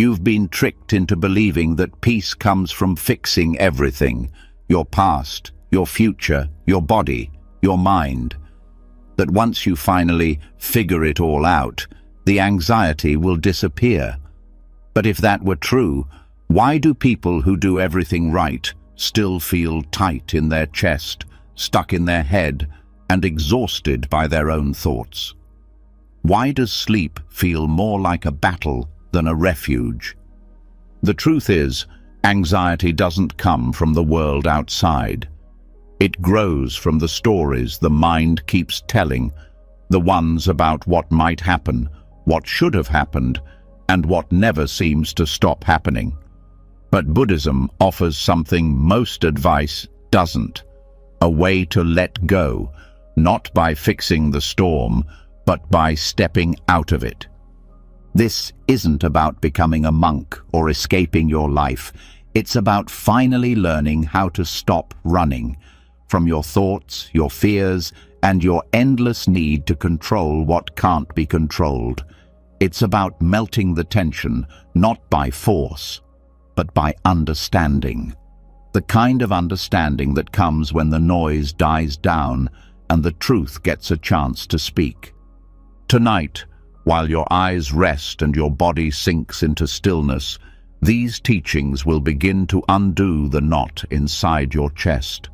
You've been tricked into believing that peace comes from fixing everything, your past, your future, your body, your mind. That once you finally figure it all out, the anxiety will disappear. But if that were true, why do people who do everything right still feel tight in their chest, stuck in their head, and exhausted by their own thoughts? Why does sleep feel more like a battle than a refuge? The truth is, anxiety doesn't come from the world outside. It grows from the stories the mind keeps telling, the ones about what might happen, what should have happened, and what never seems to stop happening. But Buddhism offers something most advice doesn't: a way to let go, not by fixing the storm, but by stepping out of it. This isn't about becoming a monk or escaping your life. It's about finally learning how to stop running from your thoughts, your fears, and your endless need to control what can't be controlled. It's about melting the tension, not by force, but by understanding. The kind of understanding that comes when the noise dies down and the truth gets a chance to speak. Tonight, while your eyes rest and your body sinks into stillness, these teachings will begin to undo the knot inside your chest.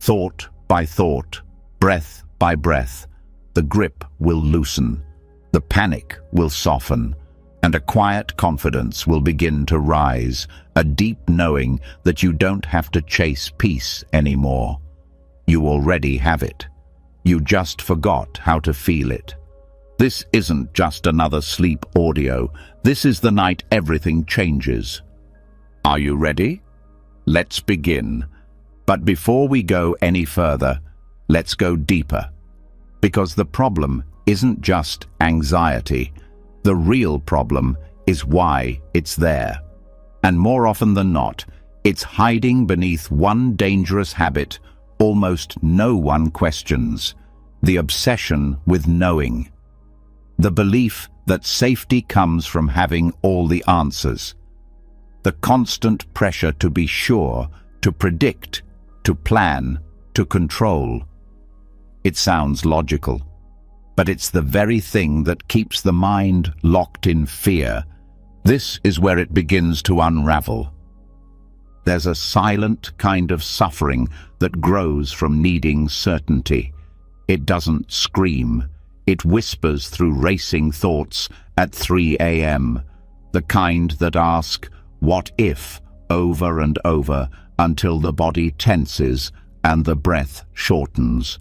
Thought by thought, breath by breath, the grip will loosen, the panic will soften, and a quiet confidence will begin to rise, a deep knowing that you don't have to chase peace anymore. You already have it. You just forgot how to feel it. This isn't just another sleep audio. This is the night everything changes. Are you ready? Let's begin. But before we go any further, let's go deeper. Because the problem isn't just anxiety. The real problem is why it's there. And more often than not, it's hiding beneath one dangerous habit almost no one questions: the obsession with knowing. The belief that safety comes from having all the answers. The constant pressure to be sure, to predict, to plan, to control. It sounds logical, but it's the very thing that keeps the mind locked in fear. This is where it begins to unravel. There's a silent kind of suffering that grows from needing certainty. It doesn't scream. It whispers through racing thoughts at 3 a.m., the kind that ask, "What if?" over and over until the body tenses and the breath shortens.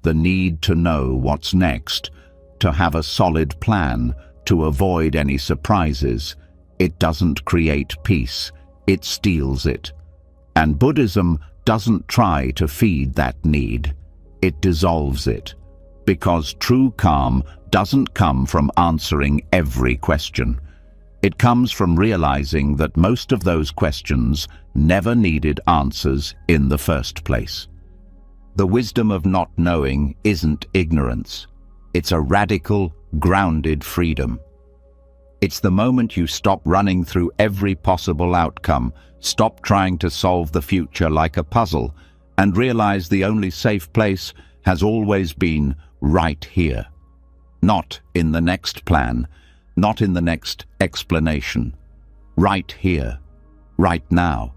The need to know what's next, to have a solid plan, to avoid any surprises. It doesn't create peace, it steals it. And Buddhism doesn't try to feed that need. It dissolves it. Because true calm doesn't come from answering every question. It comes from realizing that most of those questions never needed answers in the first place. The wisdom of not knowing isn't ignorance. It's a radical, grounded freedom. It's the moment you stop running through every possible outcome, stop trying to solve the future like a puzzle, and realize the only safe place has always been right here. Not in the next plan, not in the next explanation. Right here, right now.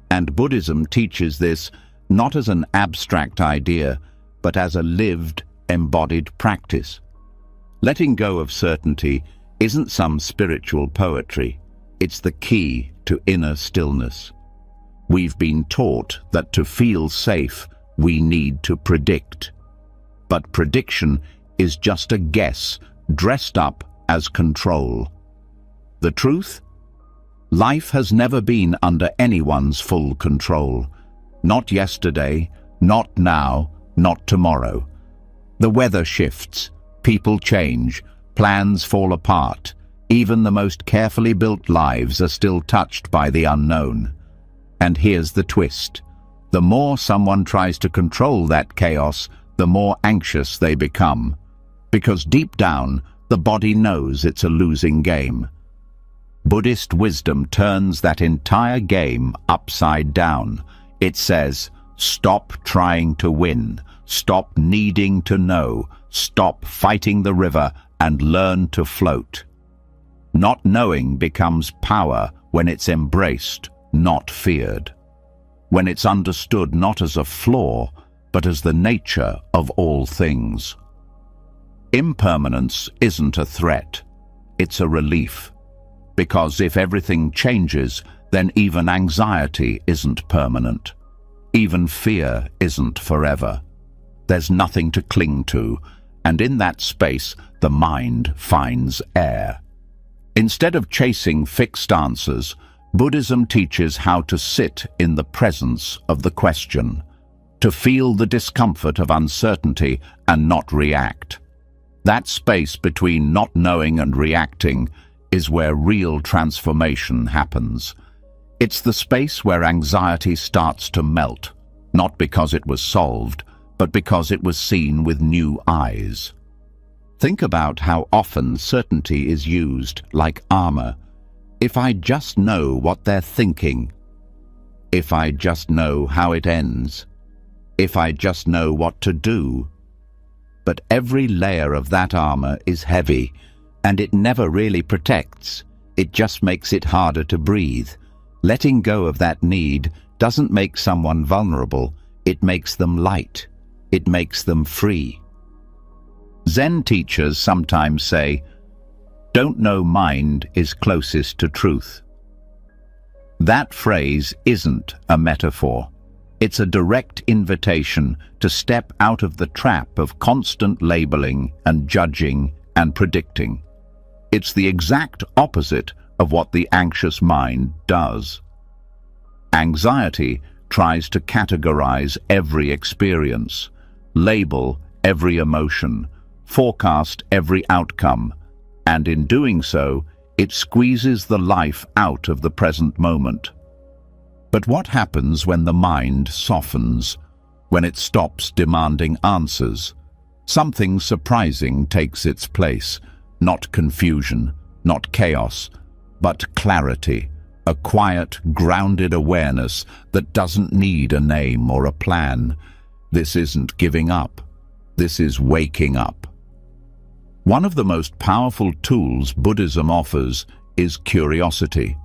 And Buddhism teaches this not as an abstract idea, but as a lived, embodied practice. Letting go of certainty isn't some spiritual poetry. It's the key to inner stillness. We've been taught that to feel safe, we need to predict. But prediction is just a guess dressed up as control. The truth? Life has never been under anyone's full control. Not yesterday, not now, not tomorrow. The weather shifts, people change, plans fall apart. Even the most carefully built lives are still touched by the unknown. And here's the twist. The more someone tries to control that chaos, the more anxious they become. Because deep down, the body knows it's a losing game. Buddhist wisdom turns that entire game upside down. It says, stop trying to win, stop needing to know, stop fighting the river and learn to float. Not knowing becomes power when it's embraced, not feared. When it's understood not as a flaw, but as the nature of all things. Impermanence isn't a threat, it's a relief. Because if everything changes, then even anxiety isn't permanent. Even fear isn't forever. There's nothing to cling to, and in that space, the mind finds air. Instead of chasing fixed answers, Buddhism teaches how to sit in the presence of the question, to feel the discomfort of uncertainty and not react. That space between not knowing and reacting is where real transformation happens. It's the space where anxiety starts to melt, not because it was solved, but because it was seen with new eyes. Think about how often certainty is used like armor. If I just know what they're thinking, if I just know how it ends, if I just know what to do. But every layer of that armor is heavy, and it never really protects. It just makes it harder to breathe. Letting go of that need doesn't make someone vulnerable, it makes them light. It makes them free. Zen teachers sometimes say, "Don't know mind is closest to truth." That phrase isn't a metaphor. It's a direct invitation to step out of the trap of constant labeling and judging and predicting. It's the exact opposite of what the anxious mind does. Anxiety tries to categorize every experience, label every emotion, forecast every outcome, and in doing so, it squeezes the life out of the present moment. But what happens when the mind softens, when it stops demanding answers? Something surprising takes its place, not confusion, not chaos, but clarity, a quiet, grounded awareness that doesn't need a name or a plan. This isn't giving up. This is waking up. One of the most powerful tools Buddhism offers is curiosity.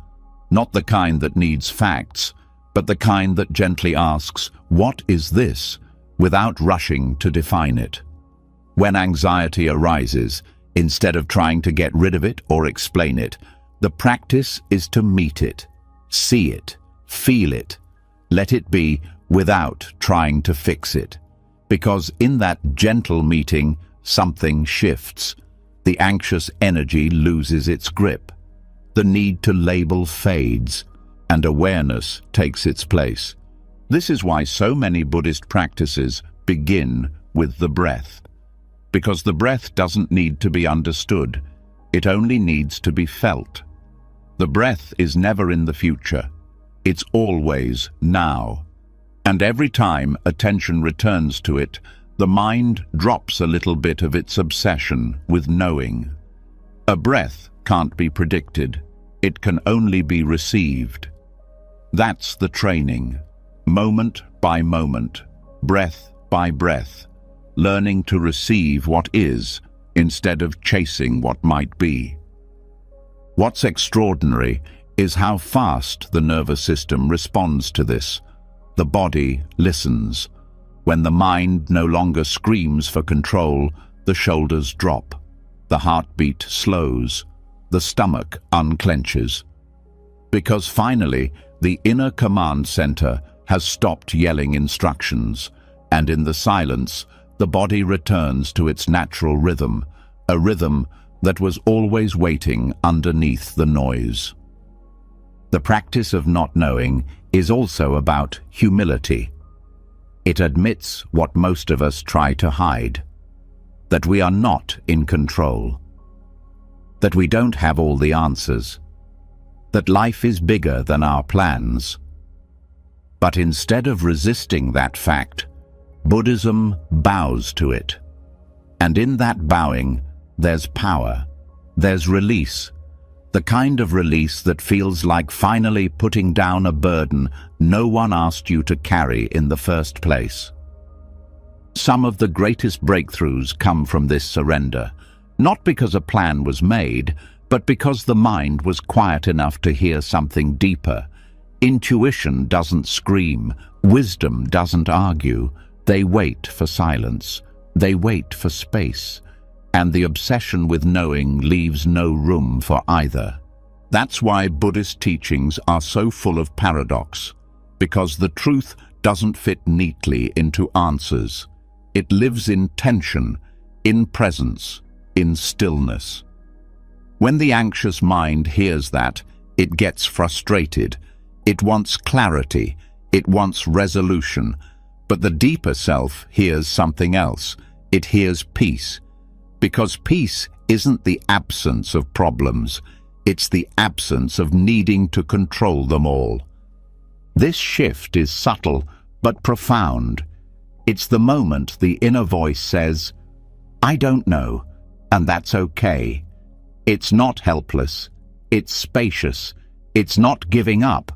Not the kind that needs facts, but the kind that gently asks, "What is this?" without rushing to define it. When anxiety arises, instead of trying to get rid of it or explain it, the practice is to meet it, see it, feel it, let it be without trying to fix it. Because in that gentle meeting, something shifts. The anxious energy loses its grip. The need to label fades, and awareness takes its place. This is why so many Buddhist practices begin with the breath. Because the breath doesn't need to be understood, it only needs to be felt. The breath is never in the future, it's always now. And every time attention returns to it, the mind drops a little bit of its obsession with knowing. A breath can't be predicted, it can only be received. That's the training, moment by moment, breath by breath, learning to receive what is instead of chasing what might be. What's extraordinary is how fast the nervous system responds to this. The body listens. When the mind no longer screams for control, the shoulders drop, the heartbeat slows, the stomach unclenches. Because finally, the inner command center has stopped yelling instructions, and in the silence, the body returns to its natural rhythm, a rhythm that was always waiting underneath the noise. The practice of not knowing is also about humility. It admits what most of us try to hide, that we are not in control, that we don't have all the answers, that life is bigger than our plans. But instead of resisting that fact, Buddhism bows to it. And in that bowing, there's power, there's release. The kind of release that feels like finally putting down a burden no one asked you to carry in the first place. Some of the greatest breakthroughs come from this surrender, not because a plan was made, but because the mind was quiet enough to hear something deeper. Intuition doesn't scream, wisdom doesn't argue. They wait for silence, they wait for space, and the obsession with knowing leaves no room for either. That's why Buddhist teachings are so full of paradox, because the truth doesn't fit neatly into answers. It lives in tension, in presence, in stillness. When the anxious mind hears that, it gets frustrated. It wants clarity, it wants resolution, but the deeper self hears something else. It hears peace, because peace isn't the absence of problems, it's the absence of needing to control them all. This shift is subtle but profound. It's the moment the inner voice says, "I don't know," and that's okay. It's not helpless, it's spacious, it's not giving up,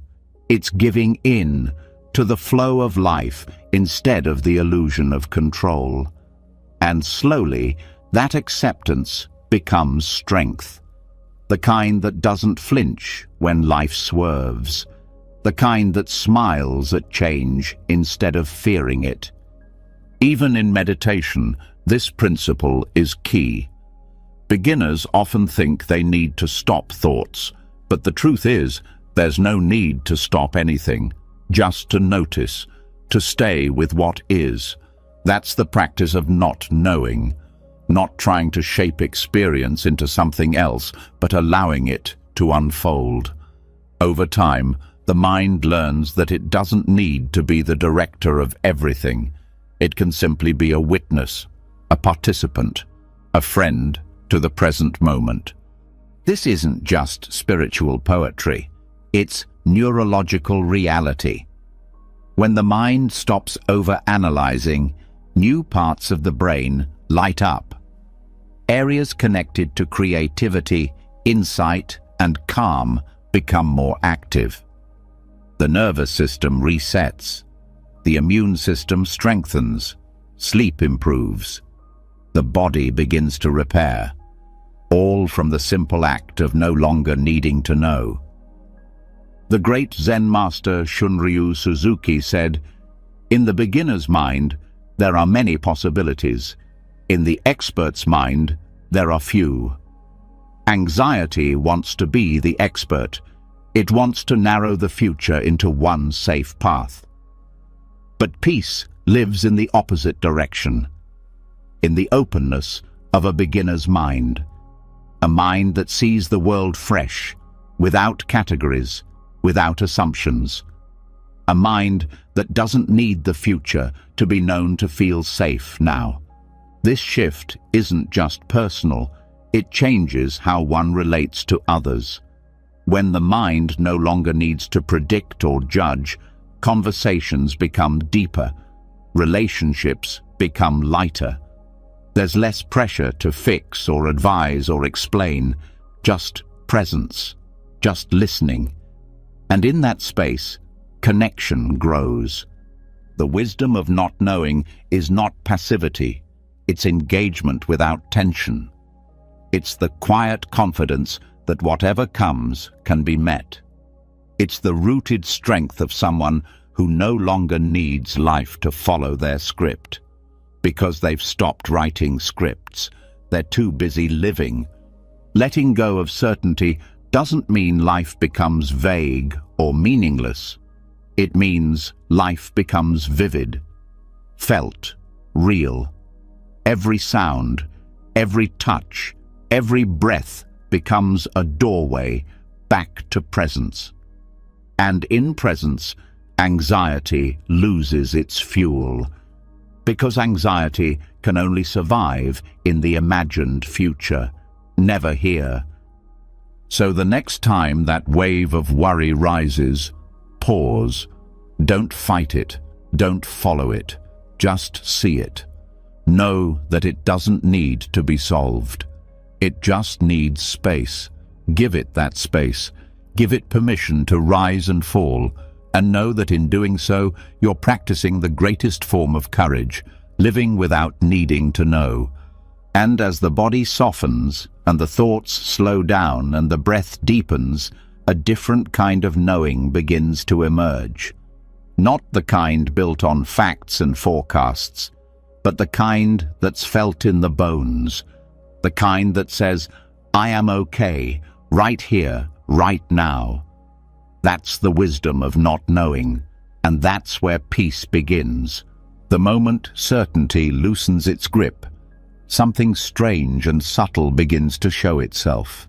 it's giving in to the flow of life instead of the illusion of control. And slowly, that acceptance becomes strength. The kind that doesn't flinch when life swerves. The kind that smiles at change instead of fearing it. Even in meditation, this principle is key. Beginners often think they need to stop thoughts, but the truth is, there's no need to stop anything, just to notice, to stay with what is. That's the practice of not knowing, not trying to shape experience into something else, but allowing it to unfold. Over time, the mind learns that it doesn't need to be the director of everything. It can simply be a witness, a participant, a friend to the present moment. This isn't just spiritual poetry, it's neurological reality. When the mind stops over-analyzing, new parts of the brain light up. Areas connected to creativity, insight, and calm become more active. The nervous system resets. The immune system strengthens. Sleep improves. The body begins to repair. All from the simple act of no longer needing to know. The great Zen master Shunryu Suzuki said, "In the beginner's mind, there are many possibilities. In the expert's mind, there are few." Anxiety wants to be the expert. It wants to narrow the future into one safe path. But peace lives in the opposite direction, in the openness of a beginner's mind. A mind that sees the world fresh, without categories, without assumptions. A mind that doesn't need the future to be known to feel safe now. This shift isn't just personal, it changes how one relates to others. When the mind no longer needs to predict or judge, conversations become deeper, relationships become lighter. There's less pressure to fix or advise or explain, just presence, just listening. And in that space, connection grows. The wisdom of not knowing is not passivity, it's engagement without tension. It's the quiet confidence that whatever comes can be met. It's the rooted strength of someone who no longer needs life to follow their script. Because they've stopped writing scripts, they're too busy living. Letting go of certainty doesn't mean life becomes vague or meaningless. It means life becomes vivid, felt, real. Every sound, every touch, every breath becomes a doorway back to presence. And in presence, anxiety loses its fuel, because anxiety can only survive in the imagined future, never here. So the next time that wave of worry rises, pause. Don't fight it, don't follow it, just see it. Know that it doesn't need to be solved. It just needs space, Give it that space. Give it permission to rise and fall, and know that in doing so, you're practicing the greatest form of courage, living without needing to know. And as the body softens, and the thoughts slow down, and the breath deepens, a different kind of knowing begins to emerge. Not the kind built on facts and forecasts, but the kind that's felt in the bones. The kind that says, I am okay, right here, right now. That's the wisdom of not knowing, and that's where peace begins. The moment certainty loosens its grip, something strange and subtle begins to show itself.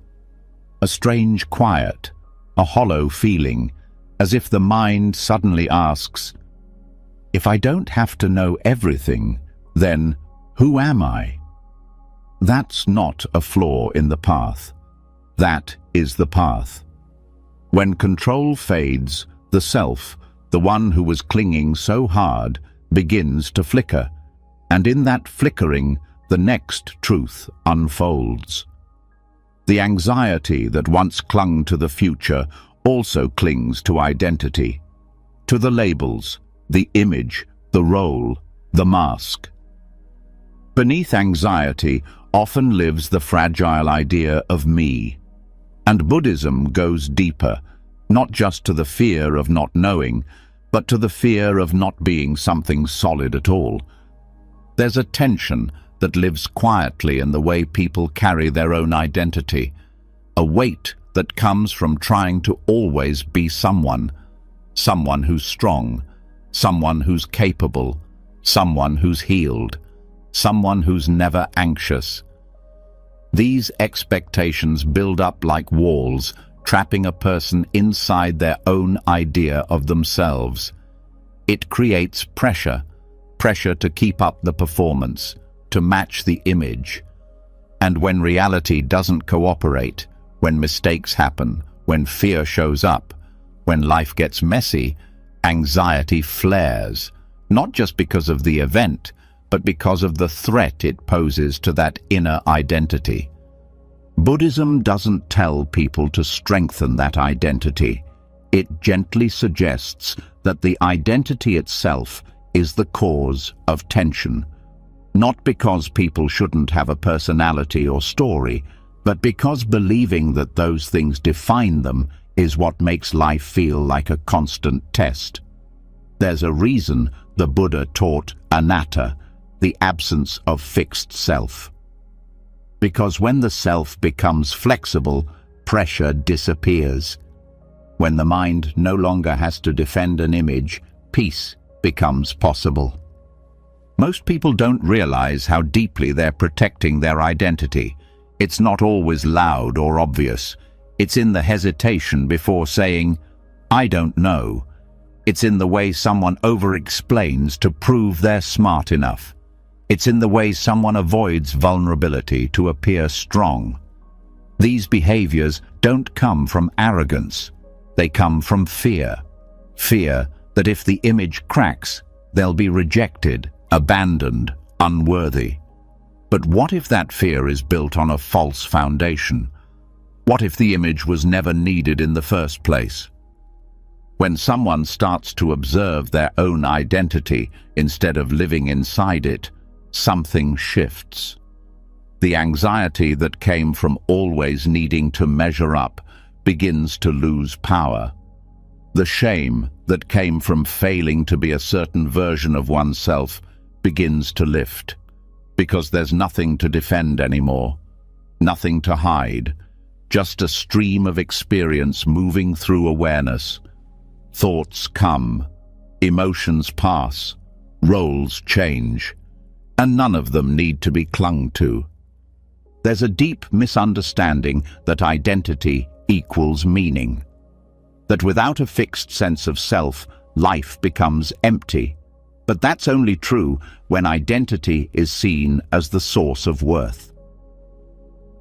A strange quiet, a hollow feeling, as if the mind suddenly asks, if I don't have to know everything, then who am I? That's not a flaw in the path. That is the path. When control fades, the self, the one who was clinging so hard, begins to flicker, and in that flickering, the next truth unfolds. The anxiety that once clung to the future also clings to identity, to the labels, the image, the role, the mask. Beneath anxiety often lives the fragile idea of me. And Buddhism goes deeper, not just to the fear of not knowing, but to the fear of not being something solid at all. There's a tension that lives quietly in the way people carry their own identity, a weight that comes from trying to always be someone who's strong, someone who's capable, someone who's healed, someone who's never anxious. These expectations build up like walls, trapping a person inside their own idea of themselves. It creates pressure to keep up the performance, to match the image. And when reality doesn't cooperate, when mistakes happen, when fear shows up, when life gets messy, anxiety flares, not just because of the event, but because of the threat it poses to that inner identity. Buddhism doesn't tell people to strengthen that identity. It gently suggests that the identity itself is the cause of tension. Not because people shouldn't have a personality or story, but because believing that those things define them is what makes life feel like a constant test. There's a reason the Buddha taught anatta, the absence of fixed self. Because when the self becomes flexible, pressure disappears. When the mind no longer has to defend an image, peace becomes possible. Most people don't realize how deeply they're protecting their identity. It's not always loud or obvious. It's in the hesitation before saying, I don't know. It's in the way someone over-explains to prove they're smart enough. It's in the way someone avoids vulnerability to appear strong. These behaviors don't come from arrogance. They come from fear. Fear that if the image cracks, they'll be rejected, abandoned, unworthy. But what if that fear is built on a false foundation? What if the image was never needed in the first place? When someone starts to observe their own identity instead of living inside it, something shifts. The anxiety that came from always needing to measure up begins to lose power. The shame that came from failing to be a certain version of oneself begins to lift, because there's nothing to defend anymore, nothing to hide, just a stream of experience moving through awareness. Thoughts come, emotions pass, roles change, and none of them need to be clung to. There's a deep misunderstanding that identity equals meaning, that without a fixed sense of self, life becomes empty. But that's only true when identity is seen as the source of worth.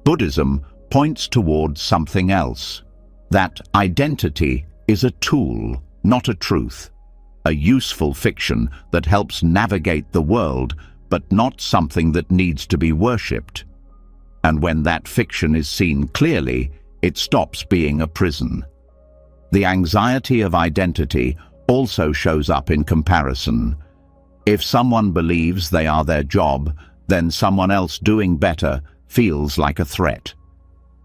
Buddhism points towards something else, that identity is a tool, not a truth, a useful fiction that helps navigate the world, but not something that needs to be worshipped. And when that fiction is seen clearly, it stops being a prison. The anxiety of identity also shows up in comparison. If someone believes they are their job, then someone else doing better feels like a threat.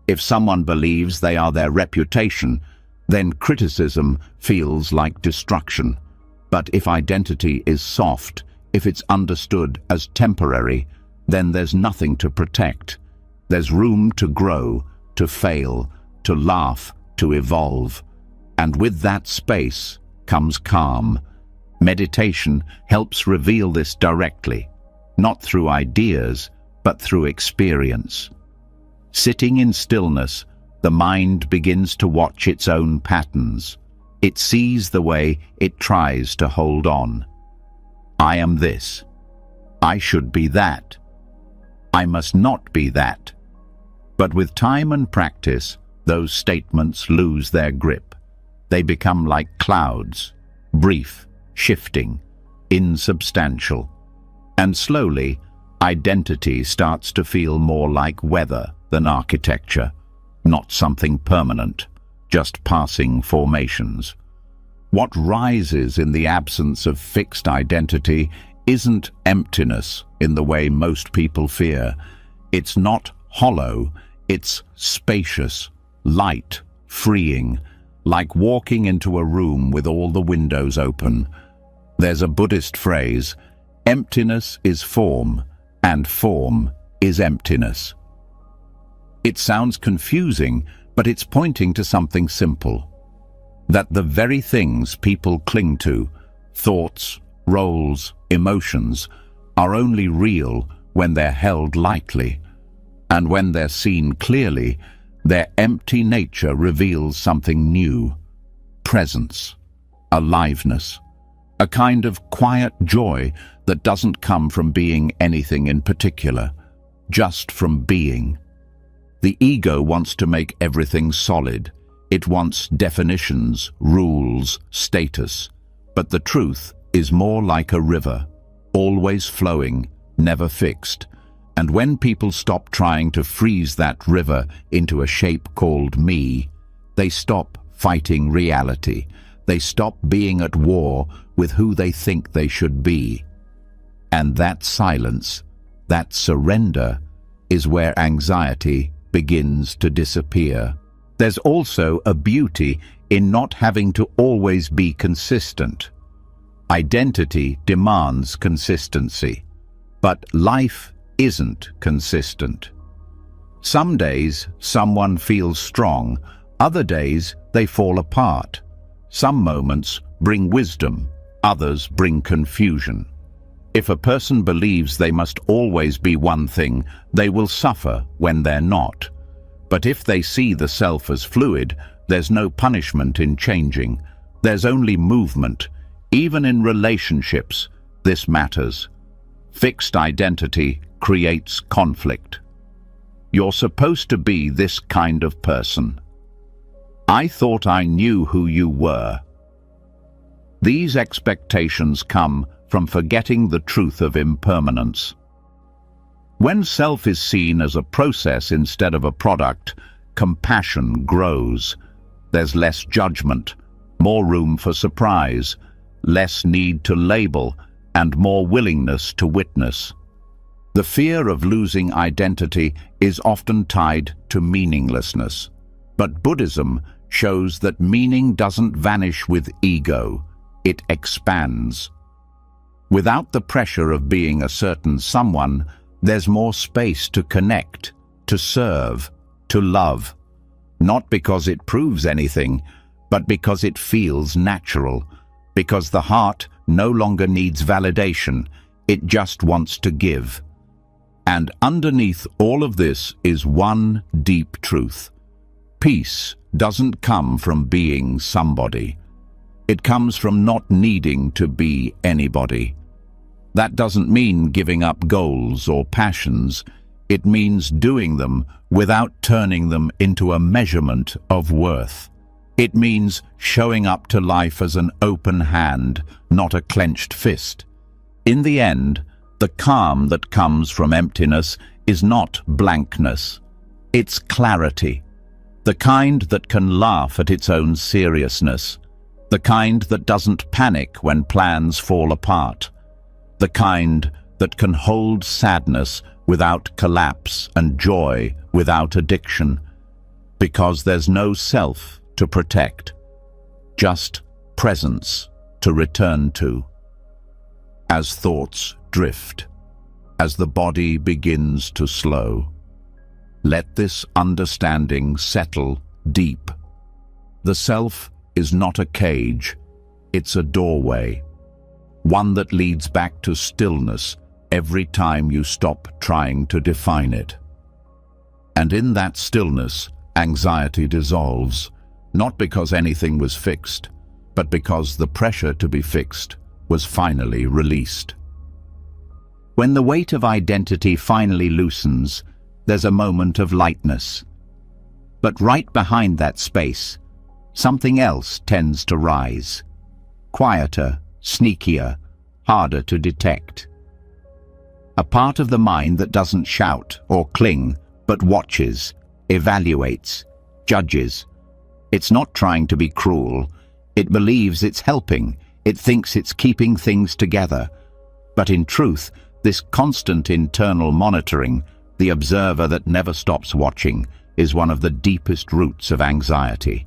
If someone believes they are their reputation, then criticism feels like destruction. But if identity is soft, if it's understood as temporary, then there's nothing to protect. There's room to grow, to fail, to laugh, to evolve. And with that space comes calm. Meditation helps reveal this directly, not through ideas, but through experience. Sitting in stillness, the mind begins to watch its own patterns. It sees the way it tries to hold on. I am this. I should be that. I must not be that. But with time and practice, those statements lose their grip. They become like clouds, brief, shifting, insubstantial. And slowly, identity starts to feel more like weather than architecture, not something permanent, just passing formations. What rises in the absence of fixed identity isn't emptiness in the way most people fear. It's not hollow, it's spacious, light, freeing, like walking into a room with all the windows open. There's a Buddhist phrase, emptiness is form, and form is emptiness. It sounds confusing, but it's pointing to something simple. That the very things people cling to, thoughts, roles, emotions, are only real when they're held lightly. And when they're seen clearly, their empty nature reveals something new. Presence, aliveness, a kind of quiet joy that doesn't come from being anything in particular, just from being. The ego wants to make everything solid. It wants definitions, rules, status. But the truth is more like a river, always flowing, never fixed. And when people stop trying to freeze that river into a shape called me, they stop fighting reality. They stop being at war with who they think they should be. And that silence, that surrender, is where anxiety begins to disappear. There's also a beauty in not having to always be consistent. Identity demands consistency, but life isn't consistent. Some days someone feels strong, other days they fall apart. Some moments bring wisdom, others bring confusion. If a person believes they must always be one thing, they will suffer when they're not. But if they see the self as fluid, there's no punishment in changing. There's only movement. Even in relationships, this matters. Fixed identity creates conflict. You're supposed to be this kind of person. I thought I knew who you were. These expectations come from forgetting the truth of impermanence. When self is seen as a process instead of a product, compassion grows. There's less judgment, more room for surprise, less need to label, and more willingness to witness. The fear of losing identity is often tied to meaninglessness, but Buddhism shows that meaning doesn't vanish with ego, it expands. Without the pressure of being a certain someone, there's more space to connect, to serve, to love. Not because it proves anything, but because it feels natural, because the heart no longer needs validation, it just wants to give. And underneath all of this is one deep truth. Peace doesn't come from being somebody. It comes from not needing to be anybody. That doesn't mean giving up goals or passions. It means doing them without turning them into a measurement of worth. It means showing up to life as an open hand, not a clenched fist. In the end, the calm that comes from emptiness is not blankness. It's clarity. The kind that can laugh at its own seriousness. The kind that doesn't panic when plans fall apart. The kind that can hold sadness without collapse and joy without addiction. Because there's no self to protect, just presence to return to. As thoughts drift, as the body begins to slow, let this understanding settle deep. The self is not a cage, it's a doorway, one that leads back to stillness every time you stop trying to define it. And in that stillness, anxiety dissolves, not because anything was fixed, but because the pressure to be fixed was finally released. When the weight of identity finally loosens, there's a moment of lightness. But right behind that space, something else tends to rise. Quieter, sneakier, harder to detect. A part of the mind that doesn't shout or cling, but watches, evaluates, judges. It's not trying to be cruel. It believes it's helping. It thinks it's keeping things together. But in truth, this constant internal monitoring, the observer that never stops watching, is one of the deepest roots of anxiety.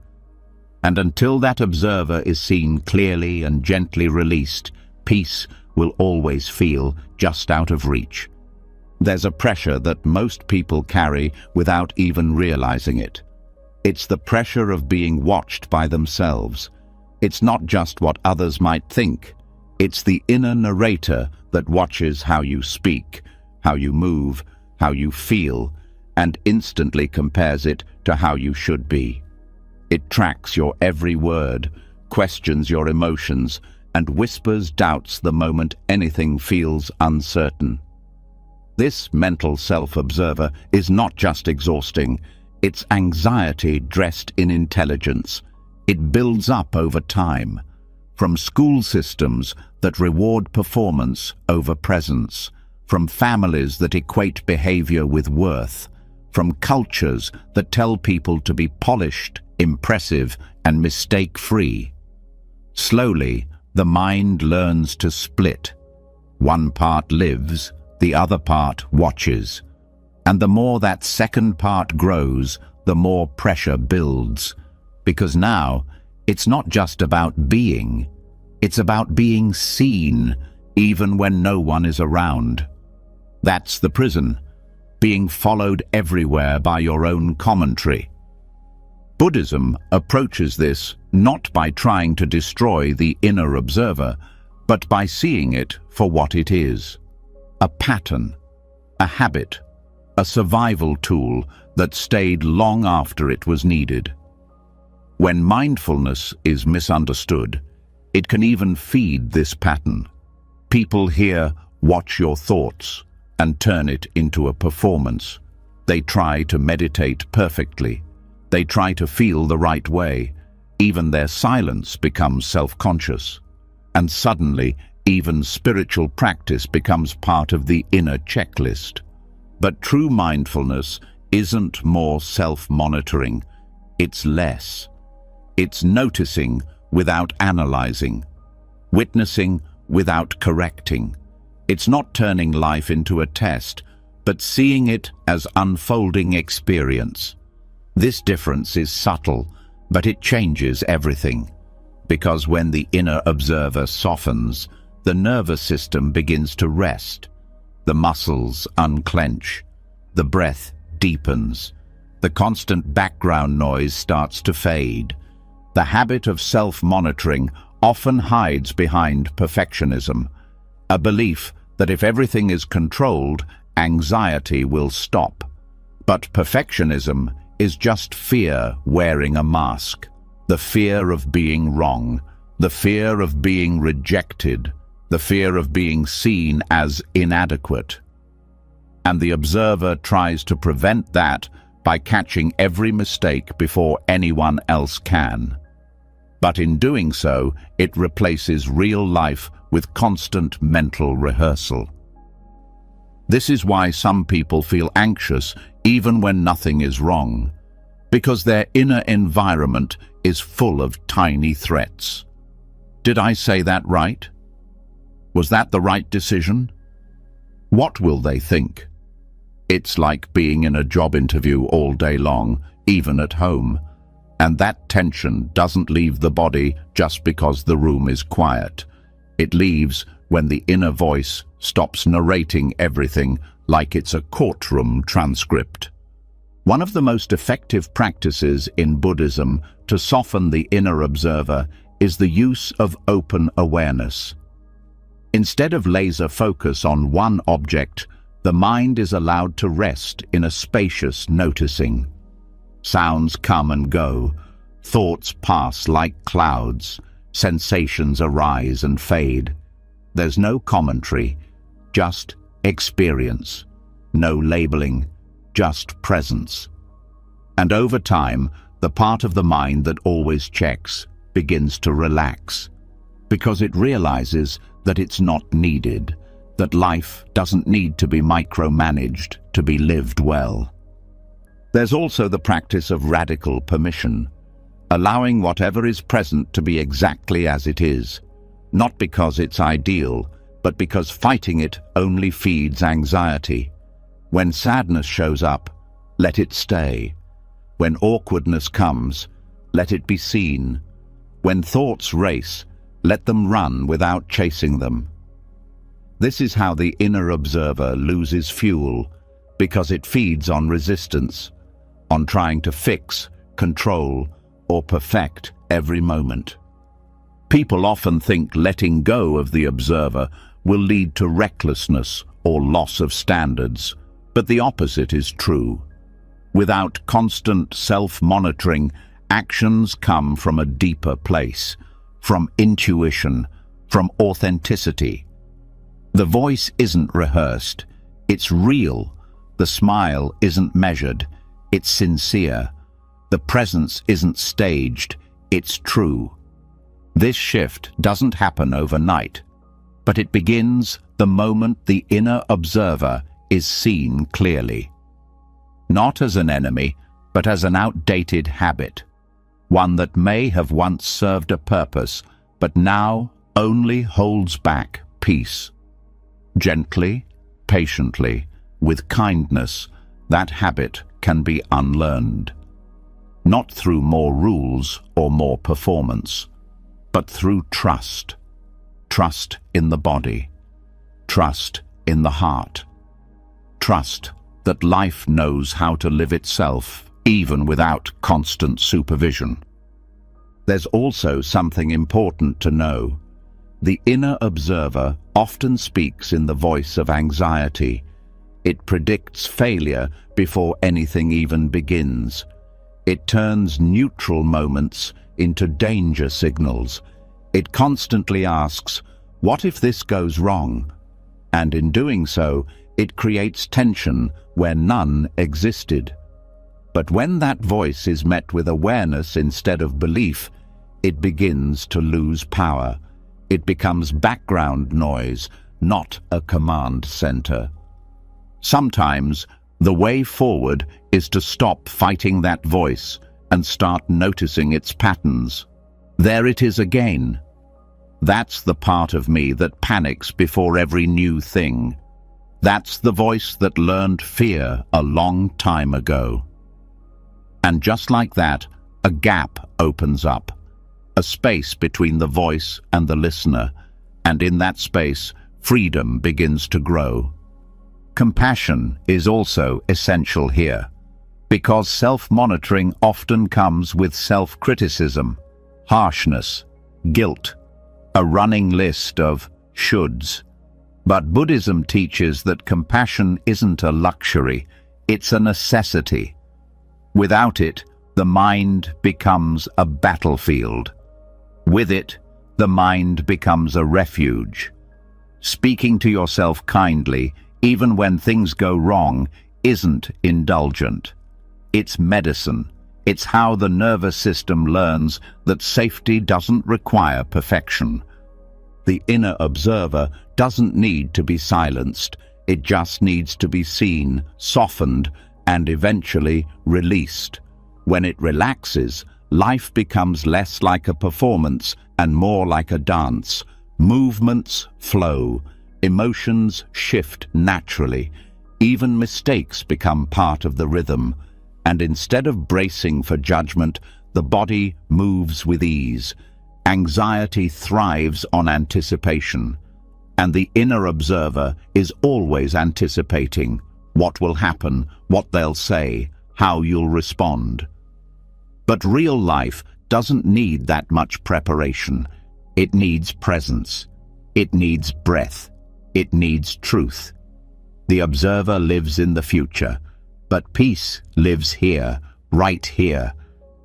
And until that observer is seen clearly and gently released, peace will always feel just out of reach. There's a pressure that most people carry without even realizing it. It's the pressure of being watched by themselves. It's not just what others might think. It's the inner narrator that watches how you speak, how you move, how you feel, and instantly compares it to how you should be. It tracks your every word, questions your emotions, and whispers doubts the moment anything feels uncertain. This mental self-observer is not just exhausting, it's anxiety dressed in intelligence. It builds up over time, from school systems that reward performance over presence, from families that equate behavior with worth, from cultures that tell people to be polished, impressive, and mistake-free. Slowly, the mind learns to split. One part lives, the other part watches. And the more that second part grows, the more pressure builds. Because now, it's not just about being, it's about being seen, even when no one is around. That's the prison, being followed everywhere by your own commentary. Buddhism approaches this not by trying to destroy the inner observer, but by seeing it for what it is. A pattern, a habit, a survival tool that stayed long after it was needed. When mindfulness is misunderstood, it can even feed this pattern. People hear, "Watch your thoughts," and turn it into a performance. They try to meditate perfectly. They try to feel the right way. Even their silence becomes self-conscious. And suddenly, even spiritual practice becomes part of the inner checklist. But true mindfulness isn't more self-monitoring. It's less. It's noticing without analyzing, witnessing without correcting. It's not turning life into a test, but seeing it as unfolding experience. This difference is subtle, but it changes everything. Because when the inner observer softens, the nervous system begins to rest. The muscles unclench. The breath deepens. The constant background noise starts to fade. The habit of self-monitoring often hides behind perfectionism, a belief that if everything is controlled, anxiety will stop. But perfectionism is just fear wearing a mask. The fear of being wrong, the fear of being rejected, the fear of being seen as inadequate. And the observer tries to prevent that by catching every mistake before anyone else can. But in doing so, it replaces real life with constant mental rehearsal. This is why some people feel anxious even when nothing is wrong. because their inner environment is full of tiny threats. Did I say that right? Was that the right decision? What will they think? It's like being in a job interview all day long, even at home, and that tension doesn't leave the body just because the room is quiet. It leaves when the inner voice stops narrating everything like it's a courtroom transcript. One of the most effective practices in Buddhism to soften the inner observer is the use of open awareness. Instead of laser focus on one object, the mind is allowed to rest in a spacious noticing. Sounds come and go, thoughts pass like clouds, sensations arise and fade. There's no commentary, just experience, no labeling, just presence. And over time, the part of the mind that always checks begins to relax, because it realizes that it's not needed, that life doesn't need to be micromanaged to be lived well. There's also the practice of radical permission, allowing whatever is present to be exactly as it is, not because it's ideal, but because fighting it only feeds anxiety. When sadness shows up, let it stay. When awkwardness comes, let it be seen. When thoughts race, let them run without chasing them. This is how the inner observer loses fuel, because it feeds on resistance, on trying to fix, control, or perfect every moment. People often think letting go of the observer will lead to recklessness or loss of standards, but the opposite is true. Without constant self-monitoring, actions come from a deeper place, from intuition, from authenticity. The voice isn't rehearsed, it's real. The smile isn't measured, it's sincere. The presence isn't staged, it's true. This shift doesn't happen overnight, but it begins the moment the inner observer is seen clearly. Not as an enemy, but as an outdated habit, one that may have once served a purpose, but now only holds back peace. Gently, patiently, with kindness, that habit can be unlearned. Not through more rules or more performance, but through trust. Trust in the body, trust in the heart, trust that life knows how to live itself even without constant supervision. There's also something important to know. The inner observer often speaks in the voice of anxiety. It predicts failure before anything even begins. It turns neutral moments into danger signals. It constantly asks, "What if this goes wrong?" And in doing so, it creates tension where none existed. But when that voice is met with awareness instead of belief, it begins to lose power. It becomes background noise, not a command center. Sometimes, the way forward is to stop fighting that voice and start noticing its patterns. There it is again. That's the part of me that panics before every new thing. That's the voice that learned fear a long time ago. And just like that, a gap opens up, a space between the voice and the listener, and in that space, freedom begins to grow. Compassion is also essential here, because self-monitoring often comes with self-criticism, harshness, guilt, a running list of shoulds. But Buddhism teaches that compassion isn't a luxury, it's a necessity. Without it, the mind becomes a battlefield. With it, the mind becomes a refuge. Speaking to yourself kindly, even when things go wrong, isn't indulgent. It's medicine. It's how the nervous system learns that safety doesn't require perfection. The inner observer doesn't need to be silenced. It just needs to be seen, softened, and eventually released. When it relaxes, life becomes less like a performance and more like a dance. Movements flow, emotions shift naturally, even mistakes become part of the rhythm, and instead of bracing for judgment, the body moves with ease. Anxiety thrives on anticipation, and the inner observer is always anticipating what will happen, what they'll say, how you'll respond. But real life doesn't need that much preparation. It needs presence. It needs breath. It needs truth. The observer lives in the future, but peace lives here, right here,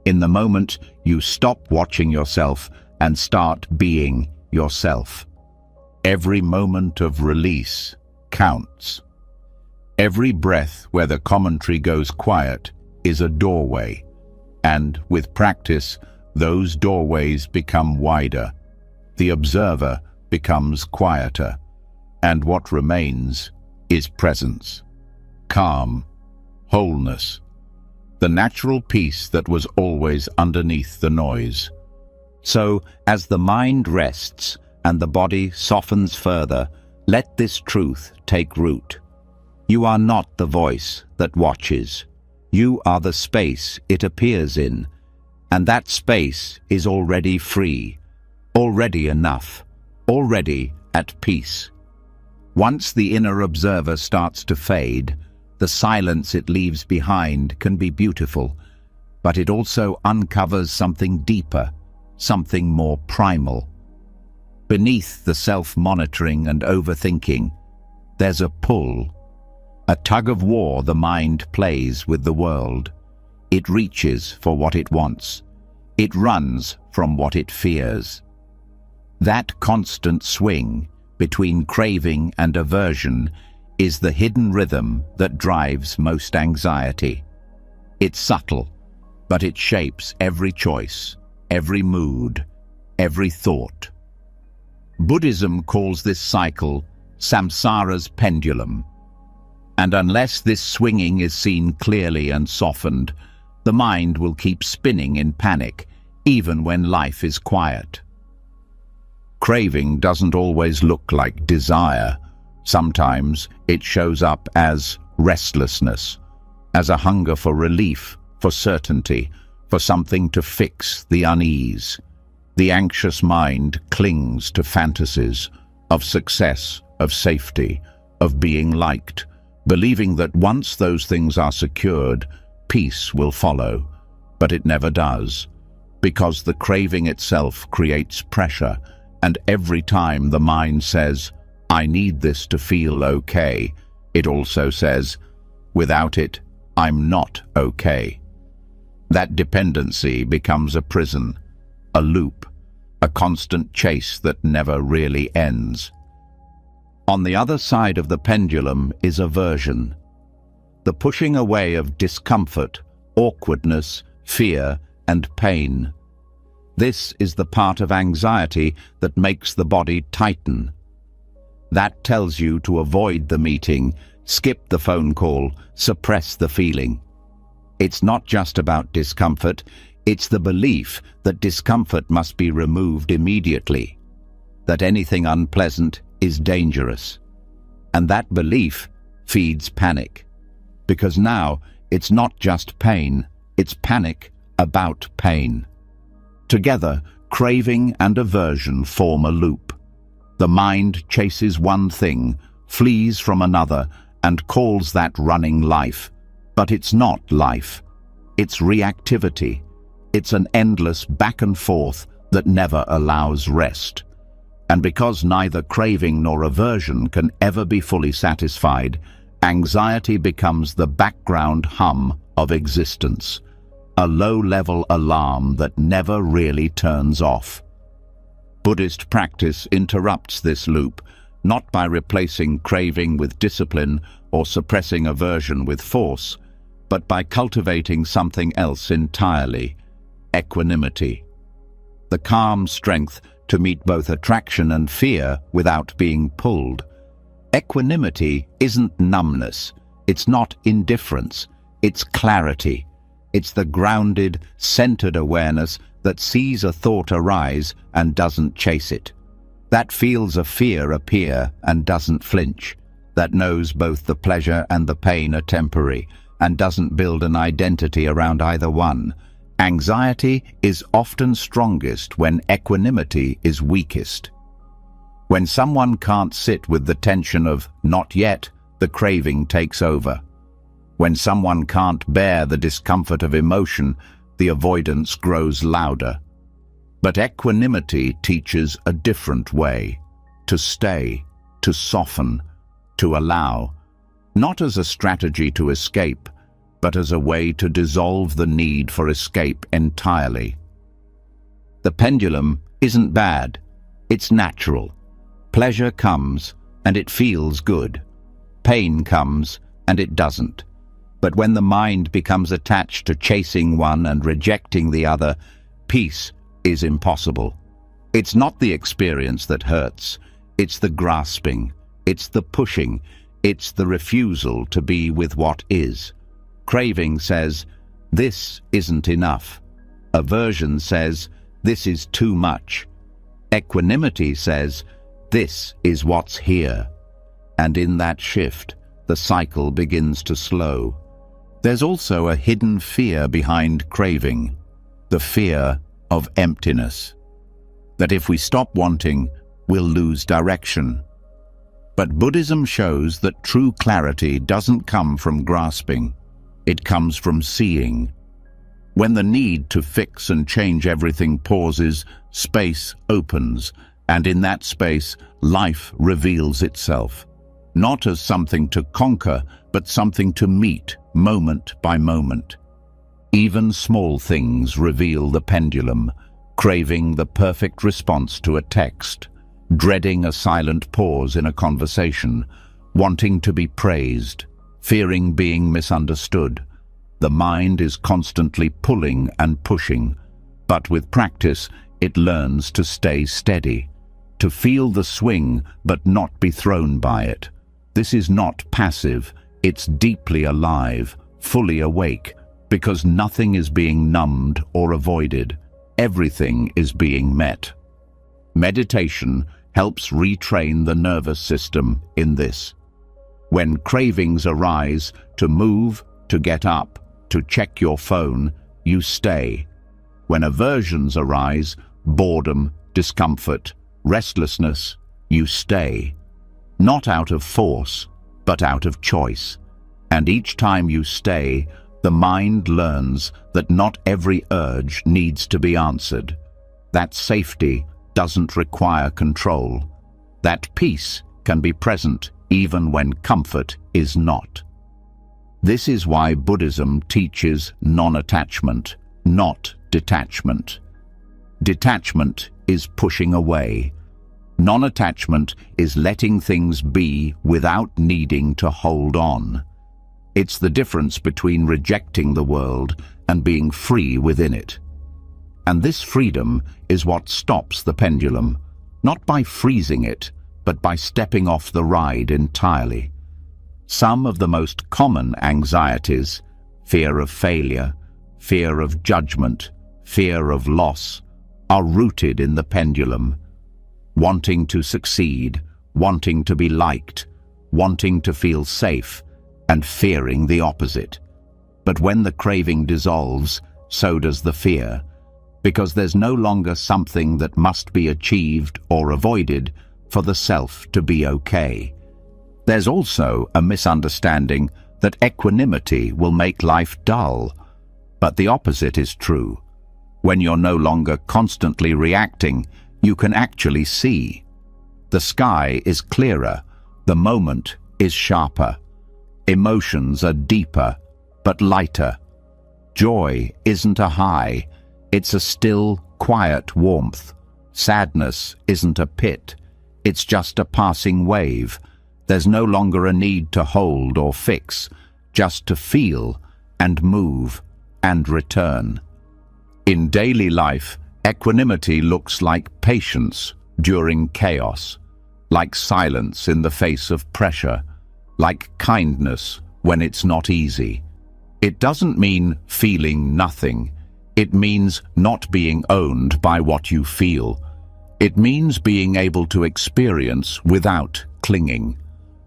in the moment you stop watching yourself and start being yourself. Every moment of release counts. Every breath where the commentary goes quiet is a doorway, and with practice, those doorways become wider. The observer becomes quieter, and what remains is presence, calm, wholeness, the natural peace that was always underneath the noise. So, as the mind rests and the body softens further, let this truth take root. You are not the voice that watches. You are the space it appears in, and that space is already free, already enough, already at peace. Once the inner observer starts to fade, the silence it leaves behind can be beautiful, but it also uncovers something deeper, something more primal. Beneath the self-monitoring and overthinking, there's a pull, a tug-of-war the mind plays with the world. It reaches for what it wants. It runs from what it fears. That constant swing between craving and aversion is the hidden rhythm that drives most anxiety. It's subtle, but it shapes every choice, every mood, every thought. Buddhism calls this cycle samsara's pendulum. And unless this swinging is seen clearly and softened, the mind will keep spinning in panic, even when life is quiet. Craving doesn't always look like desire. Sometimes it shows up as restlessness, as a hunger for relief, for certainty, for something to fix the unease. The anxious mind clings to fantasies of success, of safety, of being liked, believing that once those things are secured, peace will follow. But it never does, because the craving itself creates pressure, and every time the mind says, "I need this to feel okay," it also says, "Without it, I'm not okay." That dependency becomes a prison, a loop, a constant chase that never really ends. On the other side of the pendulum is aversion, the pushing away of discomfort, awkwardness, fear, and pain. This is the part of anxiety that makes the body tighten. That tells you to avoid the meeting, skip the phone call, suppress the feeling. It's not just about discomfort, it's the belief that discomfort must be removed immediately, that anything unpleasant is dangerous. And that belief feeds panic, because now it's not just pain, it's panic about pain. Together, craving and aversion form a loop. The mind chases one thing, flees from another, and calls that running life. But it's not life. It's reactivity. It's an endless back and forth that never allows rest. And because neither craving nor aversion can ever be fully satisfied, anxiety becomes the background hum of existence, a low-level alarm that never really turns off. Buddhist practice interrupts this loop, not by replacing craving with discipline or suppressing aversion with force, but by cultivating something else entirely: equanimity. The calm strength to meet both attraction and fear without being pulled. Equanimity isn't numbness, it's not indifference, it's clarity. It's the grounded, centered awareness that sees a thought arise and doesn't chase it. That feels a fear appear and doesn't flinch. That knows both the pleasure and the pain are temporary and doesn't build an identity around either one. Anxiety is often strongest when equanimity is weakest. When someone can't sit with the tension of not yet, the craving takes over. When someone can't bear the discomfort of emotion, the avoidance grows louder. But equanimity teaches a different way: to stay, to soften, to allow, not as a strategy to escape, but as a way to dissolve the need for escape entirely. The pendulum isn't bad, it's natural. Pleasure comes and it feels good. Pain comes and it doesn't. But when the mind becomes attached to chasing one and rejecting the other, peace is impossible. It's not the experience that hurts, it's the grasping, it's the pushing, it's the refusal to be with what is. Craving says, this isn't enough. Aversion says, this is too much. Equanimity says, this is what's here. And in that shift, the cycle begins to slow. There's also a hidden fear behind craving, the fear of emptiness. That if we stop wanting, we'll lose direction. But Buddhism shows that true clarity doesn't come from grasping, it comes from seeing. When the need to fix and change everything pauses, space opens, and in that space, life reveals itself. Not as something to conquer, but something to meet, moment by moment. Even small things reveal the pendulum, craving the perfect response to a text, dreading a silent pause in a conversation, wanting to be praised, fearing being misunderstood. The mind is constantly pulling and pushing, but with practice, it learns to stay steady, to feel the swing but not be thrown by it. This is not passive, it's deeply alive, fully awake, because nothing is being numbed or avoided. Everything is being met. Meditation helps retrain the nervous system in this. When cravings arise, to move, to get up, to check your phone, you stay. When aversions arise, boredom, discomfort, restlessness, you stay. Not out of force, but out of choice. And each time you stay, the mind learns that not every urge needs to be answered. That safety doesn't require control. That peace can be present even when comfort is not. This is why Buddhism teaches non-attachment, not detachment. Detachment is pushing away. Non-attachment is letting things be without needing to hold on. It's the difference between rejecting the world and being free within it. And this freedom is what stops the pendulum, not by freezing it, but by stepping off the ride entirely. Some of the most common anxieties, fear of failure, fear of judgment, fear of loss, are rooted in the pendulum. Wanting to succeed, wanting to be liked, wanting to feel safe, and fearing the opposite. But when the craving dissolves, so does the fear, because there's no longer something that must be achieved or avoided for the self to be okay. There's also a misunderstanding that equanimity will make life dull, but the opposite is true. When you're no longer constantly reacting, you can actually see. The sky is clearer, the moment is sharper. Emotions are deeper, but lighter. Joy isn't a high, it's a still, quiet warmth. Sadness isn't a pit, it's just a passing wave. There's no longer a need to hold or fix, just to feel and move and return. In daily life, equanimity looks like patience during chaos, like silence in the face of pressure, like kindness when it's not easy. It doesn't mean feeling nothing. It means not being owned by what you feel. It means being able to experience without clinging,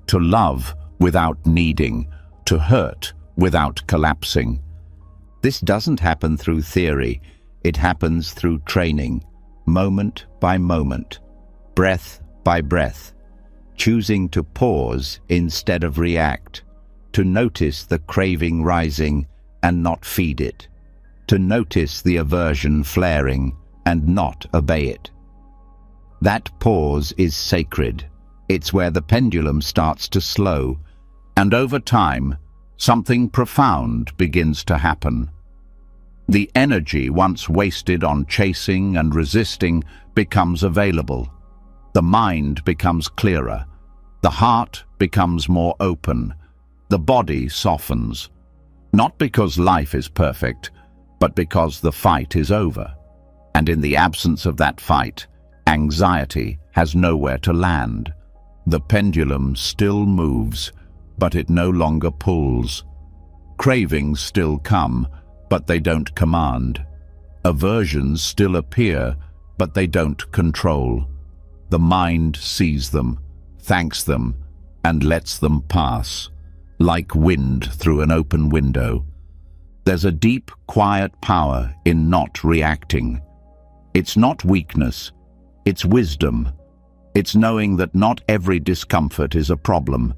to love without needing, to hurt without collapsing. This doesn't happen through theory. It happens through training, moment by moment, breath by breath, choosing to pause instead of react, to notice the craving rising and not feed it, to notice the aversion flaring and not obey it. That pause is sacred. It's where the pendulum starts to slow, and over time, something profound begins to happen. The energy once wasted on chasing and resisting becomes available. The mind becomes clearer. The heart becomes more open. The body softens. Not because life is perfect, but because the fight is over. And in the absence of that fight, anxiety has nowhere to land. The pendulum still moves, but it no longer pulls. Cravings still come, but they don't command. Aversions still appear, but they don't control. The mind sees them, thanks them, and lets them pass, like wind through an open window. There's a deep, quiet power in not reacting. It's not weakness, it's wisdom. It's knowing that not every discomfort is a problem,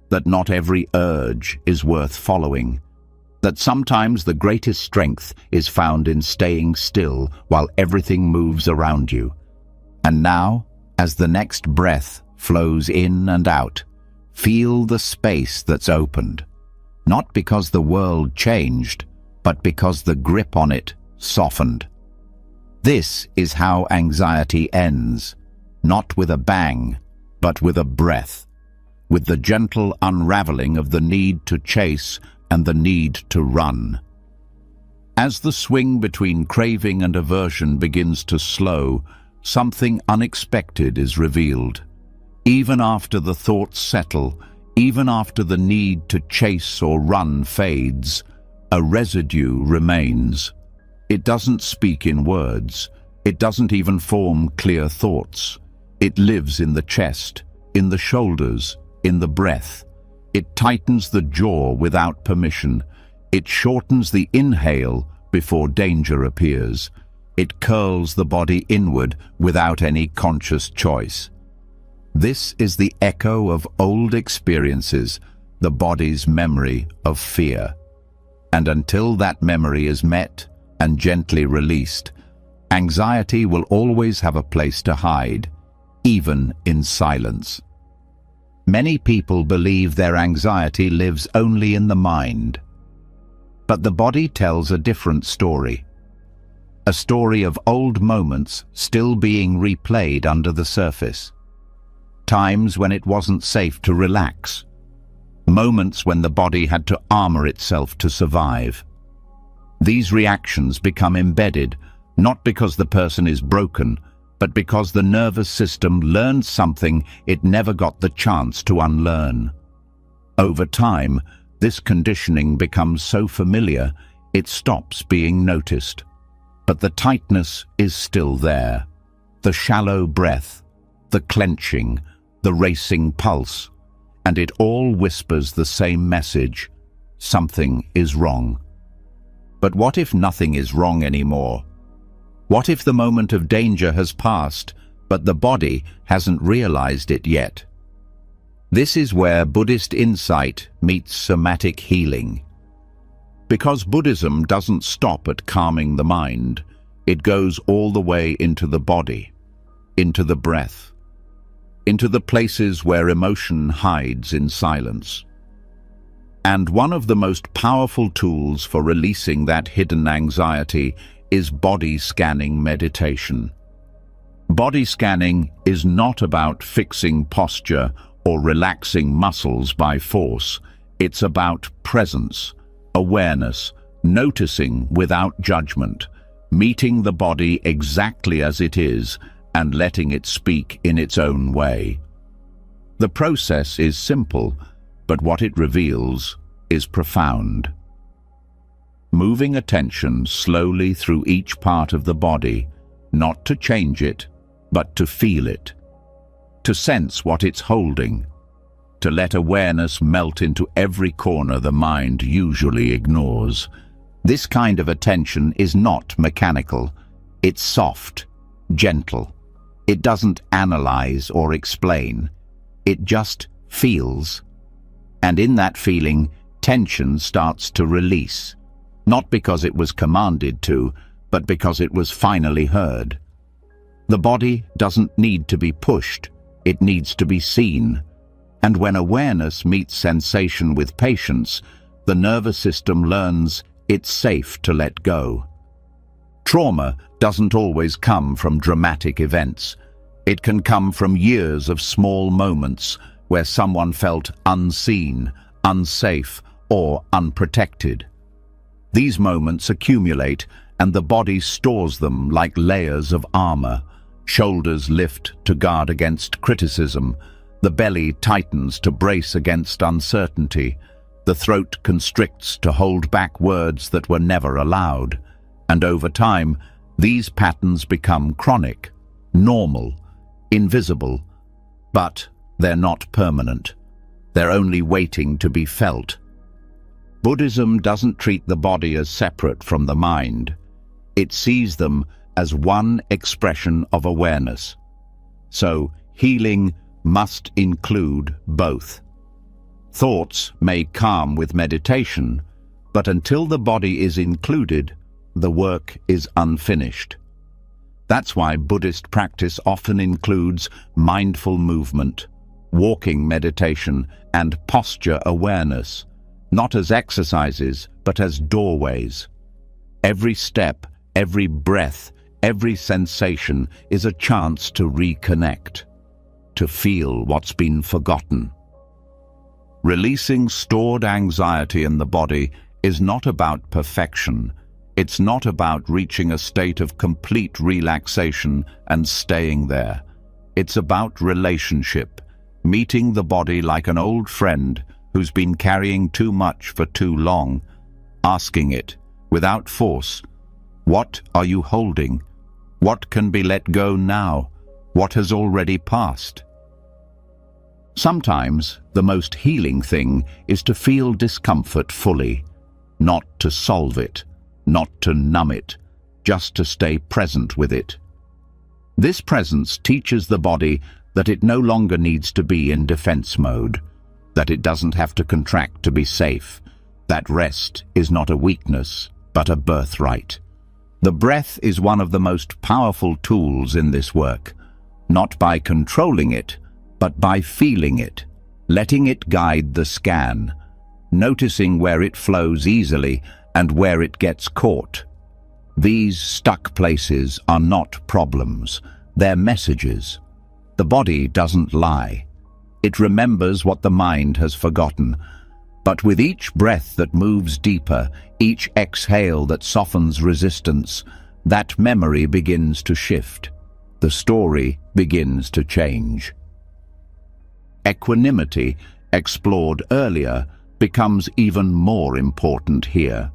that not every urge is worth following, that sometimes the greatest strength is found in staying still while everything moves around you. And now, as the next breath flows in and out, feel the space that's opened, not because the world changed, but because the grip on it softened. This is how anxiety ends, not with a bang, but with a breath, with the gentle unraveling of the need to chase and the need to run. As the swing between craving and aversion begins to slow, something unexpected is revealed. Even after the thoughts settle, even after the need to chase or run fades, a residue remains. It doesn't speak in words. It doesn't even form clear thoughts. It lives in the chest, in the shoulders, in the breath. It tightens the jaw without permission. It shortens the inhale before danger appears. It curls the body inward without any conscious choice. This is the echo of old experiences, the body's memory of fear. And until that memory is met and gently released, anxiety will always have a place to hide, even in silence. Many people believe their anxiety lives only in the mind. But the body tells a different story. A story of old moments still being replayed under the surface. Times when it wasn't safe to relax. Moments when the body had to armor itself to survive. These reactions become embedded, not because the person is broken, but because the nervous system learned something it never got the chance to unlearn. Over time, this conditioning becomes so familiar, it stops being noticed. But the tightness is still there. The shallow breath, the clenching, the racing pulse, and it all whispers the same message: something is wrong. But what if nothing is wrong anymore? What if the moment of danger has passed, but the body hasn't realized it yet? This is where Buddhist insight meets somatic healing. Because Buddhism doesn't stop at calming the mind, it goes all the way into the body, into the breath, into the places where emotion hides in silence. And one of the most powerful tools for releasing that hidden anxiety is body scanning meditation. Body scanning is not about fixing posture or relaxing muscles by force. It's about presence, awareness, noticing without judgment, meeting the body exactly as it is and letting it speak in its own way. The process is simple, but what it reveals is profound. moving attention slowly through each part of the body, not to change it, but to feel it, to sense what it's holding, to let awareness melt into every corner the mind usually ignores. This kind of attention is not mechanical. It's soft, gentle. It doesn't analyze or explain. It just feels. And in that feeling, tension starts to release, not because it was commanded to, but because it was finally heard. The body doesn't need to be pushed. It needs to be seen. And when awareness meets sensation with patience, the nervous system learns it's safe to let go. Trauma doesn't always come from dramatic events. It can come from years of small moments where someone felt unseen, unsafe, or unprotected. These moments accumulate, and the body stores them like layers of armor. Shoulders lift to guard against criticism. The belly tightens to brace against uncertainty. The throat constricts to hold back words that were never allowed. And over time, these patterns become chronic, normal, invisible. But they're not permanent. They're only waiting to be felt. Buddhism doesn't treat the body as separate from the mind. It sees them as one expression of awareness. So, healing must include both. Thoughts may calm with meditation, but until the body is included, the work is unfinished. That's why Buddhist practice often includes mindful movement, walking meditation, and posture awareness, not as exercises, but as doorways. Every step, every breath, every sensation is a chance to reconnect, to feel what's been forgotten. Releasing stored anxiety in the body is not about perfection. It's not about reaching a state of complete relaxation and staying there. It's about relationship, meeting the body like an old friend who's been carrying too much for too long, asking it, without force, "What are you holding? What can be let go now? What has already passed?" Sometimes the most healing thing is to feel discomfort fully, not to solve it, not to numb it, just to stay present with it. This presence teaches the body that it no longer needs to be in defense mode, that it doesn't have to contract to be safe, that rest is not a weakness, but a birthright. The breath is one of the most powerful tools in this work, not by controlling it, but by feeling it, letting it guide the scan, noticing where it flows easily and where it gets caught. These stuck places are not problems, they're messages. The body doesn't lie. It remembers what the mind has forgotten. But with each breath that moves deeper, each exhale that softens resistance, that memory begins to shift. The story begins to change. Equanimity, explored earlier, becomes even more important here.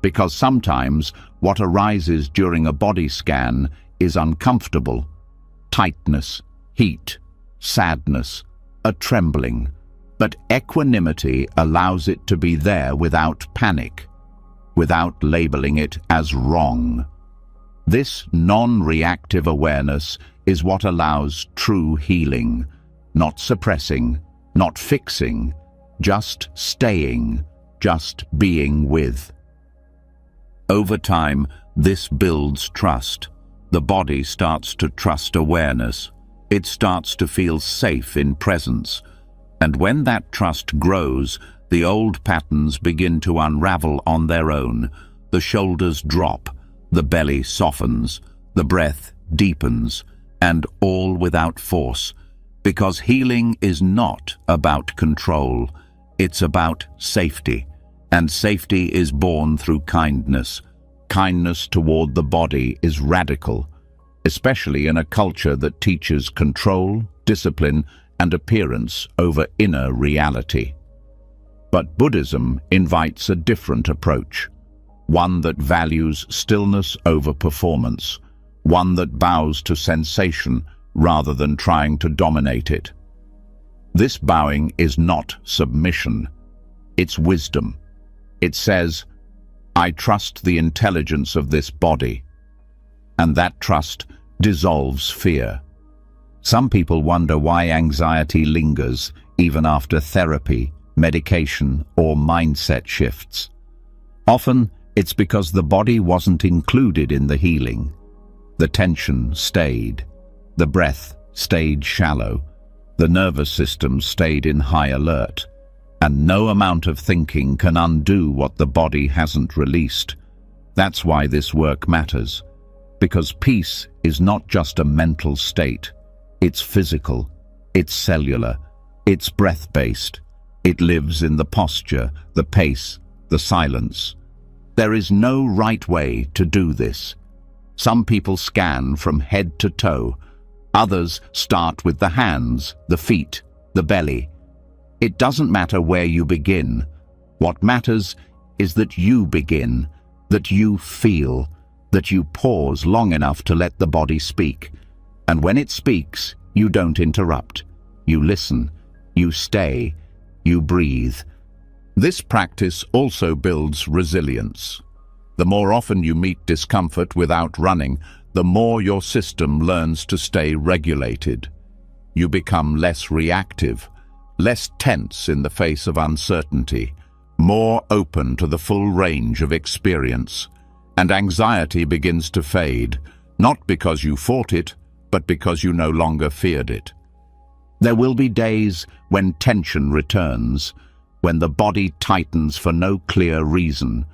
Because sometimes what arises during a body scan is uncomfortable. Tightness, heat, sadness, a trembling. But equanimity allows it to be there without panic, without labeling it as wrong. This non-reactive awareness is what allows true healing, not suppressing, not fixing, just staying, just being with. Over time, this builds trust. The body starts to trust awareness. It starts to feel safe in presence. And when that trust grows, the old patterns begin to unravel on their own. The shoulders drop, the belly softens, the breath deepens, and all without force. Because healing is not about control, it's about safety. And safety is born through kindness. Kindness toward the body is radical, especially in a culture that teaches control, discipline, and appearance over inner reality. But Buddhism invites a different approach, one that values stillness over performance, one that bows to sensation rather than trying to dominate it. This bowing is not submission, it's wisdom. It says, I trust the intelligence of this body, and that trust dissolves fear. Some people wonder why anxiety lingers even after therapy, medication, or mindset shifts. Often, it's because the body wasn't included in the healing. The tension stayed. The breath stayed shallow. The nervous system stayed in high alert. And no amount of thinking can undo what the body hasn't released. That's why this work matters. Because peace is not just a mental state. It's physical. It's cellular. It's breath-based. It lives in the posture, the pace, the silence. There is no right way to do this. Some people scan from head to toe. Others start with the hands, the feet, the belly. It doesn't matter where you begin. What matters is that you begin, that you feel, that you pause long enough to let the body speak. And when it speaks, you don't interrupt. You listen, you stay, you breathe. This practice also builds resilience. The more often you meet discomfort without running, the more your system learns to stay regulated. You become less reactive, less tense in the face of uncertainty, more open to the full range of experience, and anxiety begins to fade, not because you fought it, but because you no longer feared it. There will be days when tension returns, when the body tightens for no clear reason.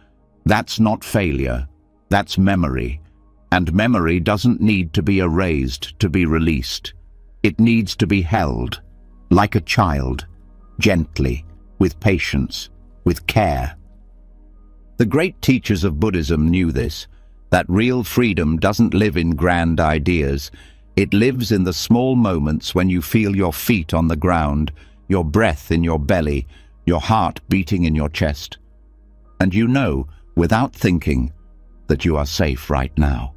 That's not failure, that's memory. And memory doesn't need to be erased to be released. It needs to be held, like a child, gently, with patience, with care. The great teachers of Buddhism knew this, that real freedom doesn't live in grand ideas. It lives in the small moments when you feel your feet on the ground, your breath in your belly, your heart beating in your chest. And you know, without thinking, that you are safe right now.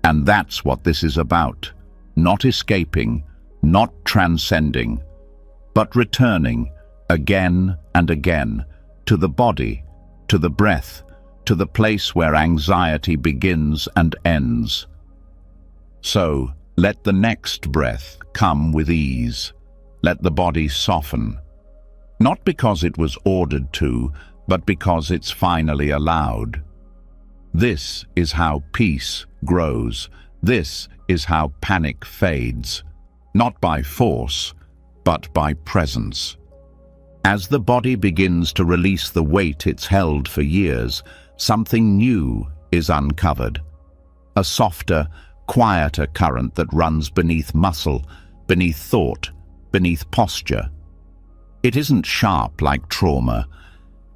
And that's what this is about. Not escaping, not transcending, but returning again and again to the body, to the breath, to the place where anxiety begins and ends. So, let the next breath come with ease. Let the body soften. Not because it was ordered to, but because it's finally allowed. This is how peace grows. This is how panic fades. Not by force, but by presence. As the body begins to release the weight it's held for years, something new is uncovered. A softer, quieter current that runs beneath muscle, beneath thought, beneath posture. It isn't sharp like trauma.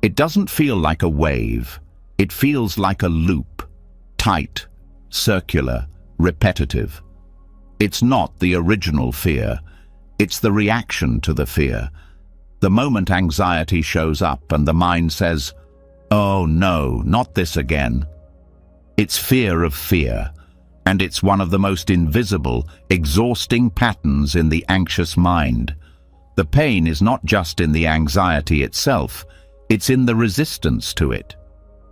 It doesn't feel like a wave. It feels like a loop, tight, circular, repetitive. It's not the original fear. It's the reaction to the fear. The moment anxiety shows up and the mind says, "Oh no, not this again." It's fear of fear, and it's one of the most invisible, exhausting patterns in the anxious mind. The pain is not just in the anxiety itself, it's in the resistance to it.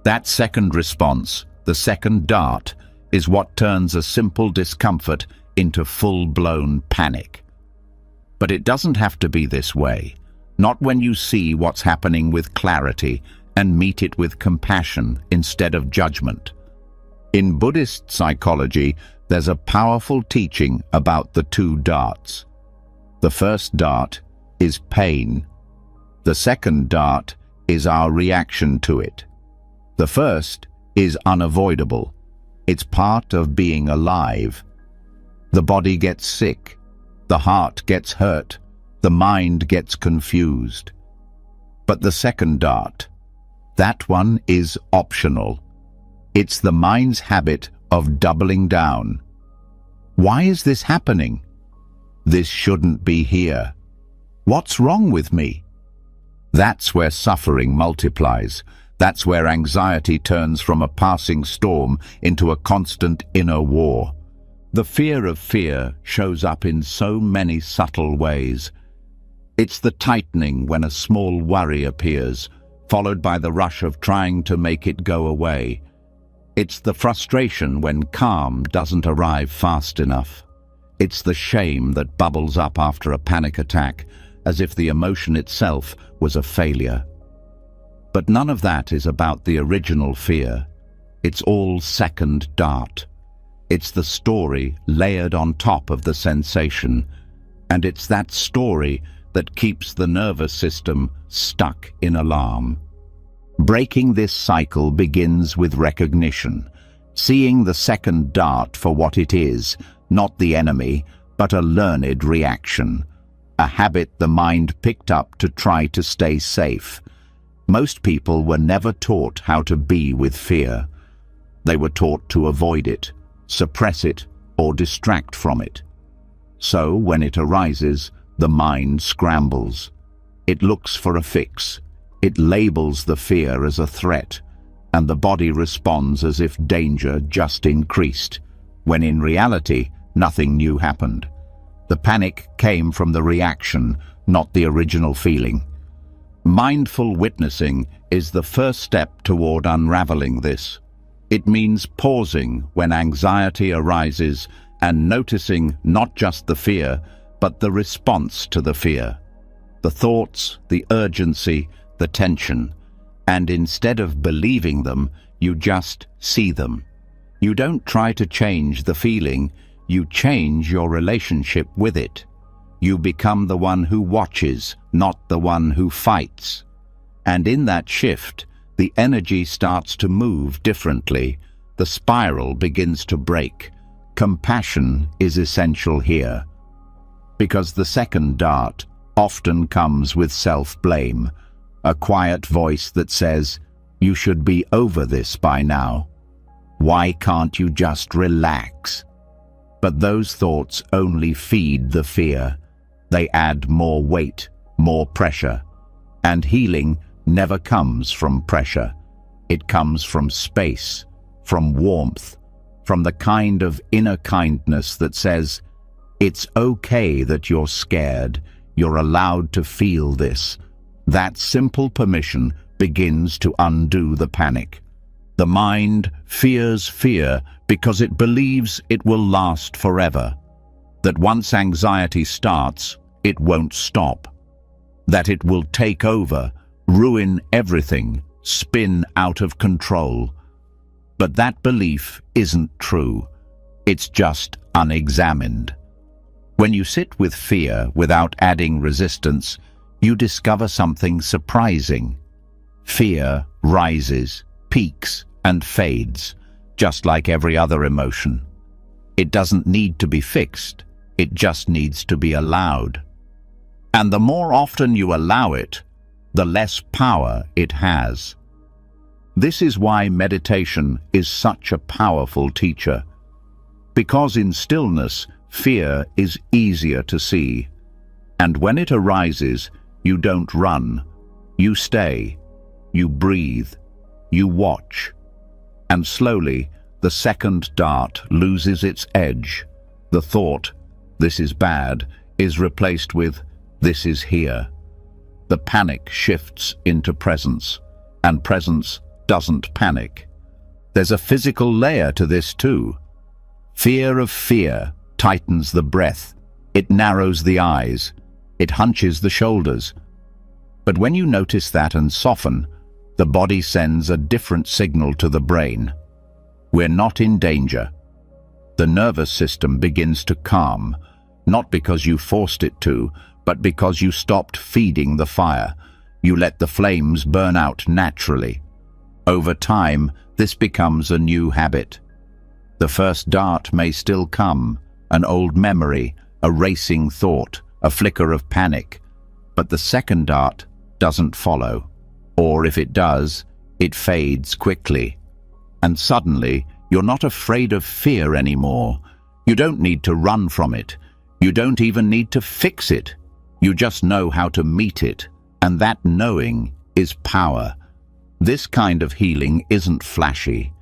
That second response, the second dart, is what turns a simple discomfort into full-blown panic. But it doesn't have to be this way, not when you see what's happening with clarity and meet it with compassion instead of judgment. In Buddhist psychology, there's a powerful teaching about the two darts. The first dart is pain. The second dart is our reaction to it. The first is unavoidable. It's part of being alive. The body gets sick, the heart gets hurt, the mind gets confused. But the second dart, that one is optional. It's the mind's habit of doubling down. Why is this happening? This shouldn't be here. What's wrong with me? That's where suffering multiplies, That's where anxiety turns from a passing storm into a constant inner war. The fear of fear shows up in so many subtle ways. It's the tightening when a small worry appears, followed by the rush of trying to make it go away. It's the frustration when calm doesn't arrive fast enough. It's the shame that bubbles up after a panic attack, as if the emotion itself was a failure. But none of that is about the original fear. It's all second dart. It's the story layered on top of the sensation, and it's that story that keeps the nervous system stuck in alarm. Breaking this cycle begins with recognition, seeing the second dart for what it is, not the enemy, but a learned reaction, a habit the mind picked up to try to stay safe. Most people were never taught how to be with fear. They were taught to avoid it, suppress it, or distract from it. So, when it arises, the mind scrambles. It looks for a fix. It labels the fear as a threat, and the body responds as if danger just increased, when in reality, nothing new happened. The panic came from the reaction, not the original feeling. Mindful witnessing is the first step toward unraveling this. It means pausing when anxiety arises and noticing not just the fear, but the response to the fear. The thoughts, the urgency, the tension. And instead of believing them, you just see them. You don't try to change the feeling, you change your relationship with it. You become the one who watches, not the one who fights. And in that shift, the energy starts to move differently. The spiral begins to break. Compassion is essential here. Because the second dart often comes with self-blame, a quiet voice that says, "You should be over this by now. Why can't you just relax?" But those thoughts only feed the fear. They add more weight, more pressure. And healing never comes from pressure. It comes from space, from warmth, from the kind of inner kindness that says, "It's okay that you're scared. You're allowed to feel this." That simple permission begins to undo the panic. The mind fears fear because it believes it will last forever. That once anxiety starts, it won't stop. That it will take over, ruin everything, spin out of control. But that belief isn't true. It's just unexamined. When you sit with fear without adding resistance, you discover something surprising. Fear rises, peaks, and fades, just like every other emotion. It doesn't need to be fixed. It just needs to be allowed. And the more often you allow it, the less power it has. This is why meditation is such a powerful teacher. Because in stillness, fear is easier to see. And when it arises, you don't run. You stay. You breathe. You watch. And slowly, the second dart loses its edge. The thought, "This is bad," is replaced with, "This is here." The panic shifts into presence, and presence doesn't panic. There's a physical layer to this too. Fear of fear tightens the breath. It narrows the eyes. It hunches the shoulders. But when you notice that and soften, the body sends a different signal to the brain. We're not in danger. The nervous system begins to calm, not because you forced it to, but because you stopped feeding the fire. You let the flames burn out naturally. Over time, this becomes a new habit. The first dart may still come, an old memory, a racing thought, a flicker of panic, but the second dart doesn't follow. Or if it does, it fades quickly. And suddenly, you're not afraid of fear anymore. You don't need to run from it. You don't even need to fix it. You just know how to meet it, and that knowing is power. This kind of healing isn't flashy.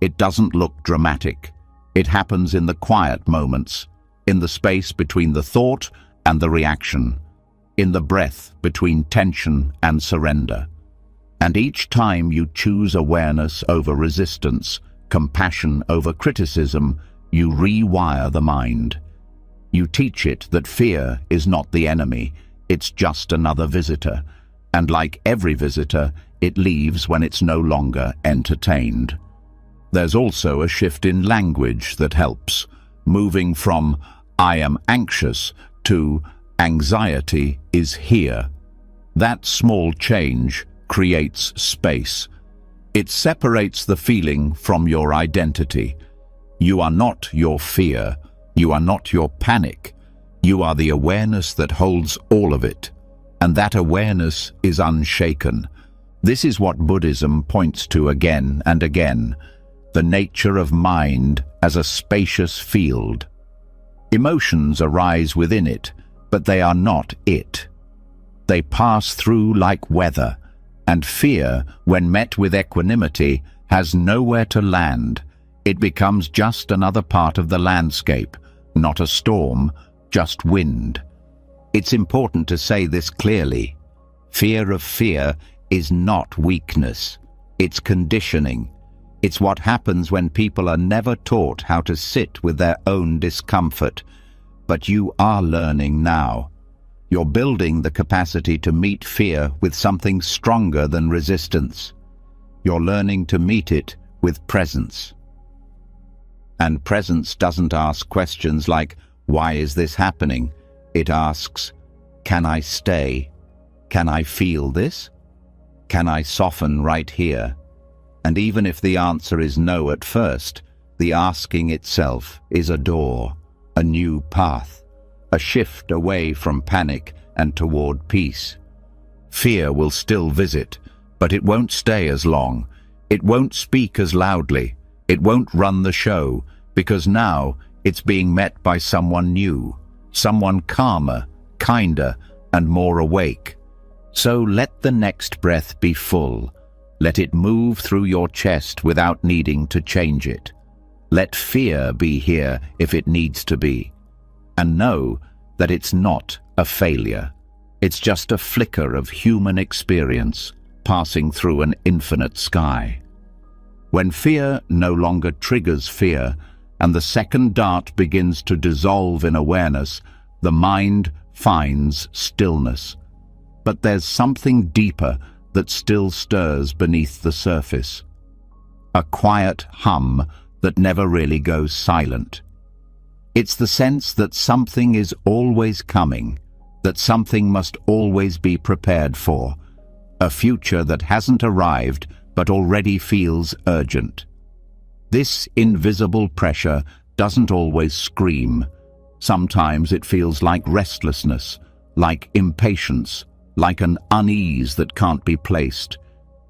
It doesn't look dramatic. It happens in the quiet moments, in the space between the thought and the reaction, in the breath between tension and surrender. And each time you choose awareness over resistance, compassion over criticism, you rewire the mind. You teach it that fear is not the enemy, it's just another visitor. And like every visitor, it leaves when it's no longer entertained. There's also a shift in language that helps, moving from "I am anxious" to "anxiety is here." That small change creates space. It separates the feeling from your identity. You are not your fear. You are not your panic. You are the awareness that holds all of it. And that awareness is unshaken. This is what Buddhism points to again and again, the nature of mind as a spacious field. Emotions arise within it, but they are not it. They pass through like weather, and fear, when met with equanimity, has nowhere to land. It becomes just another part of the landscape, not a storm, just wind. It's important to say this clearly. Fear of fear is not weakness. It's conditioning. It's what happens when people are never taught how to sit with their own discomfort. But you are learning now. You're building the capacity to meet fear with something stronger than resistance. You're learning to meet it with presence. And presence doesn't ask questions like, "Why is this happening?" It asks, "Can I stay? Can I feel this? Can I soften right here?" And even if the answer is no at first, the asking itself is a door, a new path, a shift away from panic and toward peace. Fear will still visit, but it won't stay as long. It won't speak as loudly. It won't run the show, because now it's being met by someone new, someone calmer, kinder, and more awake. So let the next breath be full. Let it move through your chest without needing to change it. Let fear be here if it needs to be. And know that it's not a failure. It's just a flicker of human experience passing through an infinite sky. When fear no longer triggers fear, and the second dart begins to dissolve in awareness, the mind finds stillness. But there's something deeper that still stirs beneath the surface. A quiet hum that never really goes silent. It's the sense that something is always coming, that something must always be prepared for, a future that hasn't arrived but already feels urgent. This invisible pressure doesn't always scream. Sometimes it feels like restlessness, like impatience, like an unease that can't be placed.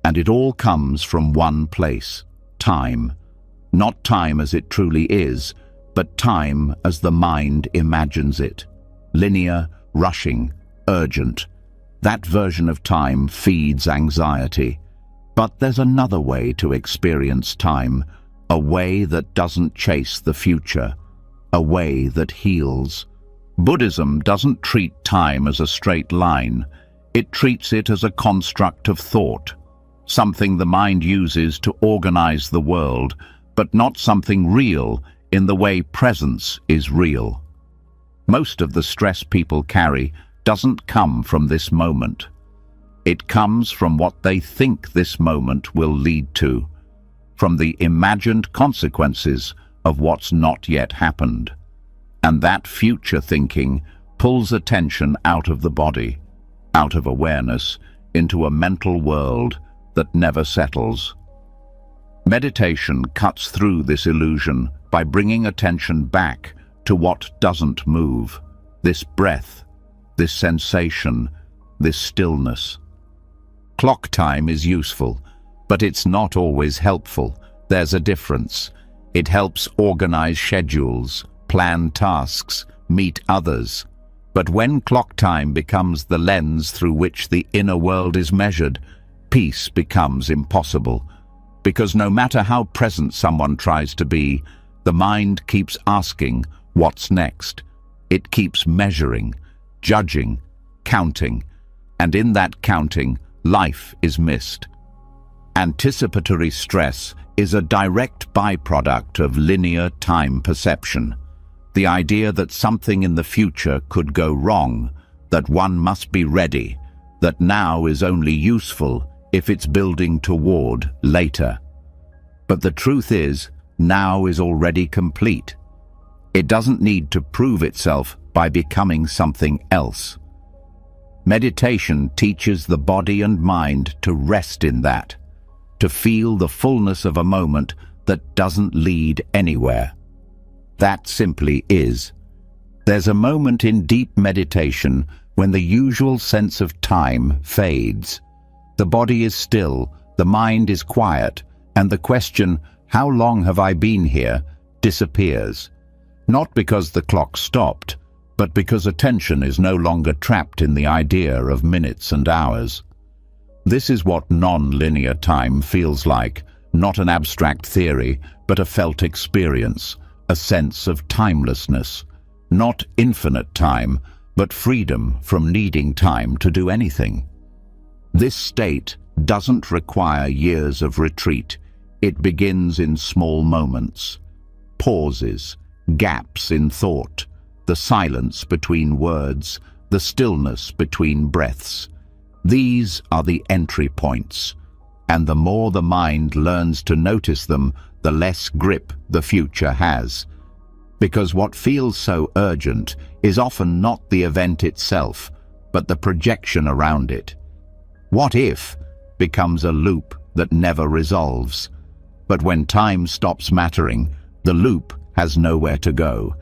And it all comes from one place: time. Not time as it truly is, but time as the mind imagines it. Linear, rushing, urgent. That version of time feeds anxiety. But there's another way to experience time, a way that doesn't chase the future, a way that heals. Buddhism doesn't treat time as a straight line. It treats it as a construct of thought, something the mind uses to organize the world, but not something real in the way presence is real. Most of the stress people carry doesn't come from this moment. It comes from what they think this moment will lead to, from the imagined consequences of what's not yet happened. And that future thinking pulls attention out of the body, out of awareness, into a mental world that never settles. Meditation cuts through this illusion by bringing attention back to what doesn't move, this breath, this sensation, this stillness. Clock time is useful, but it's not always helpful. There's a difference. It helps organize schedules, plan tasks, meet others. But when clock time becomes the lens through which the inner world is measured, peace becomes impossible. Because no matter how present someone tries to be, the mind keeps asking, what's next? It keeps measuring, judging, counting, and in that counting, life is missed. Anticipatory stress is a direct byproduct of linear time perception. The idea that something in the future could go wrong, that one must be ready, that now is only useful if it's building toward later. But the truth is, now is already complete. It doesn't need to prove itself by becoming something else. Meditation teaches the body and mind to rest in that, to feel the fullness of a moment that doesn't lead anywhere. That simply is. There's a moment in deep meditation when the usual sense of time fades. The body is still, the mind is quiet, and the question, how long have I been here, disappears. Not because the clock stopped, but because attention is no longer trapped in the idea of minutes and hours. This is what non-linear time feels like, not an abstract theory, but a felt experience, a sense of timelessness. Not infinite time, but freedom from needing time to do anything. This state doesn't require years of retreat. It begins in small moments, pauses, gaps in thought, the silence between words, the stillness between breaths. These are the entry points, and the more the mind learns to notice them, the less grip the future has. Because what feels so urgent is often not the event itself, but the projection around it. What if becomes a loop that never resolves. But when time stops mattering, the loop has nowhere to go.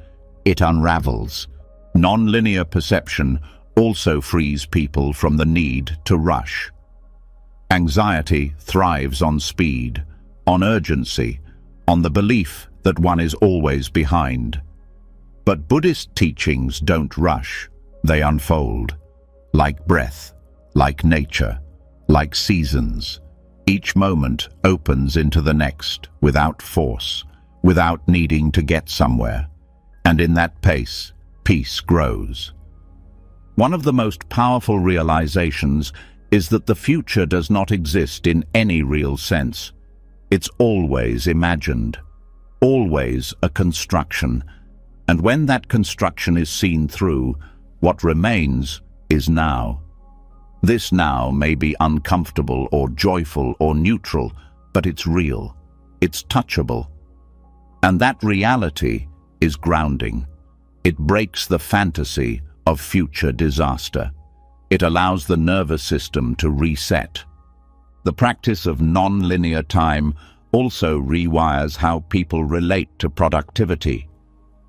It unravels. Nonlinear perception also frees people from the need to rush. Anxiety thrives on speed, on urgency, on the belief that one is always behind. But Buddhist teachings don't rush, they unfold. Like breath, like nature, like seasons. Each moment opens into the next without force, without needing to get somewhere. And in that pace, peace grows. One of the most powerful realizations is that the future does not exist in any real sense. It's always imagined, always a construction. And when that construction is seen through, what remains is now. This now may be uncomfortable or joyful or neutral, but it's real, it's touchable. And that reality is grounding. It breaks the fantasy of future disaster. It allows the nervous system to reset. The practice of non-linear time also rewires how people relate to productivity.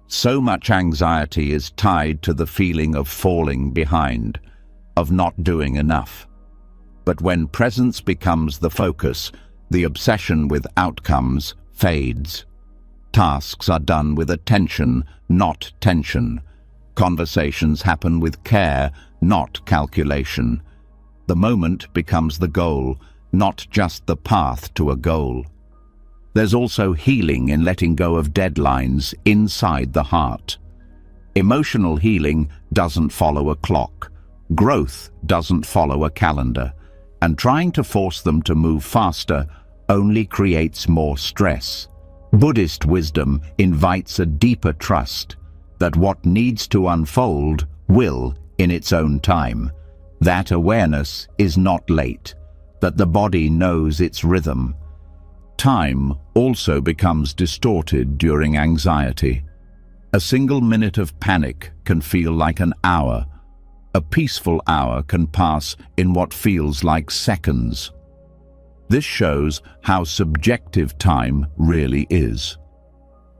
So much anxiety is tied to the feeling of falling behind, of not doing enough. But when presence becomes the focus, the obsession with outcomes fades. Tasks are done with attention, not tension. Conversations happen with care, not calculation. The moment becomes the goal, not just the path to a goal. There's also healing in letting go of deadlines inside the heart. Emotional healing doesn't follow a clock. Growth doesn't follow a calendar. And trying to force them to move faster only creates more stress. Buddhist wisdom invites a deeper trust that what needs to unfold will in its own time. That awareness is not late, that the body knows its rhythm. Time also becomes distorted during anxiety. A single minute of panic can feel like an hour. A peaceful hour can pass in what feels like seconds. This shows how subjective time really is.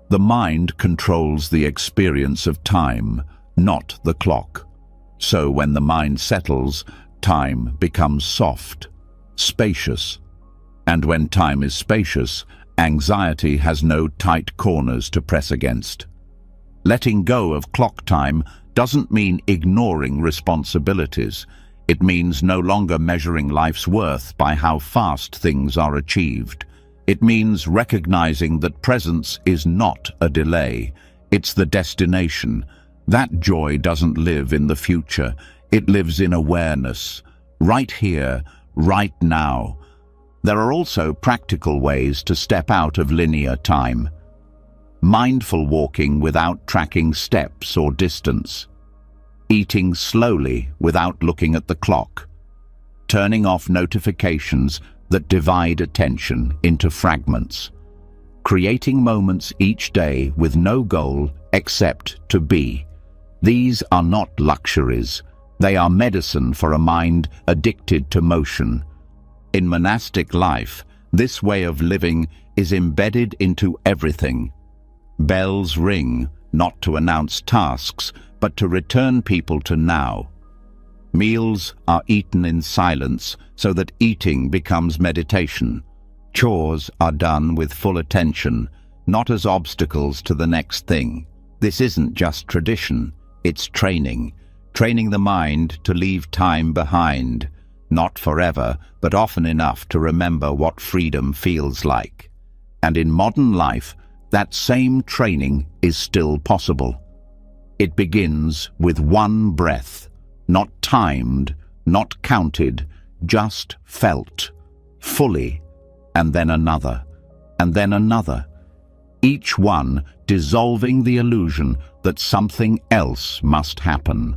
The mind controls the experience of time, not the clock. So when the mind settles, time becomes soft, spacious. And when time is spacious, anxiety has no tight corners to press against. Letting go of clock time doesn't mean ignoring responsibilities. It means no longer measuring life's worth by how fast things are achieved. It means recognizing that presence is not a delay. It's the destination. That joy doesn't live in the future. It lives in awareness, right here, right now. There are also practical ways to step out of linear time. Mindful walking without tracking steps or distance. Eating slowly without looking at the clock. Turning off notifications that divide attention into fragments. Creating moments each day with no goal except to be. These are not luxuries. They are medicine for a mind addicted to motion. In monastic life, this way of living is embedded into everything. Bells ring, not to announce tasks, but to return people to now. Meals are eaten in silence so that eating becomes meditation. Chores are done with full attention, not as obstacles to the next thing. This isn't just tradition, it's training. Training the mind to leave time behind, not forever, but often enough to remember what freedom feels like. And in modern life, that same training is still possible. It begins with one breath, not timed, not counted, just felt, fully, and then another, and then another. Each one dissolving the illusion that something else must happen,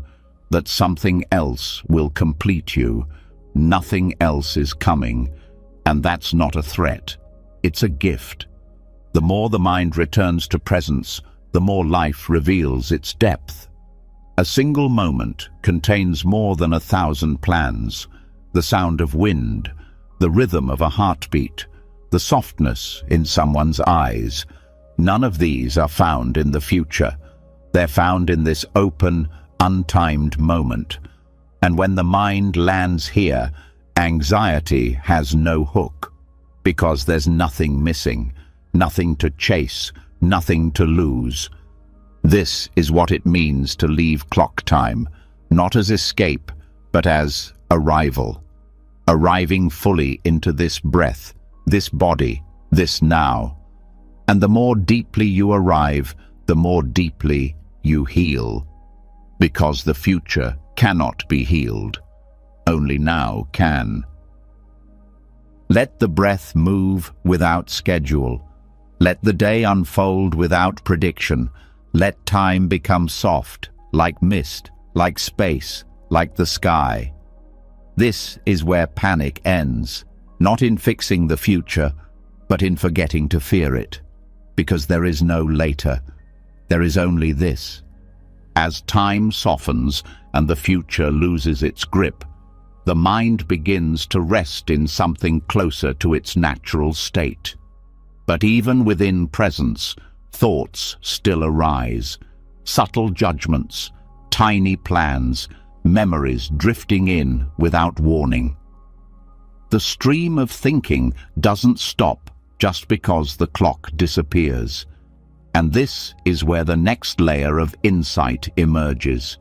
that something else will complete you. Nothing else is coming, and that's not a threat. It's a gift. The more the mind returns to presence, the more life reveals its depth. A single moment contains more than 1,000 plans. The sound of wind, the rhythm of a heartbeat, the softness in someone's eyes. None of these are found in the future. They're found in this open, untimed moment. And when the mind lands here, anxiety has no hook, because there's nothing missing, nothing to chase, nothing to lose. This is what it means to leave clock time, not as escape, but as arrival. Arriving fully into this breath, this body, this now. And the more deeply you arrive, the more deeply you heal. Because the future cannot be healed. Only now can. Let the breath move without schedule. Let the day unfold without prediction. Let time become soft, like mist, like space, like the sky. This is where panic ends, not in fixing the future, but in forgetting to fear it. Because there is no later. There is only this. As time softens and the future loses its grip, the mind begins to rest in something closer to its natural state. But even within presence, thoughts still arise, subtle judgments, tiny plans, memories drifting in without warning. The stream of thinking doesn't stop just because the clock disappears. And this is where the next layer of insight emerges.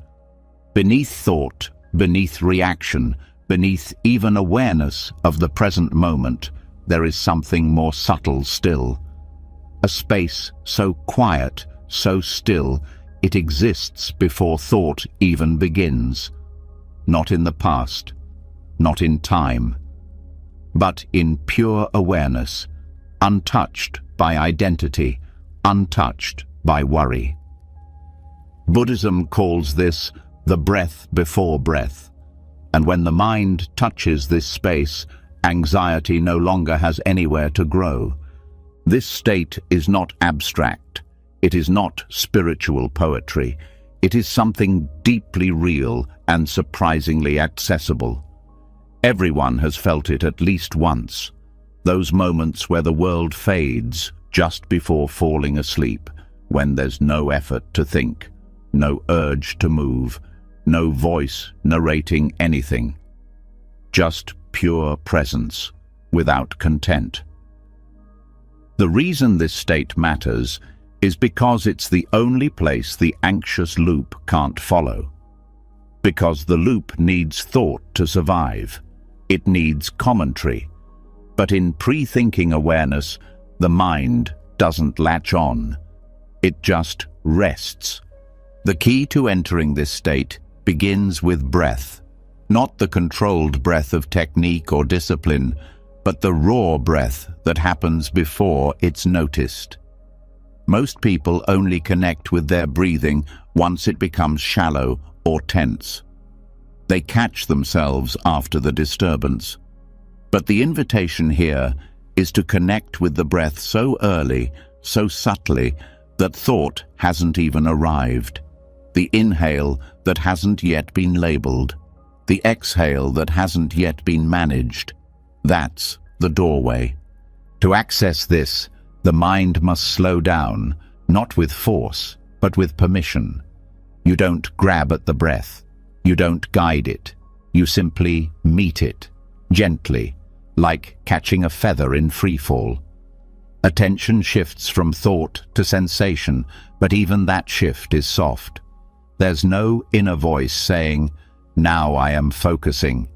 Beneath thought, beneath reaction, beneath even awareness of the present moment, there is something more subtle still. A space so quiet, so still, it exists before thought even begins. Not in the past, not in time, but in pure awareness, untouched by identity, untouched by worry. Buddhism calls this the breath before breath, and when the mind touches this space, anxiety no longer has anywhere to grow. This state is not abstract. It is not spiritual poetry. It is something deeply real and surprisingly accessible. Everyone has felt it at least once. Those moments where the world fades just before falling asleep, when there's no effort to think, no urge to move, no voice narrating anything. Just pure presence, without content. The reason this state matters is because it's the only place the anxious loop can't follow. because the loop needs thought to survive. It needs commentary. But in pre-thinking awareness, the mind doesn't latch on. It just rests. The key to entering this state begins with breath. Not the controlled breath of technique or discipline, but the raw breath that happens before it's noticed. Most people only connect with their breathing once it becomes shallow or tense. They catch themselves after the disturbance. But the invitation here is to connect with the breath so early, so subtly, that thought hasn't even arrived. The inhale that hasn't yet been labeled. The exhale that hasn't yet been managed. That's the doorway. To access this, the mind must slow down, not with force, but with permission. You don't grab at the breath. You don't guide it. You simply meet it, gently, like catching a feather in freefall. Attention shifts from thought to sensation, but even that shift is soft. There's no inner voice saying, "Now I am focusing."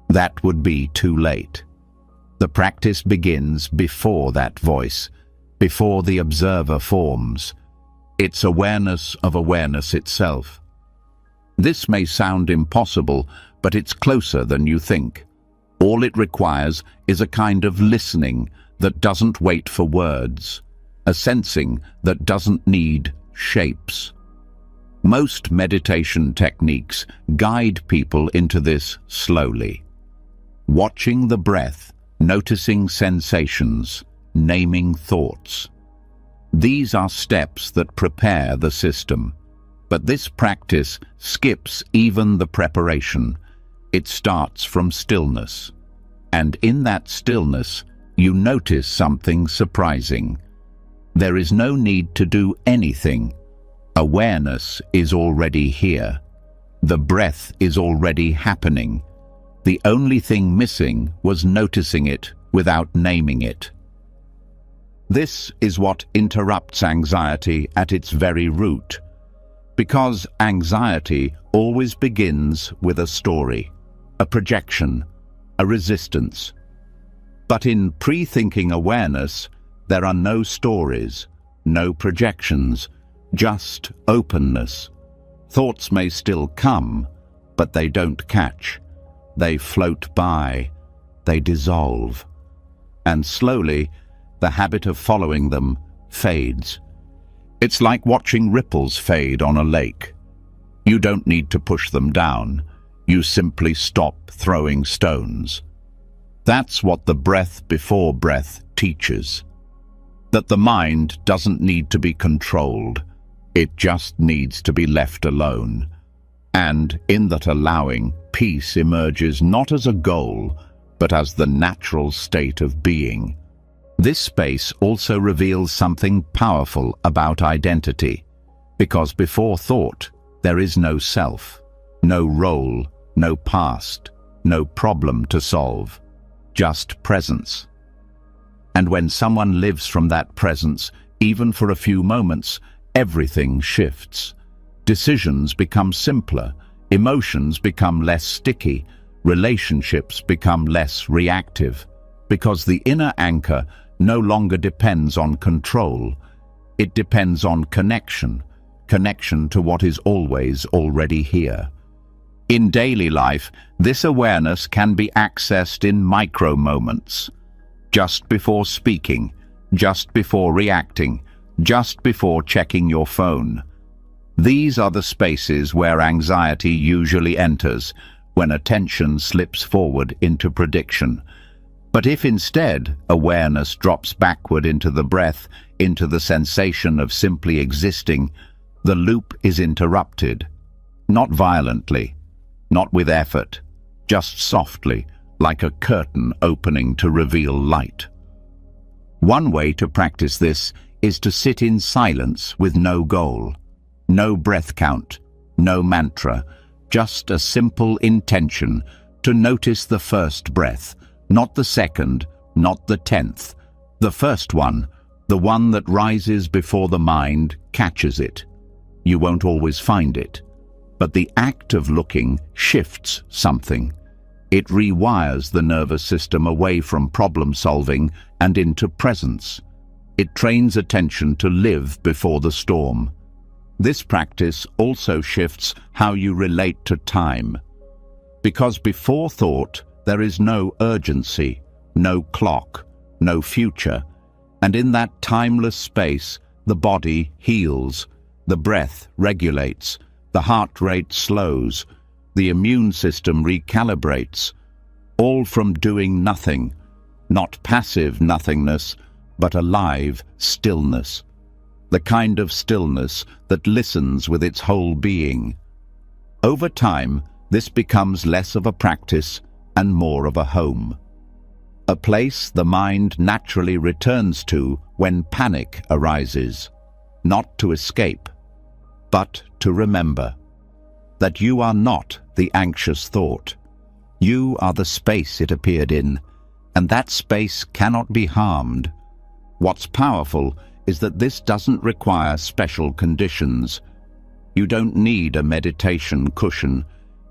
That would be too late. The practice begins before that voice, before the observer forms. It's awareness of awareness itself. This may sound impossible, but it's closer than you think. All it requires is a kind of listening that doesn't wait for words, a sensing that doesn't need shapes. Most meditation techniques guide people into this slowly. Watching the breath, noticing sensations, naming thoughts. These are steps that prepare the system. But this practice skips even the preparation. It starts from stillness. And in that stillness, you notice something surprising. There is no need to do anything. Awareness is already here. The breath is already happening. The only thing missing was noticing it without naming it. This is what interrupts anxiety at its very root. Because anxiety always begins with a story, a projection, a resistance. But in pre-thinking awareness, there are no stories, no projections, just openness. Thoughts may still come, but they don't catch. They float by, they dissolve. And slowly, the habit of following them fades. It's like watching ripples fade on a lake. You don't need to push them down. You simply stop throwing stones. That's what the breath before breath teaches. That the mind doesn't need to be controlled. It just needs to be left alone. And in that allowing, peace emerges not as a goal, but as the natural state of being. This space also reveals something powerful about identity, because before thought, there is no self, no role, no past, no problem to solve, just presence. And when someone lives from that presence, even for a few moments, everything shifts. Decisions become simpler, emotions become less sticky, relationships become less reactive, because the inner anchor no longer depends on control. It depends on connection, connection to what is always already here. In daily life, this awareness can be accessed in micro moments. Just before speaking, just before reacting, just before checking your phone. These are the spaces where anxiety usually enters, when attention slips forward into prediction. But if instead awareness drops backward into the breath, into the sensation of simply existing, the loop is interrupted. Not violently, not with effort, just softly, like a curtain opening to reveal light. One way to practice this is to sit in silence with no goal, no breath count, no mantra, just a simple intention to notice the first breath, not the second, not the 10th, the first one, the one that rises before the mind catches it. You won't always find it. But the act of looking shifts something. It rewires the nervous system away from problem-solving and into presence. It trains attention to live before the storm. This practice also shifts how you relate to time. Because before thought, there is no urgency, no clock, no future, and in that timeless space, the body heals, the breath regulates, the heart rate slows, the immune system recalibrates, all from doing nothing, not passive nothingness, but alive stillness, the kind of stillness that listens with its whole being. Over time, this becomes less of a practice and more of a home. A place the mind naturally returns to when panic arises, not to escape, but to remember that you are not the anxious thought. You are the space it appeared in, and that space cannot be harmed. What's powerful is that this doesn't require special conditions. You don't need a meditation cushion.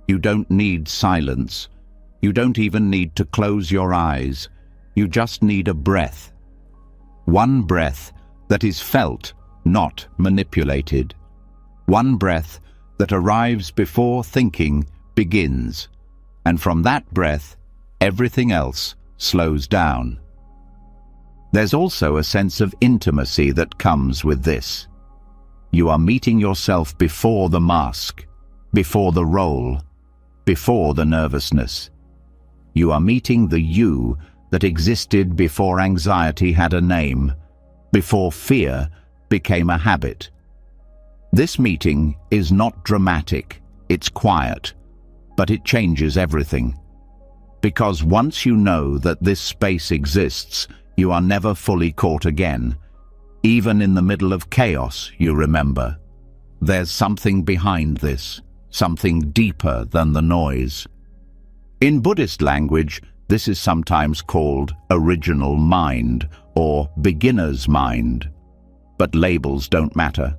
You don't need silence. You don't even need to close your eyes. You just need a breath. One breath that is felt, not manipulated. One breath that arrives before thinking begins. And from that breath, everything else slows down. There's also a sense of intimacy that comes with this. You are meeting yourself before the mask, before the role, before the nervousness. You are meeting the you that existed before anxiety had a name, before fear became a habit. This meeting is not dramatic, it's quiet, but it changes everything. Because once you know that this space exists, you are never fully caught again. Even in the middle of chaos, you remember. There's something behind this, something deeper than the noise. In Buddhist language, this is sometimes called original mind or beginner's mind. But labels don't matter.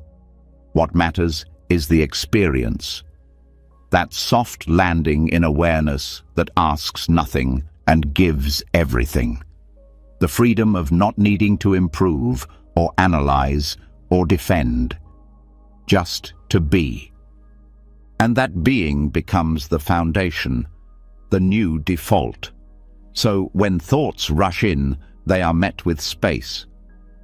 What matters is the experience. That soft landing in awareness that asks nothing and gives everything. The freedom of not needing to improve or analyze or defend. Just to be. And that being becomes the foundation, the new default. So when thoughts rush in, they are met with space.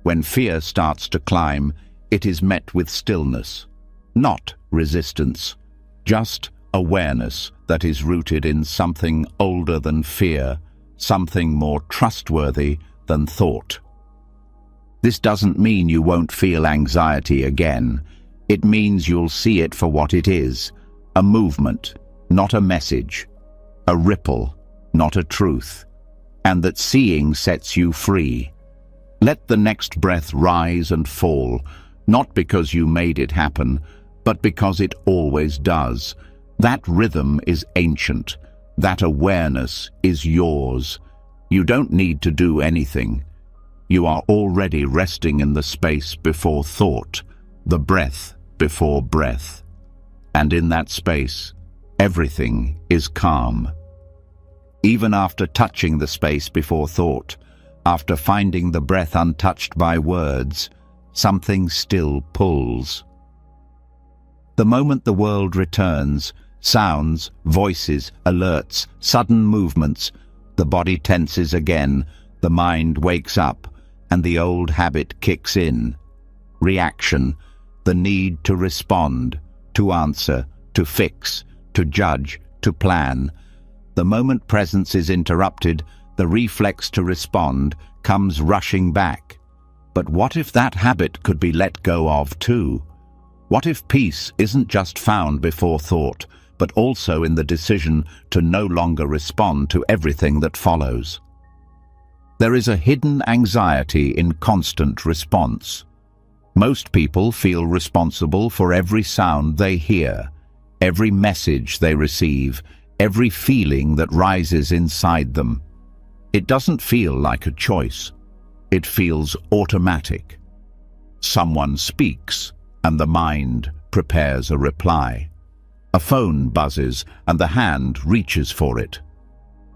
When fear starts to climb, it is met with stillness. Not resistance, just awareness that is rooted in something older than fear, something more trustworthy than thought. This doesn't mean you won't feel anxiety again. It means you'll see it for what it is, a movement, not a message, a ripple, not a truth, and that seeing sets you free. Let the next breath rise and fall, not because you made it happen, but because it always does. That rhythm is ancient. That awareness is yours. You don't need to do anything. You are already resting in the space before thought, the breath before breath. And in that space, everything is calm. Even after touching the space before thought, after finding the breath untouched by words, something still pulls. The moment the world returns, sounds, voices, alerts, sudden movements, the body tenses again, the mind wakes up, and the old habit kicks in. Reaction, the need to respond, to answer, to fix, to judge, to plan. The moment presence is interrupted, the reflex to respond comes rushing back. But what if that habit could be let go of too? What if peace isn't just found before thought, but also in the decision to no longer respond to everything that follows? There is a hidden anxiety in constant response. Most people feel responsible for every sound they hear, every message they receive, every feeling that rises inside them. It doesn't feel like a choice. It feels automatic. Someone speaks, and the mind prepares a reply. A phone buzzes and the hand reaches for it.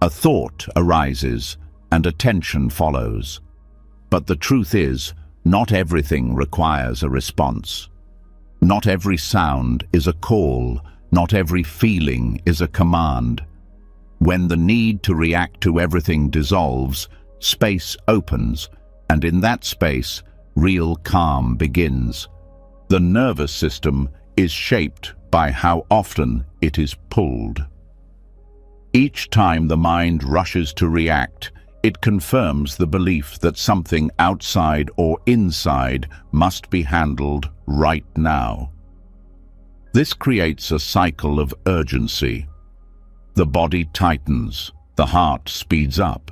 A thought arises and attention follows. But the truth is, not everything requires a response. Not every sound is a call. Not every feeling is a command. When the need to react to everything dissolves, space opens, and in that space, real calm begins. The nervous system is shaped by how often it is pulled. Each time the mind rushes to react, it confirms the belief that something outside or inside must be handled right now. This creates a cycle of urgency. The body tightens, the heart speeds up,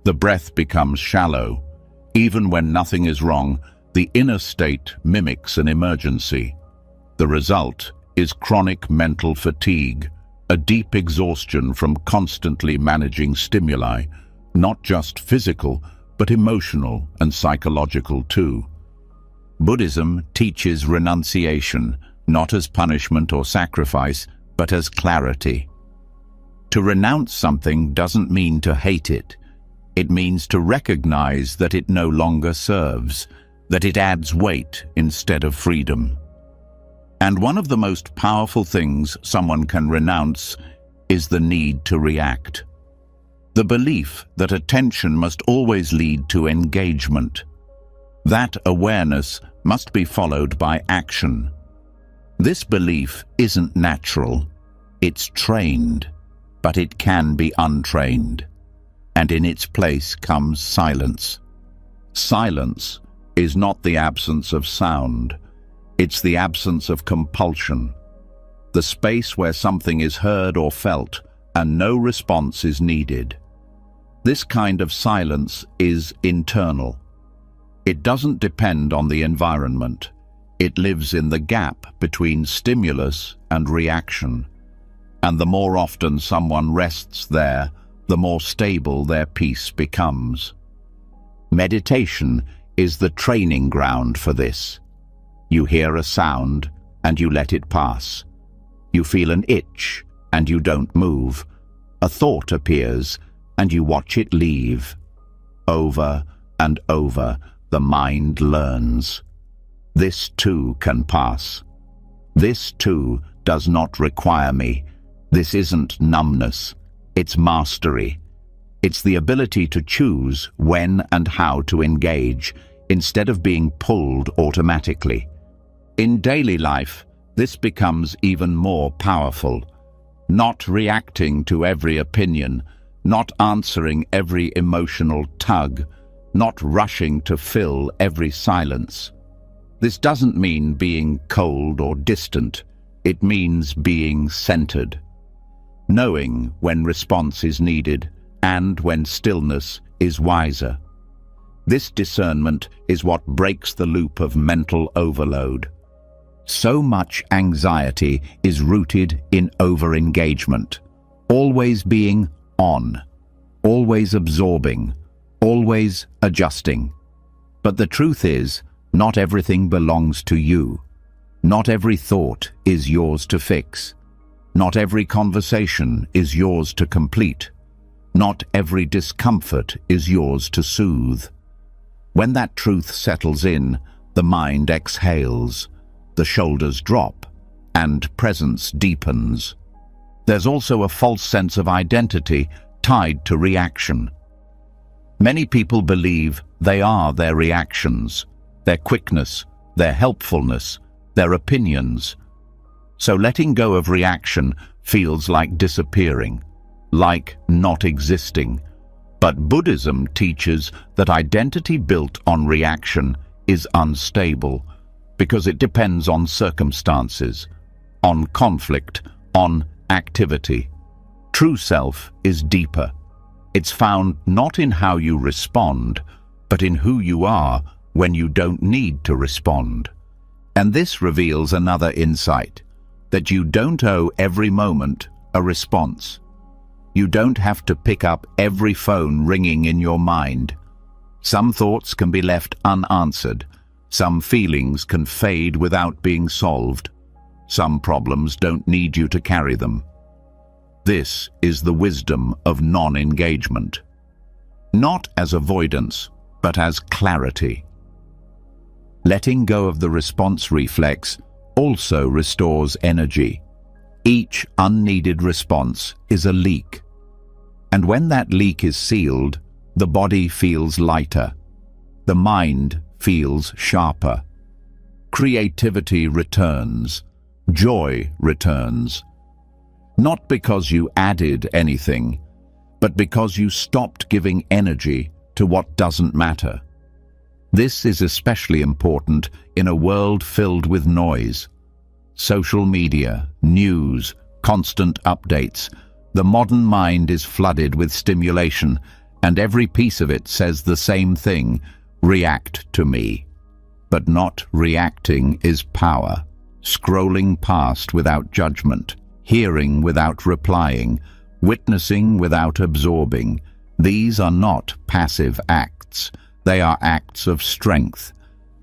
the breath becomes shallow. Even when nothing is wrong, the inner state mimics an emergency. The result is chronic mental fatigue, a deep exhaustion from constantly managing stimuli, not just physical, but emotional and psychological too. Buddhism teaches renunciation, not as punishment or sacrifice, but as clarity. To renounce something doesn't mean to hate it. It means to recognize that it no longer serves, that it adds weight instead of freedom. And one of the most powerful things someone can renounce is the need to react. The belief that attention must always lead to engagement. That awareness must be followed by action. This belief isn't natural. It's trained, but it can be untrained. And in its place comes silence. Silence is not the absence of sound. It's the absence of compulsion. The space where something is heard or felt and no response is needed. This kind of silence is internal. It doesn't depend on the environment. It lives in the gap between stimulus and reaction. And the more often someone rests there, the more stable their peace becomes. Meditation is the training ground for this. You hear a sound and you let it pass. You feel an itch and you don't move. A thought appears and you watch it leave. Over and over, the mind learns. This too can pass. This too does not require me. This isn't numbness. It's mastery. It's the ability to choose when and how to engage instead of being pulled automatically. In daily life, this becomes even more powerful. Not reacting to every opinion, not answering every emotional tug, not rushing to fill every silence. This doesn't mean being cold or distant. It means being centered. Knowing when response is needed and when stillness is wiser. This discernment is what breaks the loop of mental overload. So much anxiety is rooted in over-engagement, always being on, always absorbing, always adjusting. But the truth is, not everything belongs to you. Not every thought is yours to fix. Not every conversation is yours to complete. Not every discomfort is yours to soothe. When that truth settles in, the mind exhales, the shoulders drop, and presence deepens. There's also a false sense of identity tied to reaction. Many people believe they are their reactions, their quickness, their helpfulness, their opinions. So letting go of reaction feels like disappearing, like not existing. But Buddhism teaches that identity built on reaction is unstable because it depends on circumstances, on conflict, on activity. True self is deeper. It's found not in how you respond, but in who you are when you don't need to respond. And this reveals another insight, that you don't owe every moment a response. You don't have to pick up every phone ringing in your mind. Some thoughts can be left unanswered. Some feelings can fade without being solved. Some problems don't need you to carry them. This is the wisdom of non-engagement. Not as avoidance, but as clarity. Letting go of the response reflex also restores energy. Each unneeded response is a leak. And when that leak is sealed, the body feels lighter. The mind feels sharper. Creativity returns. Joy returns. Not because you added anything, but because you stopped giving energy to what doesn't matter. This is especially important in a world filled with noise. Social media, news, constant updates. The modern mind is flooded with stimulation, and every piece of it says the same thing: react to me. But not reacting is power. Scrolling past without judgment, hearing without replying, witnessing without absorbing. These are not passive acts. They are acts of strength.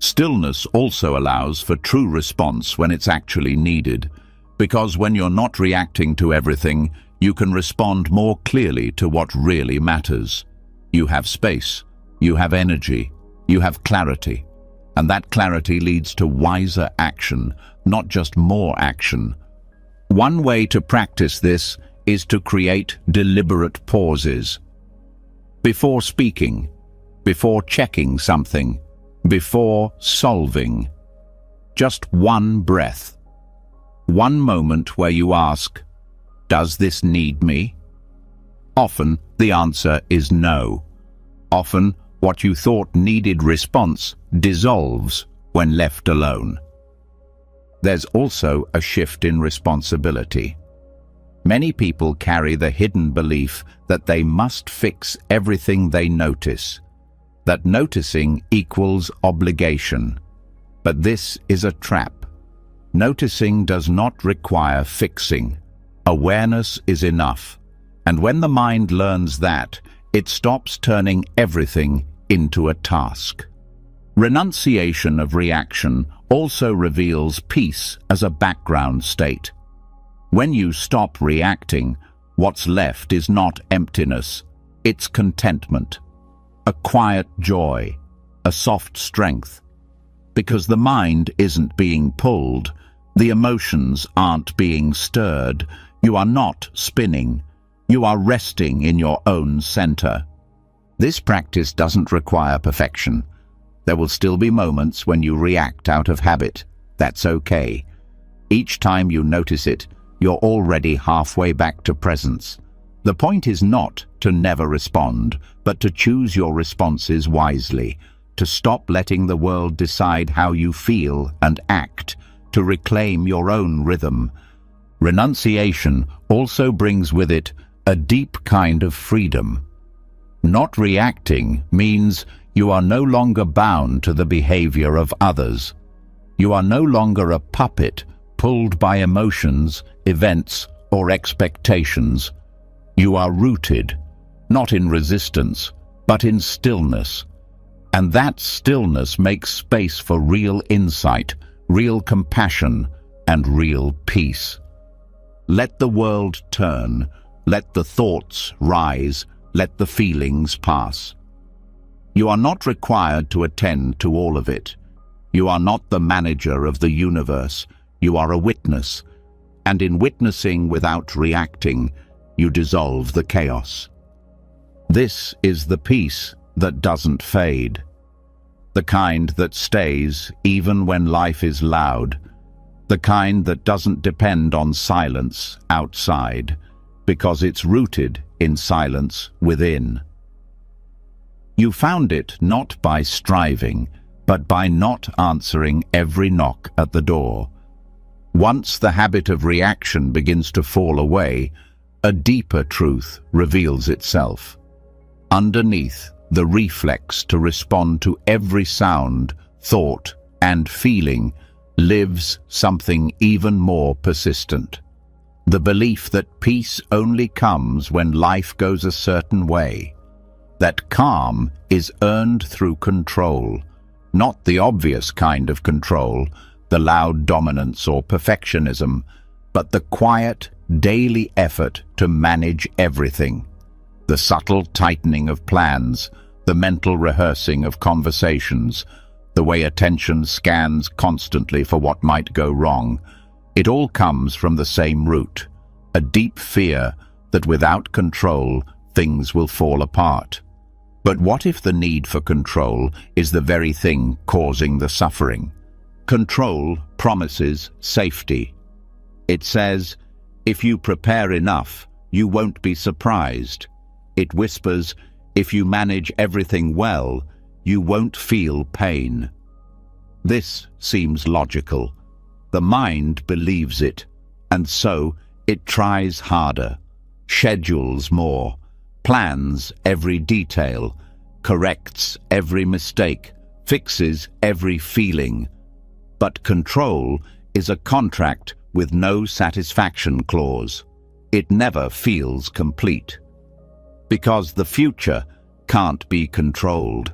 Stillness also allows for true response when it's actually needed, because when you're not reacting to everything, you can respond more clearly to what really matters. You have space, you have energy, you have clarity, and that clarity leads to wiser action, not just more action. One way to practice this is to create deliberate pauses. Before speaking, before checking something, before solving. Just one breath. One moment where you ask, does this need me? Often the answer is no. Often what you thought needed response dissolves when left alone. There's also a shift in responsibility. Many people carry the hidden belief that they must fix everything they notice, that noticing equals obligation. But this is a trap. Noticing does not require fixing. Awareness is enough. And when the mind learns that, it stops turning everything into a task. Renunciation of reaction also reveals peace as a background state. When you stop reacting, what's left is not emptiness, it's contentment, a quiet joy, a soft strength. Because the mind isn't being pulled, the emotions aren't being stirred, you are not spinning, you are resting in your own center. This practice doesn't require perfection. There will still be moments when you react out of habit. That's okay. Each time you notice it, you're already halfway back to presence. The point is not to never respond, but to choose your responses wisely, to stop letting the world decide how you feel and act, to reclaim your own rhythm. Renunciation also brings with it a deep kind of freedom. Not reacting means you are no longer bound to the behavior of others. You are no longer a puppet pulled by emotions, events, or expectations. You are rooted, not in resistance, but in stillness. And that stillness makes space for real insight, real compassion, and real peace. Let the world turn, let the thoughts rise, let the feelings pass. You are not required to attend to all of it. You are not the manager of the universe. You are a witness, and in witnessing without reacting, you dissolve the chaos. This is the peace that doesn't fade, the kind that stays even when life is loud, the kind that doesn't depend on silence outside, because it's rooted in silence within. You found it not by striving, but by not answering every knock at the door. Once the habit of reaction begins to fall away, a deeper truth reveals itself. Underneath the reflex to respond to every sound, thought, and feeling lives something even more persistent. The belief that peace only comes when life goes a certain way. That calm is earned through control, not the obvious kind of control, the loud dominance or perfectionism, but the quiet, daily effort to manage everything. The subtle tightening of plans, the mental rehearsing of conversations, the way attention scans constantly for what might go wrong. It all comes from the same root, a deep fear that without control, things will fall apart. But what if the need for control is the very thing causing the suffering? Control promises safety. It says, if you prepare enough, you won't be surprised. It whispers, if you manage everything well, you won't feel pain. This seems logical. The mind believes it, and so it tries harder, schedules more, plans every detail, corrects every mistake, fixes every feeling. But control is a contract with no satisfaction clause. It never feels complete. Because the future can't be controlled.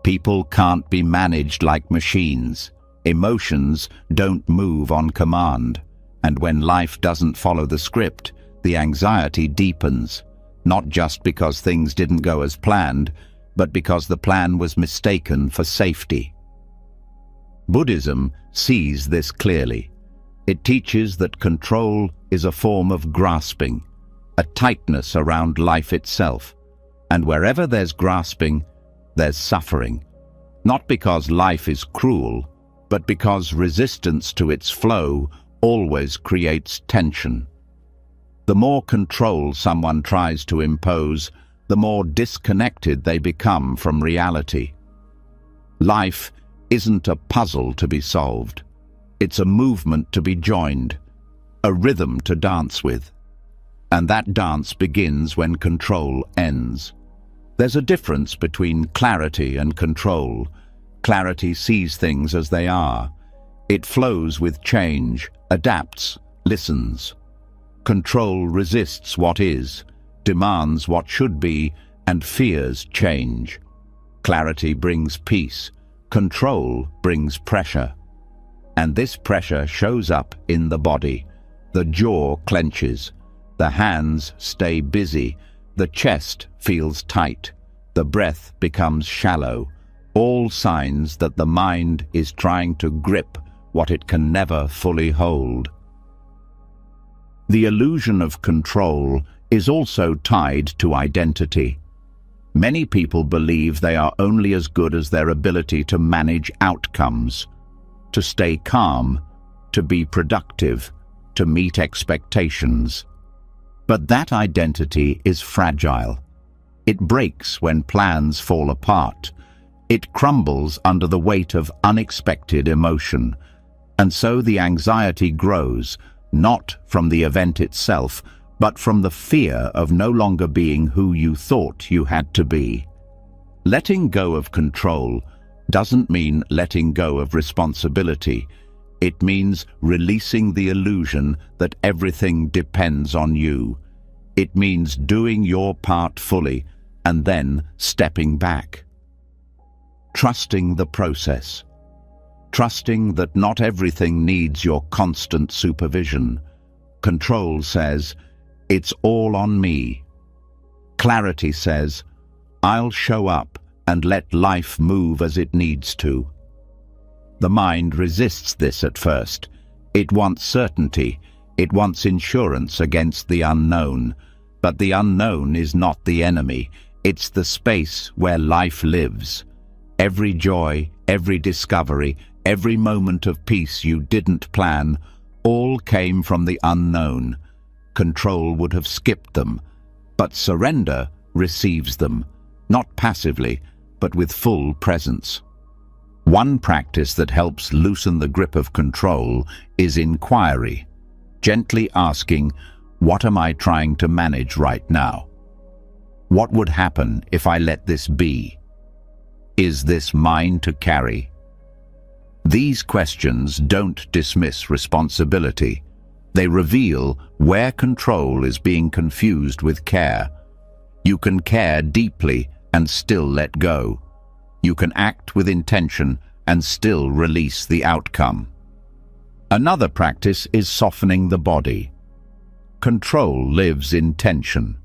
People can't be managed like machines. Emotions don't move on command. And when life doesn't follow the script, the anxiety deepens, not just because things didn't go as planned, but because the plan was mistaken for safety. Buddhism sees this clearly. It teaches that control is a form of grasping, a tightness around life itself. And wherever there's grasping, there's suffering. Not because life is cruel, but because resistance to its flow always creates tension. The more control someone tries to impose, the more disconnected they become from reality. Life isn't a puzzle to be solved. It's a movement to be joined, a rhythm to dance with. And that dance begins when control ends. There's a difference between clarity and control. Clarity sees things as they are. It flows with change, adapts, listens. Control resists what is, demands what should be, and fears change. Clarity brings peace. Control brings pressure. And this pressure shows up in the body. The jaw clenches. The hands stay busy. The chest feels tight. The breath becomes shallow. All signs that the mind is trying to grip what it can never fully hold. The illusion of control is also tied to identity. Many people believe they are only as good as their ability to manage outcomes, to stay calm, to be productive, to meet expectations. But that identity is fragile. It breaks when plans fall apart. It crumbles under the weight of unexpected emotion. And so the anxiety grows, not from the event itself, but from the fear of no longer being who you thought you had to be. Letting go of control doesn't mean letting go of responsibility. It means releasing the illusion that everything depends on you. It means doing your part fully and then stepping back. Trusting the process. Trusting that not everything needs your constant supervision. Control says, it's all on me. Clarity says, I'll show up and let life move as it needs to. The mind resists this at first. It wants certainty. It wants insurance against the unknown. But the unknown is not the enemy. It's the space where life lives. Every joy, every discovery, every moment of peace you didn't plan, all came from the unknown. Control would have skipped them, but surrender receives them, not passively, but with full presence. One practice that helps loosen the grip of control is inquiry, gently asking, what am I trying to manage right now? What would happen if I let this be? Is this mine to carry? These questions don't dismiss responsibility. They reveal where control is being confused with care. You can care deeply and still let go. You can act with intention and still release the outcome. Another practice is softening the body. Control lives in tension,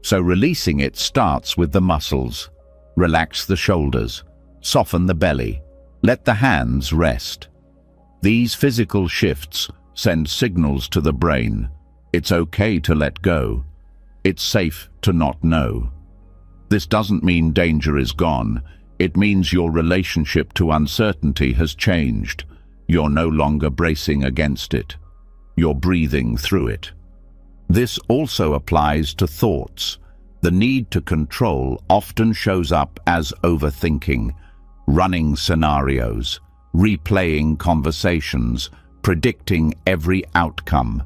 so releasing it starts with the muscles. Relax the shoulders, soften the belly, let the hands rest. These physical shifts send signals to the brain. It's okay to let go. It's safe to not know. This doesn't mean danger is gone. It means your relationship to uncertainty has changed. You're no longer bracing against it. You're breathing through it. This also applies to thoughts. The need to control often shows up as overthinking, running scenarios, replaying conversations, predicting every outcome.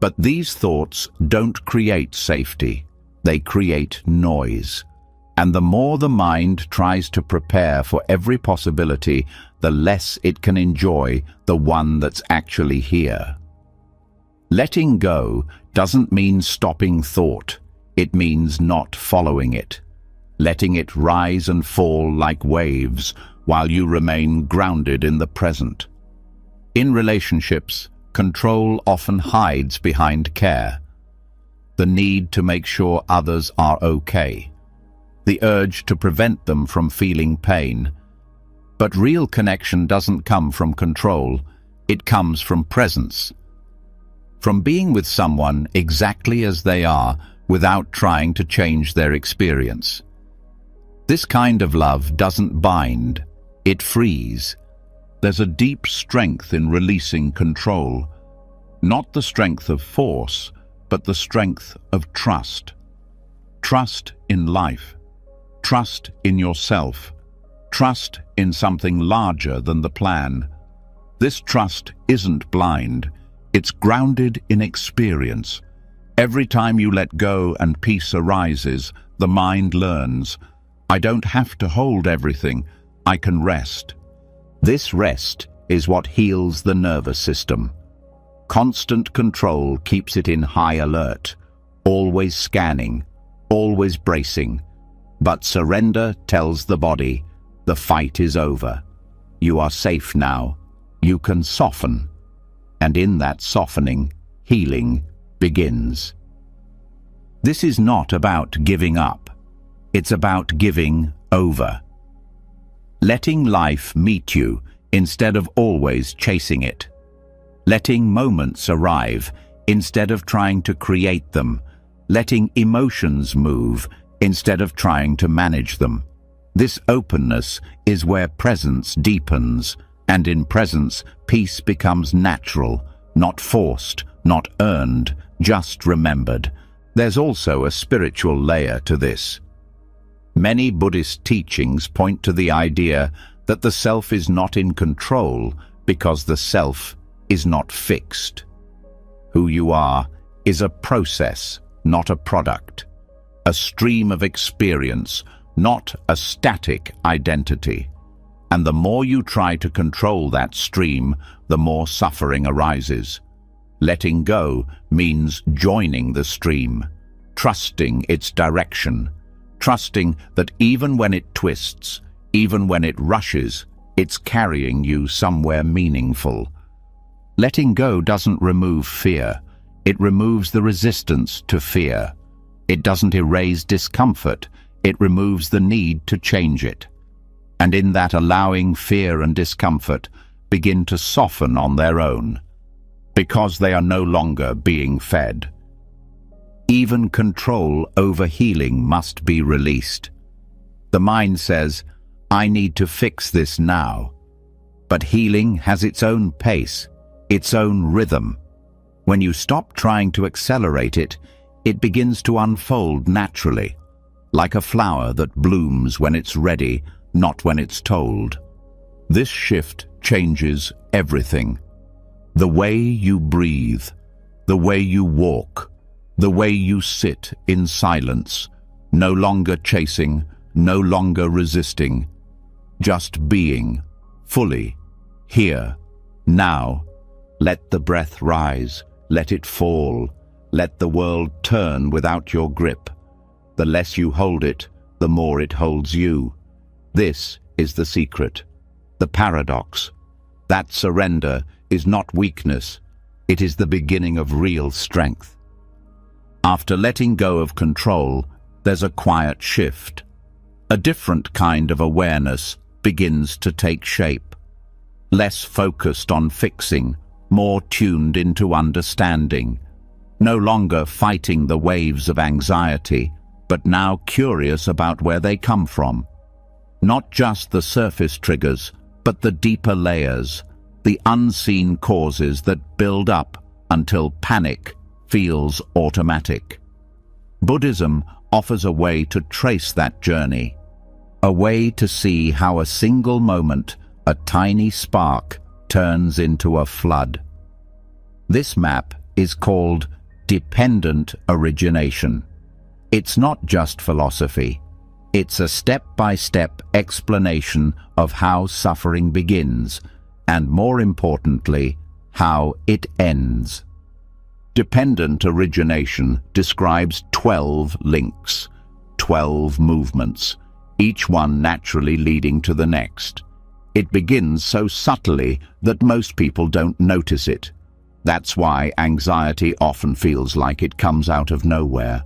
But these thoughts don't create safety. They create noise. And the more the mind tries to prepare for every possibility, the less it can enjoy the one that's actually here. Letting go doesn't mean stopping thought. It means not following it, letting it rise and fall like waves while you remain grounded in the present. In relationships, control often hides behind care. The need to make sure others are okay. The urge to prevent them from feeling pain. But real connection doesn't come from control. It comes from presence. From being with someone exactly as they are without trying to change their experience. This kind of love doesn't bind, it frees. There's a deep strength in releasing control. Not the strength of force, but the strength of trust. Trust in life. Trust in yourself. Trust in something larger than the plan. This trust isn't blind. It's grounded in experience. Every time you let go and peace arises, the mind learns, I don't have to hold everything. I can rest. This rest is what heals the nervous system. Constant control keeps it in high alert, always scanning, always bracing. But surrender tells the body, the fight is over. You are safe now. You can soften. And in that softening, healing begins. This is not about giving up. It's about giving over. Letting life meet you instead of always chasing it. Letting moments arrive instead of trying to create them. Letting emotions move instead of trying to manage them. This openness is where presence deepens, and in presence, peace becomes natural, not forced, not earned, just remembered. There's also a spiritual layer to this. Many Buddhist teachings point to the idea that the self is not in control because the self is not fixed. Who you are is a process, not a product. A stream of experience, not a static identity. And the more you try to control that stream, the more suffering arises. Letting go means joining the stream, trusting its direction, trusting that even when it twists, even when it rushes, it's carrying you somewhere meaningful. Letting go doesn't remove fear. It removes the resistance to fear. It doesn't erase discomfort. It removes the need to change it. And in that allowing fear and discomfort begin to soften on their own, because they are no longer being fed. Even control over healing must be released. The mind says, I need to fix this now. But healing has its own pace, its own rhythm. When you stop trying to accelerate it, it begins to unfold naturally, like a flower that blooms when it's ready, not when it's told. This shift changes everything. The way you breathe, the way you walk, the way you sit in silence, no longer chasing, no longer resisting, just being, fully, here, now. Let the breath rise, let it fall, let the world turn without your grip. The less you hold it, the more it holds you. This is the secret, the paradox. That surrender is not weakness, it is the beginning of real strength. After letting go of control, there's a quiet shift. A different kind of awareness begins to take shape. Less focused on fixing, more tuned into understanding. No longer fighting the waves of anxiety, but now curious about where they come from. Not just the surface triggers, but the deeper layers, the unseen causes that build up until panic feels automatic. Buddhism offers a way to trace that journey, a way to see how a single moment, a tiny spark, turns into a flood. This map is called dependent origination. It's not just philosophy. It's a step-by-step explanation of how suffering begins, and more importantly, how it ends. Dependent origination describes 12 links, 12 movements, each one naturally leading to the next. It begins so subtly that most people don't notice it. That's why anxiety often feels like it comes out of nowhere.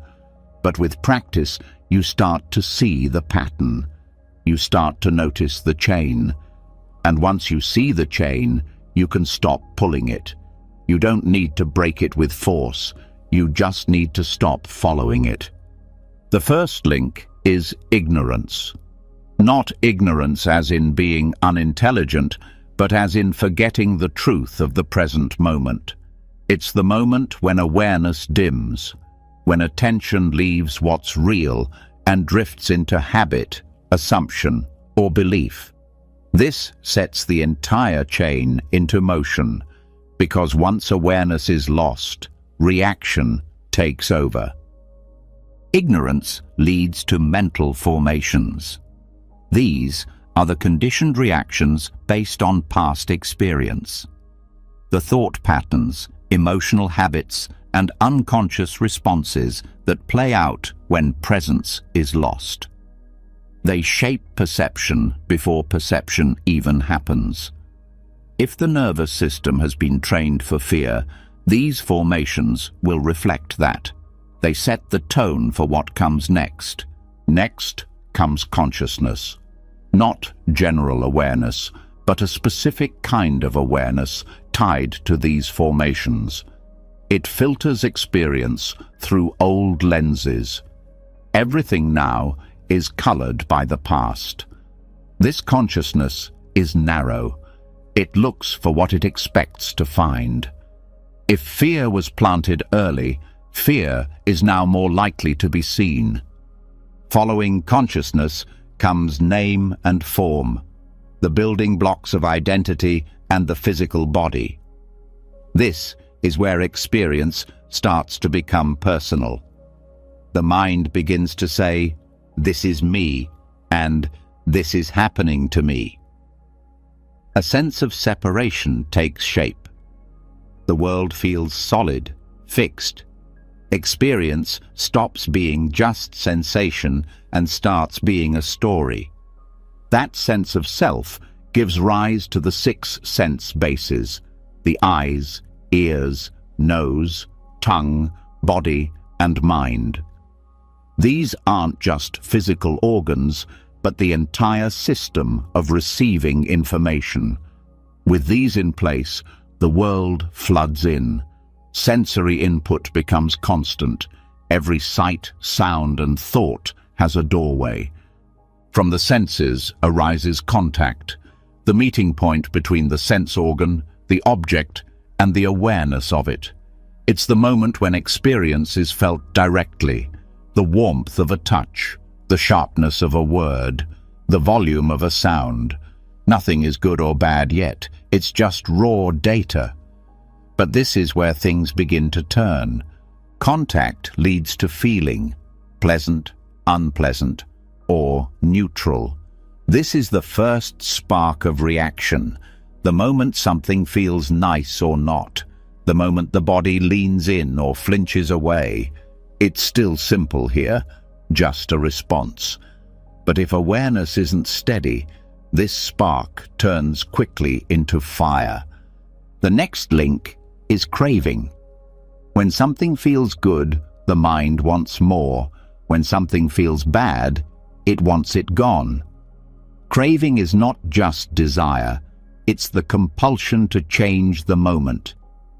But with practice, you start to see the pattern. You start to notice the chain. And once you see the chain, you can stop pulling it. You don't need to break it with force. You just need to stop following it. The first link is ignorance. Not ignorance as in being unintelligent, but as in forgetting the truth of the present moment. It's the moment when awareness dims, when attention leaves what's real and drifts into habit, assumption, or belief. This sets the entire chain into motion, because once awareness is lost, reaction takes over. Ignorance leads to mental formations. These are the conditioned reactions based on past experience. The thought patterns, emotional habits, and unconscious responses that play out when presence is lost. They shape perception before perception even happens. If the nervous system has been trained for fear, these formations will reflect that. They set the tone for what comes next. Next comes consciousness. Not general awareness, but a specific kind of awareness tied to these formations. It filters experience through old lenses. Everything now is colored by the past. This consciousness is narrow. It looks for what it expects to find. If fear was planted early, fear is now more likely to be seen. Following consciousness comes name and form, the building blocks of identity and the physical body. This is where experience starts to become personal. The mind begins to say, "This is me," and "This is happening to me." A sense of separation takes shape. The world feels solid, fixed. Experience stops being just sensation and starts being a story. That sense of self gives rise to the 6 sense bases: the eyes, ears, nose, tongue, body, and mind. These aren't just physical organs, but the entire system of receiving information. With these in place, the world floods in. Sensory input becomes constant. Every sight, sound, and thought has a doorway. From the senses arises contact, the meeting point between the sense organ, the object, and the awareness of it. It's the moment when experience is felt directly, the warmth of a touch, the sharpness of a word, the volume of a sound. Nothing is good or bad yet, it's just raw data. But this is where things begin to turn. Contact leads to feeling, pleasant, unpleasant, or neutral. This is the first spark of reaction, the moment something feels nice or not, the moment the body leans in or flinches away. It's still simple here, just a response. But if awareness isn't steady, this spark turns quickly into fire. The next link is craving. When something feels good, the mind wants more. When something feels bad, it wants it gone. Craving is not just desire, it's the compulsion to change the moment.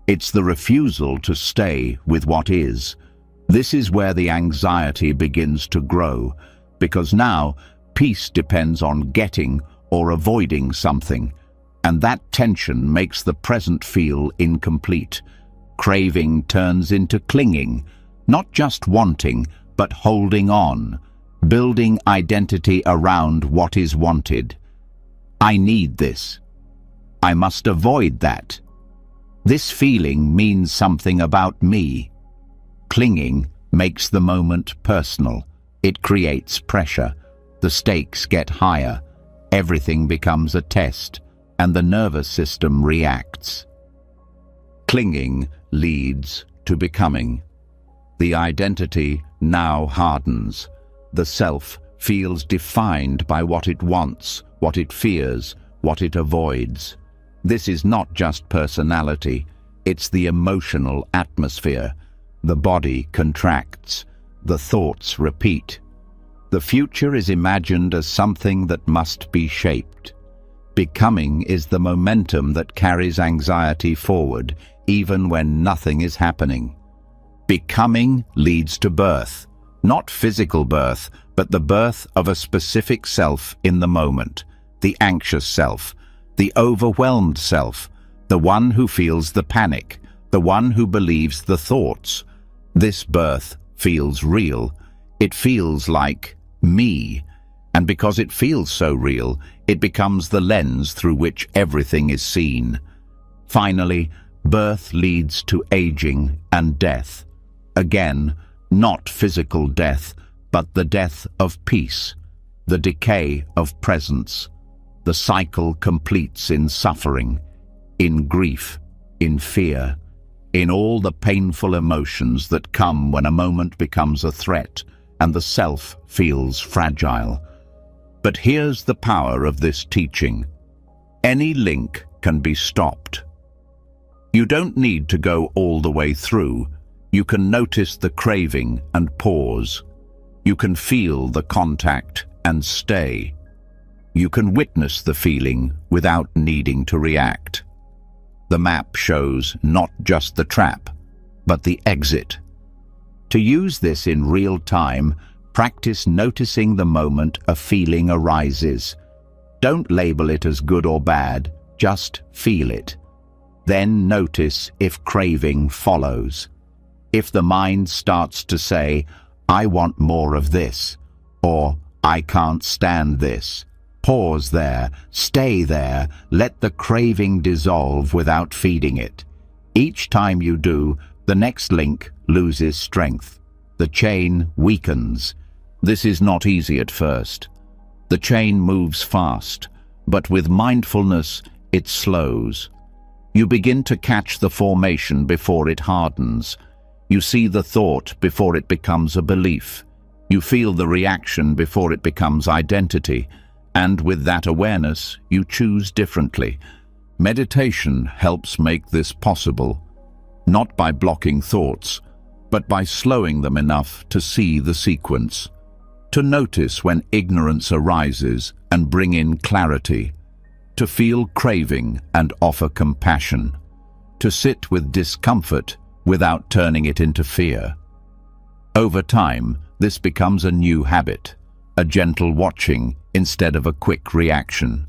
It's the refusal to stay with what is. This is where the anxiety begins to grow, because now peace depends on getting or avoiding something, and that tension makes the present feel incomplete. Craving turns into clinging, not just wanting, but holding on, building identity around what is wanted. I need this. I must avoid that. This feeling means something about me. Clinging makes the moment personal. It creates pressure. The stakes get higher. Everything becomes a test, and the nervous system reacts. Clinging leads to becoming. The identity now hardens. The self feels defined by what it wants, what it fears, what it avoids. This is not just personality, it's the emotional atmosphere. The body contracts, the thoughts repeat. The future is imagined as something that must be shaped. Becoming is the momentum that carries anxiety forward, even when nothing is happening. Becoming leads to birth, not physical birth, but the birth of a specific self in the moment, the anxious self, the overwhelmed self, the one who feels the panic, the one who believes the thoughts. This birth feels real. It feels like me. And because it feels so real, it becomes the lens through which everything is seen. Finally, birth leads to aging and death. Again, not physical death, but the death of peace, the decay of presence. The cycle completes in suffering, in grief, in fear, in all the painful emotions that come when a moment becomes a threat and the self feels fragile. But here's the power of this teaching. Any link can be stopped. You don't need to go all the way through. You can notice the craving and pause. You can feel the contact and stay. You can witness the feeling without needing to react. The map shows not just the trap, but the exit. To use this in real time, practice noticing the moment a feeling arises. Don't label it as good or bad, just feel it. Then notice if craving follows. If the mind starts to say, "I want more of this," or "I can't stand this," pause there, stay there, let the craving dissolve without feeding it. Each time you do, the next link loses strength. The chain weakens. This is not easy at first. The chain moves fast, but with mindfulness, it slows. You begin to catch the formation before it hardens. You see the thought before it becomes a belief. You feel the reaction before it becomes identity. And with that awareness, you choose differently. Meditation helps make this possible, not by blocking thoughts, but by slowing them enough to see the sequence, to notice when ignorance arises and bring in clarity, to feel craving and offer compassion, to sit with discomfort without turning it into fear. Over time, this becomes a new habit, a gentle watching instead of a quick reaction.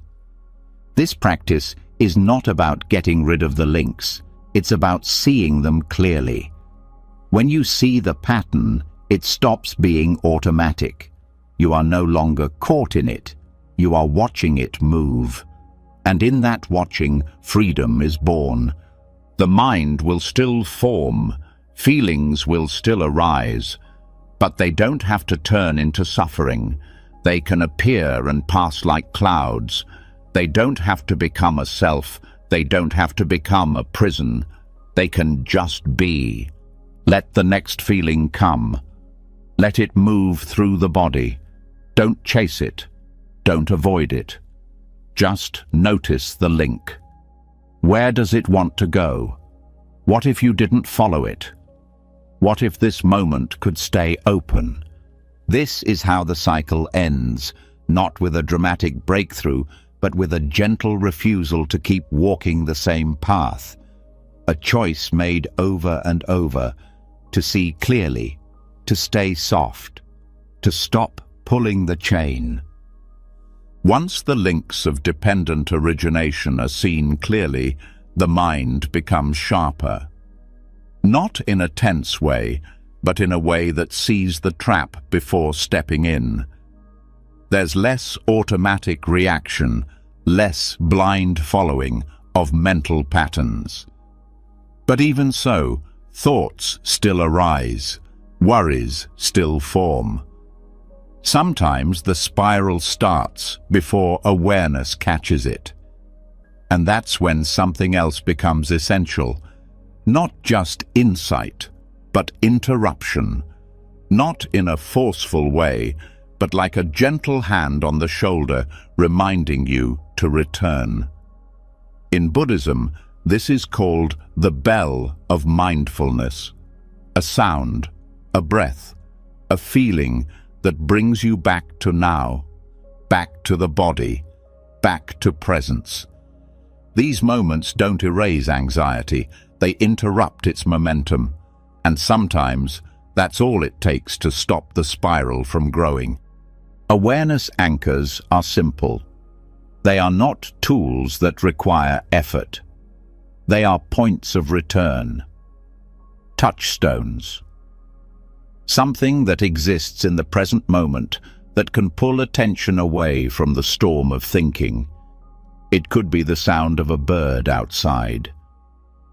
This practice is not about getting rid of the links, it's about seeing them clearly. When you see the pattern, it stops being automatic. You are no longer caught in it, you are watching it move. And in that watching, freedom is born. The mind will still form, feelings will still arise, but they don't have to turn into suffering. They can appear and pass like clouds. They don't have to become a self. They don't have to become a prison. They can just be. Let the next feeling come. Let it move through the body. Don't chase it. Don't avoid it. Just notice the link. Where does it want to go? What if you didn't follow it? What if this moment could stay open? This is how the cycle ends, not with a dramatic breakthrough, but with a gentle refusal to keep walking the same path. A choice made over and over, to see clearly, to stay soft, to stop pulling the chain. Once the links of dependent origination are seen clearly, the mind becomes sharper. Not in a tense way, but in a way that sees the trap before stepping in. There's less automatic reaction, less blind following of mental patterns. But even so, thoughts still arise, worries still form. Sometimes the spiral starts before awareness catches it. And that's when something else becomes essential. Not just insight, but interruption. Not in a forceful way, but like a gentle hand on the shoulder reminding you to return. In Buddhism, this is called the bell of mindfulness. A sound, a breath, a feeling that brings you back to now, back to the body, back to presence. These moments don't erase anxiety, they interrupt its momentum, and sometimes that's all it takes to stop the spiral from growing. Awareness anchors are simple. They are not tools that require effort. They are points of return, touchstones. Something that exists in the present moment that can pull attention away from the storm of thinking. It could be the sound of a bird outside,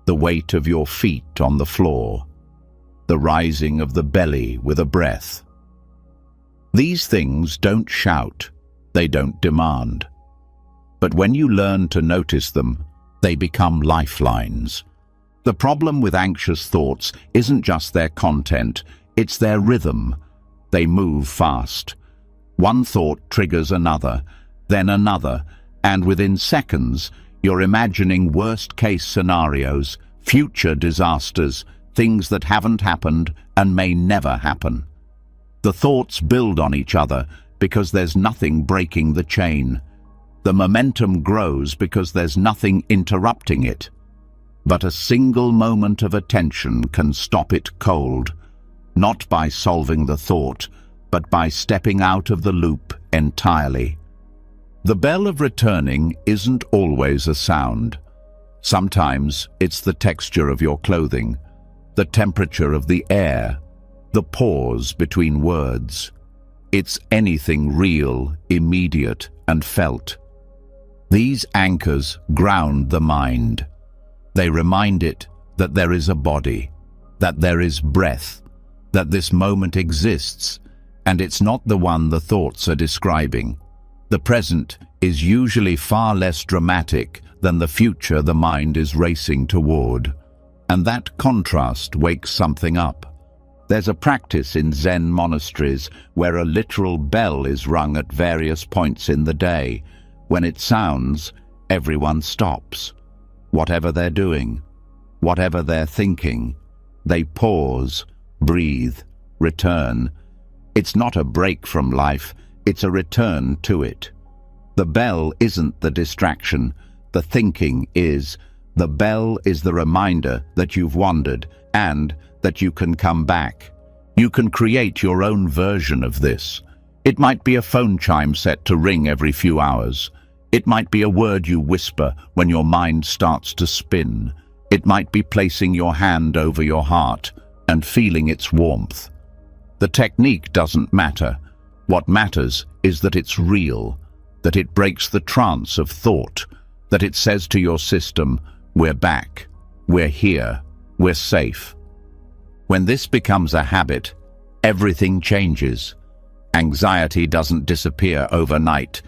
the weight of your feet on the floor, the rising of the belly with a breath. These things don't shout, they don't demand. But when you learn to notice them, they become lifelines. The problem with anxious thoughts isn't just their content, it's their rhythm. They move fast. One thought triggers another, then another, and within seconds, you're imagining worst-case scenarios, future disasters, things that haven't happened and may never happen. The thoughts build on each other because there's nothing breaking the chain. The momentum grows because there's nothing interrupting it. But a single moment of attention can stop it cold, not by solving the thought, but by stepping out of the loop entirely. The bell of returning isn't always a sound. Sometimes it's the texture of your clothing, the temperature of the air, the pause between words. It's anything real, immediate, and felt. These anchors ground the mind. They remind it that there is a body, that there is breath, that this moment exists, and it's not the one the thoughts are describing. The present is usually far less dramatic than the future the mind is racing toward, and that contrast wakes something up. There's a practice in Zen monasteries where a literal bell is rung at various points in the day. When it sounds, everyone stops. Whatever they're doing, whatever they're thinking, they pause, breathe, return. It's not a break from life, it's a return to it. The bell isn't the distraction, the thinking is. The bell is the reminder that you've wandered and that you can come back. You can create your own version of this. It might be a phone chime set to ring every few hours. It might be a word you whisper when your mind starts to spin. It might be placing your hand over your heart and feeling its warmth. The technique doesn't matter. What matters is that it's real, that it breaks the trance of thought, that it says to your system, we're back, we're here, we're safe. When this becomes a habit, everything changes. Anxiety doesn't disappear overnight,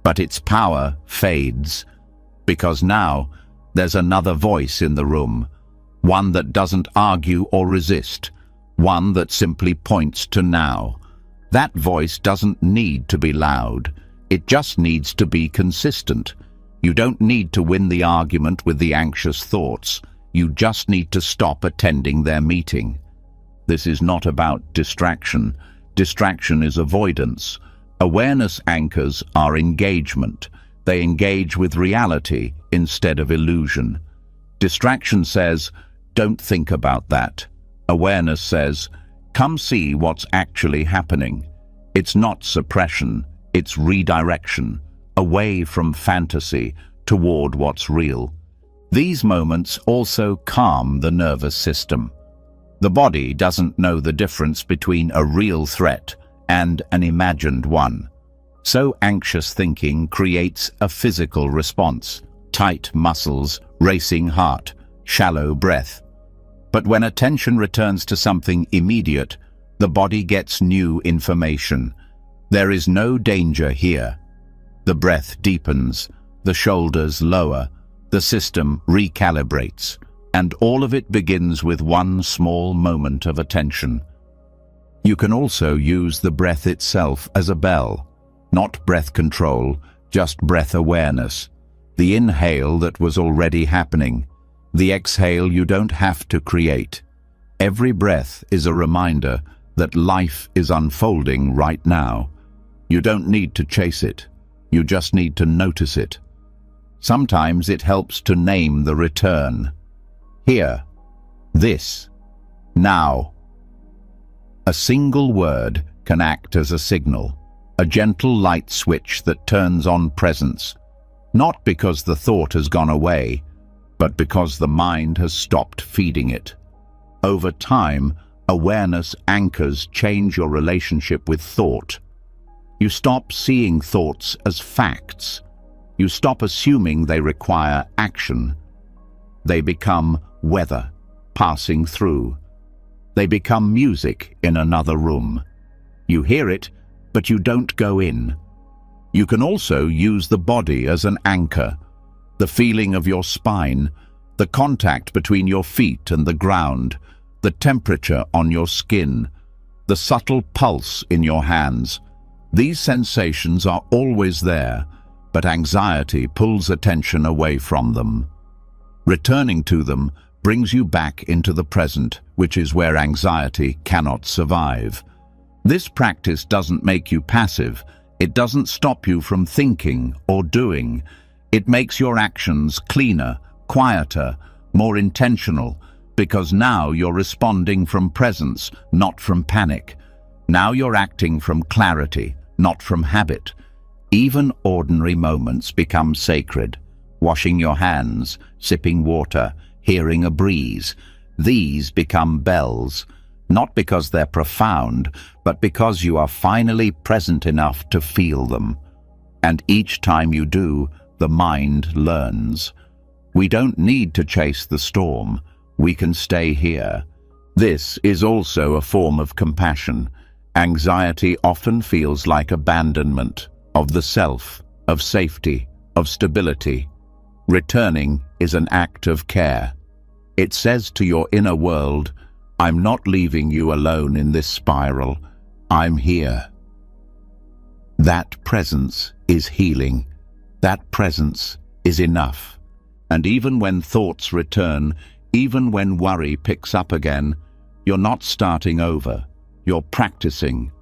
but its power fades, because now there's another voice in the room, one that doesn't argue or resist, one that simply points to now. That voice doesn't need to be loud, it just needs to be consistent. You don't need to win the argument with the anxious thoughts. You just need to stop attending their meeting. This is not about distraction. Distraction is avoidance. Awareness anchors are engagement. They engage with reality instead of illusion. Distraction says, don't think about that. Awareness says, come see what's actually happening. It's not suppression, it's redirection, away from fantasy toward what's real. These moments also calm the nervous system. The body doesn't know the difference between a real threat and an imagined one. So anxious thinking creates a physical response: tight muscles, racing heart, shallow breath. But when attention returns to something immediate, the body gets new information. There is no danger here. The breath deepens, the shoulders lower, the system recalibrates, and all of it begins with one small moment of attention. You can also use the breath itself as a bell. Not breath control, just breath awareness. The inhale that was already happening. The exhale you don't have to create. Every breath is a reminder that life is unfolding right now. You don't need to chase it. You just need to notice it. Sometimes it helps to name the return. Here. This. Now. A single word can act as a signal. A gentle light switch that turns on presence, not because the thought has gone away, but because the mind has stopped feeding it. Over time, awareness anchors change your relationship with thought. You stop seeing thoughts as facts. You stop assuming they require action. They become weather, passing through. They become music in another room. You hear it, but you don't go in. You can also use the body as an anchor. The feeling of your spine, the contact between your feet and the ground, the temperature on your skin, the subtle pulse in your hands. These sensations are always there, but anxiety pulls attention away from them. Returning to them brings you back into the present, which is where anxiety cannot survive. This practice doesn't make you passive. It doesn't stop you from thinking or doing. It makes your actions cleaner, quieter, more intentional, because now you're responding from presence, not from panic. Now you're acting from clarity, not from habit. Even ordinary moments become sacred. Washing your hands, sipping water, hearing a breeze. These become bells. Not because they're profound, but because you are finally present enough to feel them. And each time you do, the mind learns. We don't need to chase the storm. We can stay here. This is also a form of compassion. Anxiety often feels like abandonment of the self, of safety, of stability. Returning is an act of care. It says to your inner world, I'm not leaving you alone in this spiral. I'm here. That presence is healing. That presence is enough. And even when thoughts return, even when worry picks up again, you're not starting over. You're practicing.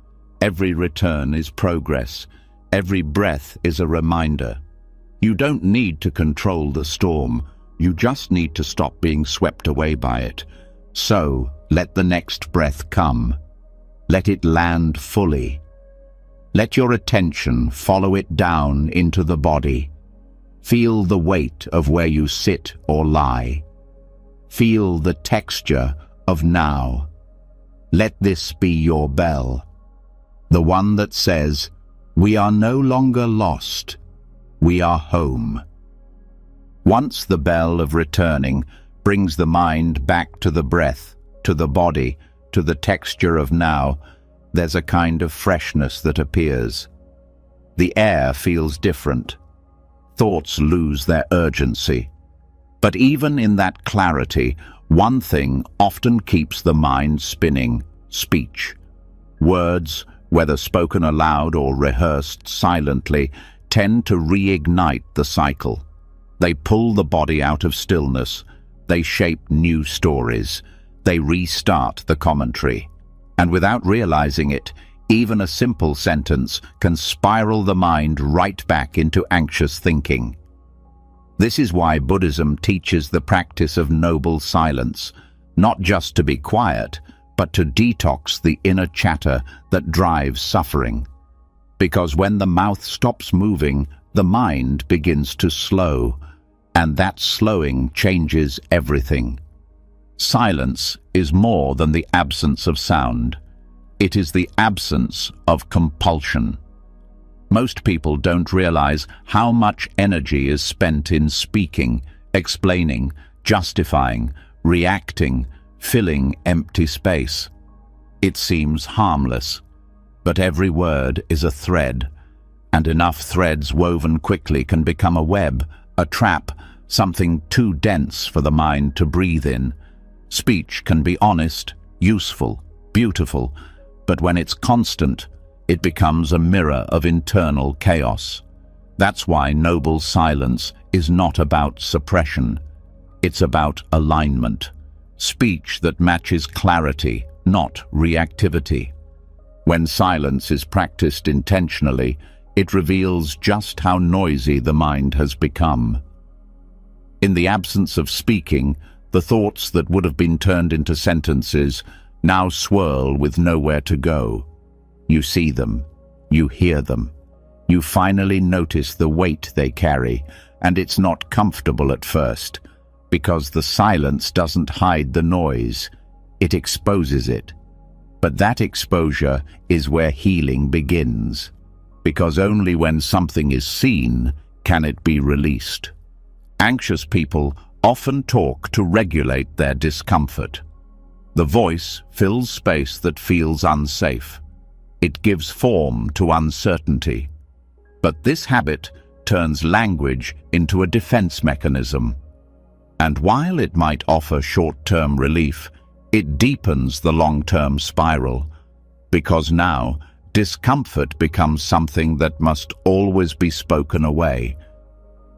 Every return is progress. Every breath is a reminder. You don't need to control the storm. You just need to stop being swept away by it. So, let the next breath come. Let it land fully. Let your attention follow it down into the body. Feel the weight of where you sit or lie. Feel the texture of now. Let this be your bell. The one that says, we are no longer lost. We are home. Once the bell of returning brings the mind back to the breath, to the body, to the texture of now, there's a kind of freshness that appears. The air feels different. Thoughts lose their urgency. But even in that clarity, one thing often keeps the mind spinning: speech. Words, whether spoken aloud or rehearsed silently, tend to reignite the cycle. They pull the body out of stillness. They shape new stories. They restart the commentary. And without realizing it, even a simple sentence can spiral the mind right back into anxious thinking. This is why Buddhism teaches the practice of noble silence, not just to be quiet, but to detox the inner chatter that drives suffering. Because when the mouth stops moving, the mind begins to slow, and that slowing changes everything. Silence is more than the absence of sound. It is the absence of compulsion. Most people don't realize how much energy is spent in speaking, explaining, justifying, reacting, filling empty space. It seems harmless, but every word is a thread, and enough threads woven quickly can become a web, a trap, something too dense for the mind to breathe in. Speech can be honest, useful, beautiful, but when it's constant, it becomes a mirror of internal chaos. That's why noble silence is not about suppression. It's about alignment. Speech that matches clarity, not reactivity. When silence is practiced intentionally, it reveals just how noisy the mind has become. In the absence of speaking, the thoughts that would have been turned into sentences now swirl with nowhere to go. You see them, you hear them, you finally notice the weight they carry, and it's not comfortable at first, because the silence doesn't hide the noise, it exposes it. But that exposure is where healing begins, because only when something is seen can it be released. Anxious people often talk to regulate their discomfort. The voice fills space that feels unsafe. It gives form to uncertainty. But this habit turns language into a defense mechanism. And while it might offer short-term relief, it deepens the long-term spiral, because now discomfort becomes something that must always be spoken away.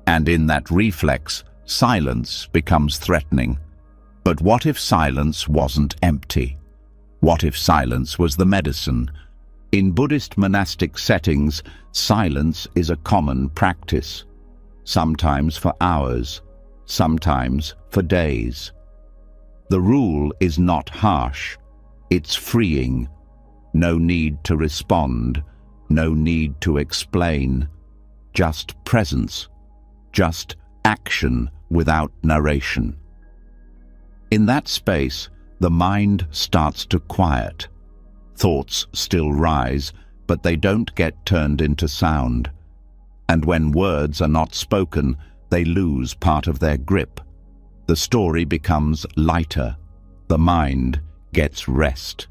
And in that reflex, silence becomes threatening. But what if silence wasn't empty? What if silence was the medicine? In Buddhist monastic settings, silence is a common practice, sometimes for hours, sometimes for days. The rule is not harsh, it's freeing. No need to respond, no need to explain, just presence, just action without narration. In that space, the mind starts to quiet. Thoughts still rise, but they don't get turned into sound. And when words are not spoken, they lose part of their grip. The story becomes lighter. The mind gets rest.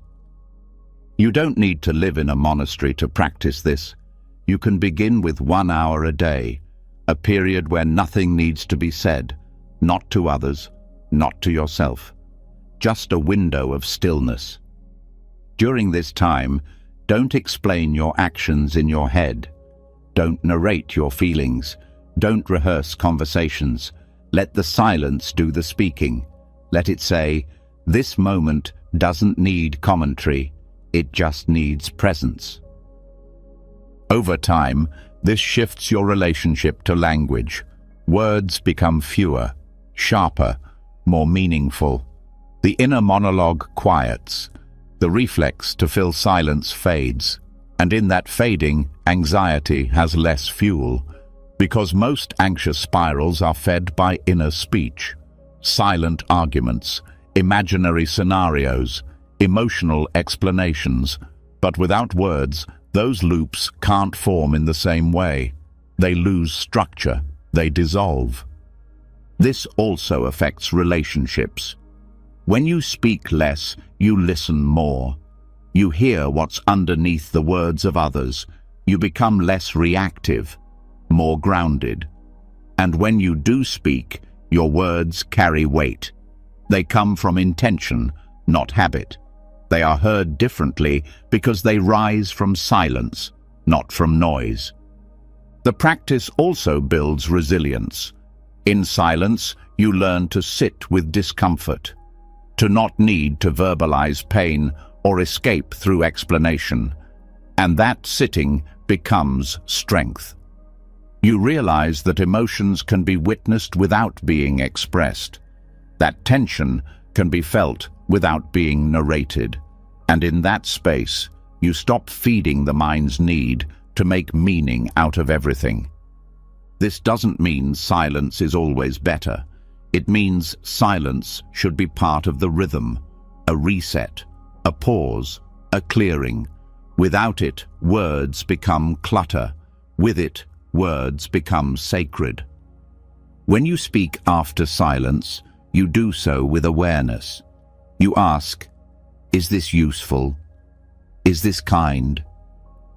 You don't need to live in a monastery to practice this. You can begin with 1 hour a day, a period where nothing needs to be said, not to others, not to yourself. Just a window of stillness. During this time, don't explain your actions in your head. Don't narrate your feelings. Don't rehearse conversations. Let the silence do the speaking. Let it say, "This moment doesn't need commentary. It just needs presence." Over time, this shifts your relationship to language. Words become fewer, sharper, more meaningful. The inner monologue quiets. The reflex to fill silence fades. And in that fading, anxiety has less fuel, because most anxious spirals are fed by inner speech, silent arguments, imaginary scenarios, emotional explanations. But without words, those loops can't form in the same way. They lose structure, they dissolve. This also affects relationships. When you speak less, you listen more. You hear what's underneath the words of others. You become less reactive, more grounded. And when you do speak, your words carry weight. They come from intention, not habit. They are heard differently because they rise from silence, not from noise. The practice also builds resilience. In silence, you learn to sit with discomfort, to not need to verbalize pain or escape through explanation. And that sitting becomes strength. You realize that emotions can be witnessed without being expressed, that tension can be felt without being narrated. And in that space, you stop feeding the mind's need to make meaning out of everything. This doesn't mean silence is always better. It means silence should be part of the rhythm, a reset, a pause, a clearing. Without it, words become clutter. With it, words become sacred. When you speak after silence, you do so with awareness. You ask, is this useful? Is this kind?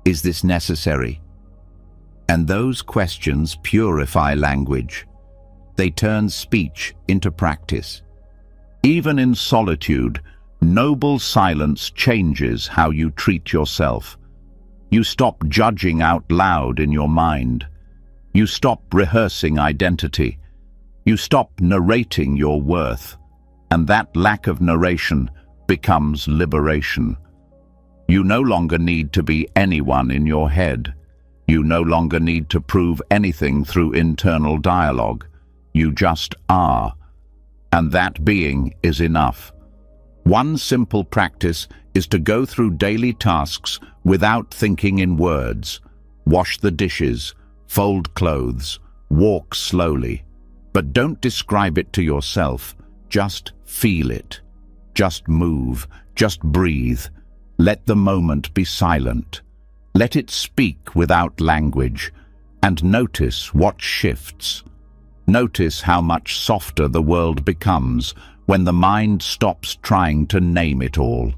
Is this necessary? And those questions purify language. They turn speech into practice. Even in solitude, noble silence changes how you treat yourself. You stop judging out loud in your mind. You stop rehearsing identity. You stop narrating your worth. And that lack of narration becomes liberation. You no longer need to be anyone in your head. You no longer need to prove anything through internal dialogue. You just are. And that being is enough. One simple practice is to go through daily tasks without thinking in words. Wash the dishes, fold clothes, walk slowly. But don't describe it to yourself. Just feel it. Just move. Just breathe. Let the moment be silent. Let it speak without language. And notice what shifts. Notice how much softer the world becomes when the mind stops trying to name it all.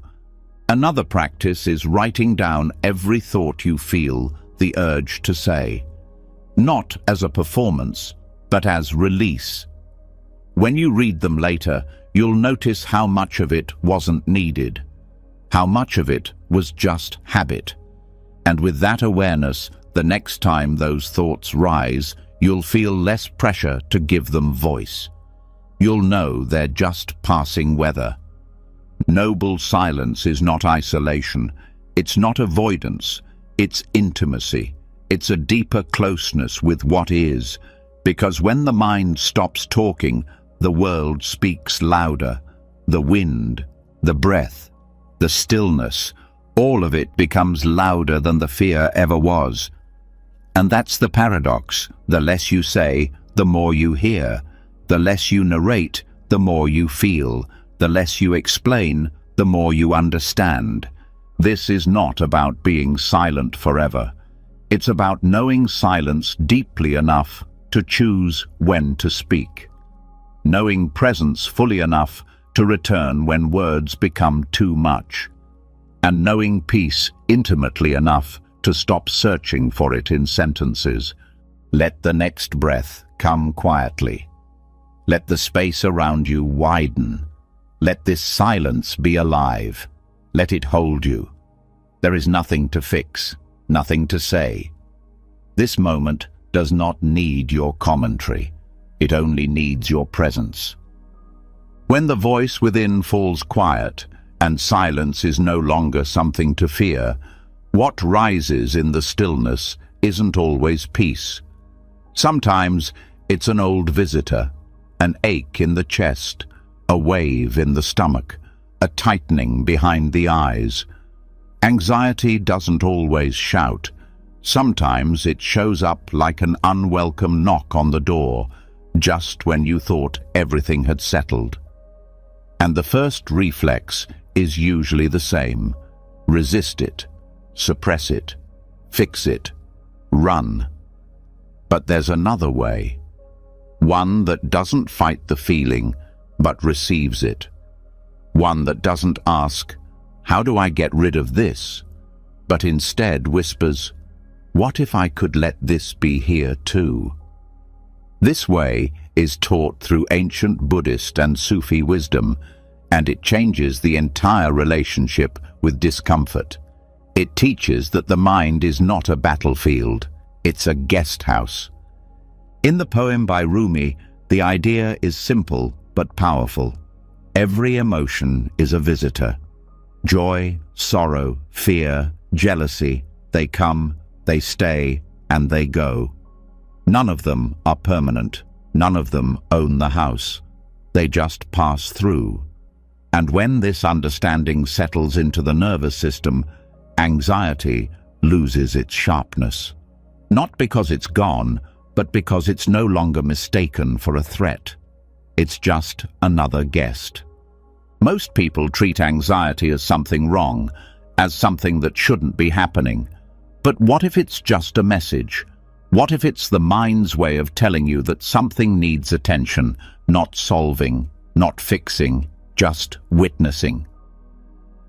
Another practice is writing down every thought you feel the urge to say. Not as a performance, but as release. When you read them later, you'll notice how much of it wasn't needed. How much of it was just habit. And with that awareness, the next time those thoughts rise, you'll feel less pressure to give them voice. You'll know they're just passing weather. Noble silence is not isolation. It's not avoidance. It's intimacy. It's a deeper closeness with what is. Because when the mind stops talking, the world speaks louder. The wind, the breath, the stillness, all of it becomes louder than the fear ever was. And that's the paradox. The less you say, the more you hear. The less you narrate, the more you feel. The less you explain, the more you understand. This is not about being silent forever. It's about knowing silence deeply enough to choose when to speak. Knowing presence fully enough to return when words become too much. And knowing peace intimately enough to stop searching for it in sentences. Let the next breath come quietly. Let the space around you widen. Let this silence be alive. Let it hold you. There is nothing to fix, nothing to say. This moment does not need your commentary. It only needs your presence. When the voice within falls quiet and silence is no longer something to fear, what rises in the stillness isn't always peace. Sometimes it's an old visitor, an ache in the chest, a wave in the stomach, a tightening behind the eyes. Anxiety doesn't always shout. Sometimes it shows up like an unwelcome knock on the door, just when you thought everything had settled. And the first reflex is usually the same. Resist it, suppress it, fix it, run. But there's another way. One that doesn't fight the feeling, but receives it. One that doesn't ask, how do I get rid of this? But instead whispers, what if I could let this be here too? This way is taught through ancient Buddhist and Sufi wisdom, and it changes the entire relationship with discomfort. It teaches that the mind is not a battlefield, it's a guest house. In the poem by Rumi, The idea is simple but powerful. Every emotion is a visitor. Joy, sorrow, fear, jealousy, they come, they stay, and they go. None of them are permanent. None of them own the house. They just pass through. And when this understanding settles into the nervous system, anxiety loses its sharpness. Not because it's gone, but because it's no longer mistaken for a threat. It's just another guest. Most people treat anxiety as something wrong, as something that shouldn't be happening. But what if it's just a message? What if it's the mind's way of telling you that something needs attention, not solving, not fixing, just witnessing?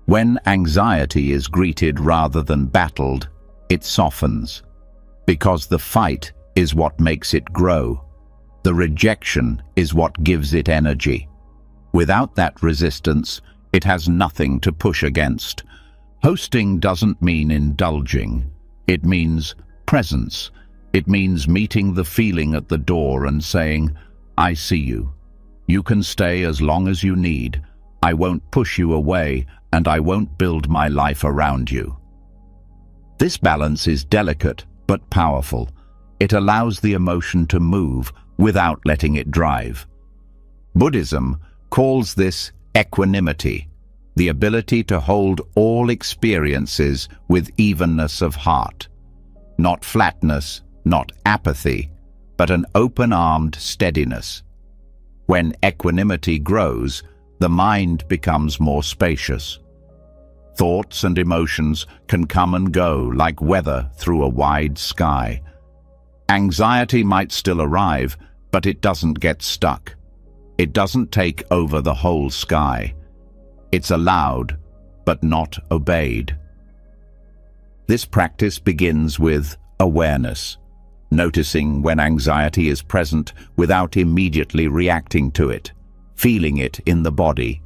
When anxiety is greeted rather than battled, it softens. Because the fight is what makes it grow. The rejection is what gives it energy. Without that resistance, it has nothing to push against. Hosting doesn't mean indulging. It means presence. It means meeting the feeling at the door and saying, "I see you. You can stay as long as you need. I won't push you away, and I won't build my life around you." This balance is delicate but powerful. It allows the emotion to move without letting it drive. Buddhism calls this equanimity, the ability to hold all experiences with evenness of heart. Not flatness, not apathy, but an open-armed steadiness. When equanimity grows, the mind becomes more spacious. Thoughts and emotions can come and go like weather through a wide sky. Anxiety might still arrive, but it doesn't get stuck. It doesn't take over the whole sky. It's allowed, but not obeyed. This practice begins with awareness, noticing when anxiety is present without immediately reacting to it, feeling it in the body,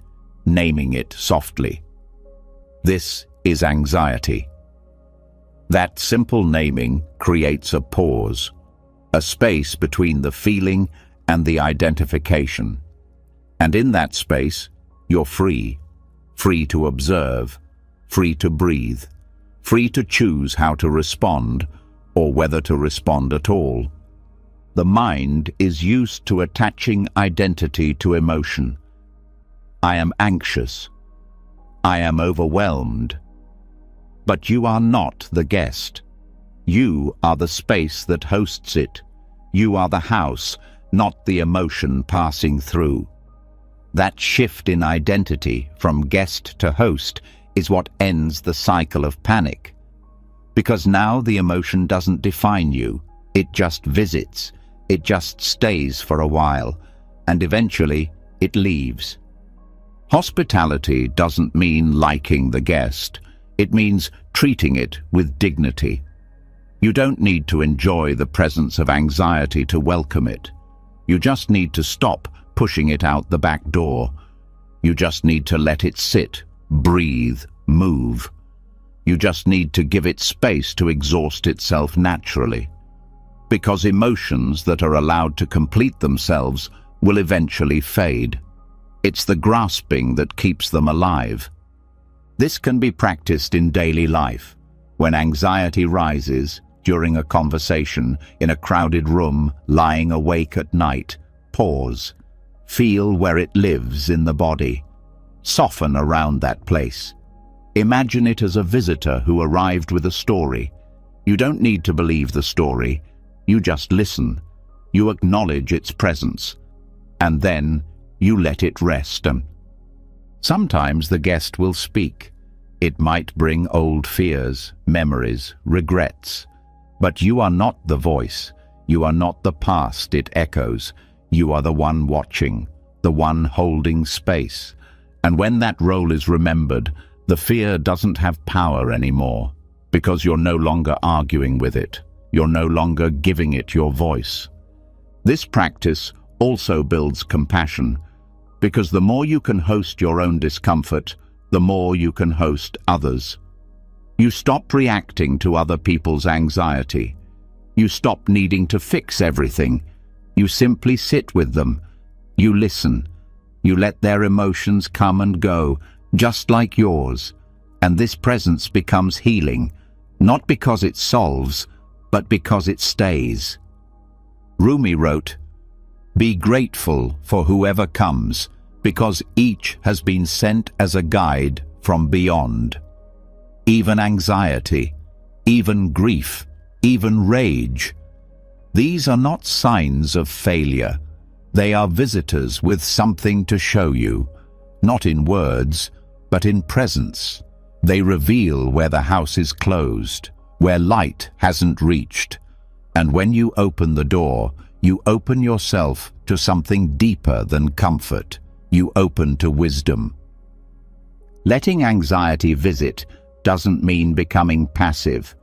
naming it softly. This is anxiety. That simple naming creates a pause, a space between the feeling and the identification. And in that space, you're free. Free to observe, free to breathe, free to choose how to respond or whether to respond at all. The mind is used to attaching identity to emotion. I am anxious. I am overwhelmed. But you are not the guest. You are the space that hosts it. You are the house, not the emotion passing through. That shift in identity from guest to host is what ends the cycle of panic. Because now the emotion doesn't define you, it just visits, it just stays for a while, and eventually it leaves. Hospitality doesn't mean liking the guest, it means treating it with dignity. You don't need to enjoy the presence of anxiety to welcome it. You just need to stop pushing it out the back door. You just need to let it sit, breathe, move. You just need to give it space to exhaust itself naturally. Because emotions that are allowed to complete themselves will eventually fade. It's the grasping that keeps them alive. This can be practiced in daily life. When anxiety rises, during a conversation, in a crowded room, lying awake at night, pause. Feel where it lives in the body. Soften around that place. Imagine it as a visitor who arrived with a story. You don't need to believe the story. You just listen. You acknowledge its presence. And then you let it rest. Sometimes the guest will speak. It might bring old fears, memories, regrets. But you are not the voice. You are not the past it echoes. You are the one watching, the one holding space. And when that role is remembered, the fear doesn't have power anymore, because you're no longer arguing with it. You're no longer giving it your voice. This practice also builds compassion, because the more you can host your own discomfort, the more you can host others. You stop reacting to other people's anxiety. You stop needing to fix everything. You simply sit with them. You listen. You let their emotions come and go, just like yours. And this presence becomes healing, not because it solves, but because it stays. Rumi wrote, "Be grateful for whoever comes, because each has been sent as a guide from beyond." Even anxiety, even grief, even rage. These are not signs of failure. They are visitors with something to show you, not in words, but in presence. They reveal where the house is closed, where light hasn't reached. And when you open the door, you open yourself to something deeper than comfort. You open to wisdom. Letting anxiety visit doesn't mean becoming passive.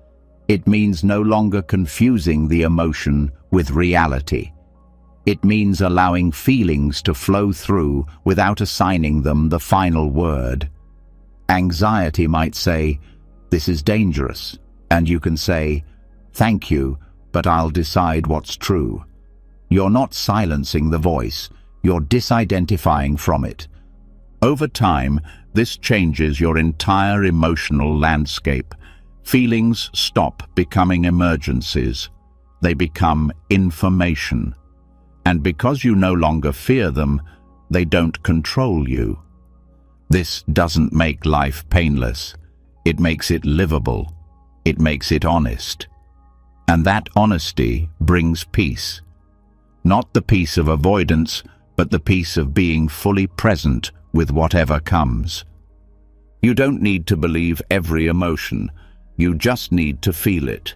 It means no longer confusing the emotion with reality. It means allowing feelings to flow through without assigning them the final word. Anxiety might say, "This is dangerous," and you can say, "Thank you, but I'll decide what's true." You're not silencing the voice, you're disidentifying from it. Over time, this changes your entire emotional landscape. Feelings stop becoming emergencies. They become information. And because you no longer fear them, they don't control you. This doesn't make life painless. It makes it livable. It makes it honest. And that honesty brings peace. Not the peace of avoidance, but the peace of being fully present with whatever comes. You don't need to believe every emotion. You just need to feel it.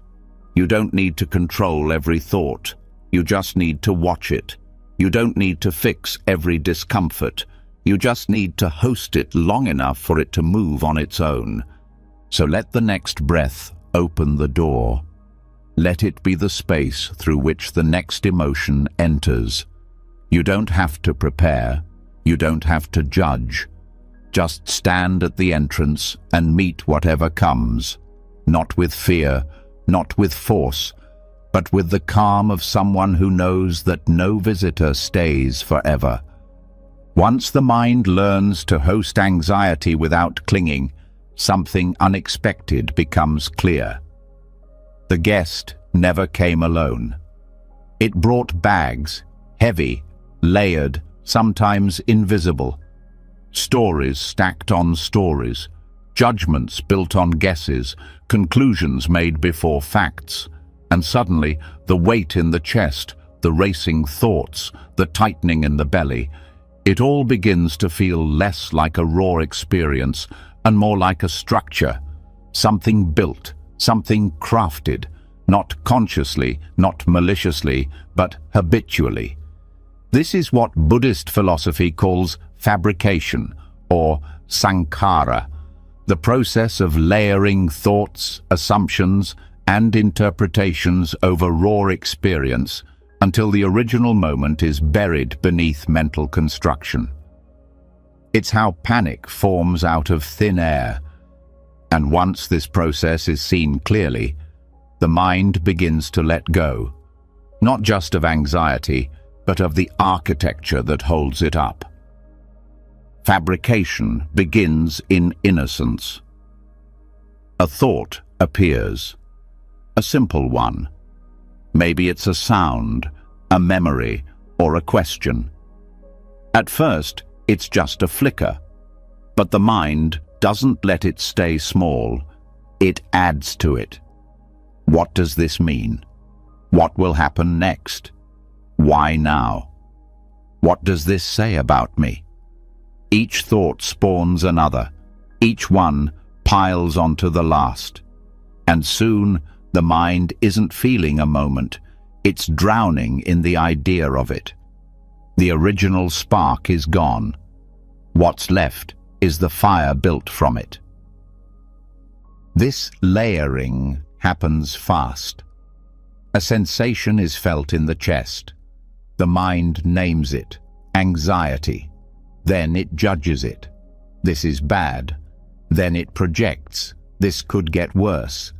You don't need to control every thought. You just need to watch it. You don't need to fix every discomfort. You just need to host it long enough for it to move on its own. So let the next breath open the door. Let it be the space through which the next emotion enters. You don't have to prepare. You don't have to judge. Just stand at the entrance and meet whatever comes. Not with fear, not with force, but with the calm of someone who knows that no visitor stays forever. Once the mind learns to host anxiety without clinging, something unexpected becomes clear. The guest never came alone. It brought bags, heavy, layered, sometimes invisible. Stories stacked on stories, judgments built on guesses, conclusions made before facts. And suddenly, the weight in the chest, the racing thoughts, the tightening in the belly, it all begins to feel less like a raw experience and more like a structure, something built, something crafted, not consciously, not maliciously, but habitually. This is what Buddhist philosophy calls fabrication, or sankhara, the process of layering thoughts, assumptions, and interpretations over raw experience until the original moment is buried beneath mental construction. It's how panic forms out of thin air, and once this process is seen clearly, the mind begins to let go, not just of anxiety, but of the architecture that holds it up. Fabrication begins in innocence. A thought appears. A simple one. Maybe it's a sound, a memory, or a question. At first, it's just a flicker, but the mind doesn't let it stay small. It adds to it. What does this mean? What will happen next? Why now? What does this say about me? Each thought spawns another. Each one piles onto the last. And soon, the mind isn't feeling a moment, it's drowning in the idea of it. The original spark is gone. What's left is the fire built from it. This layering happens fast. A sensation is felt in the chest. The mind names it, anxiety. Then it judges it. This is bad. Then it projects. This could get worse.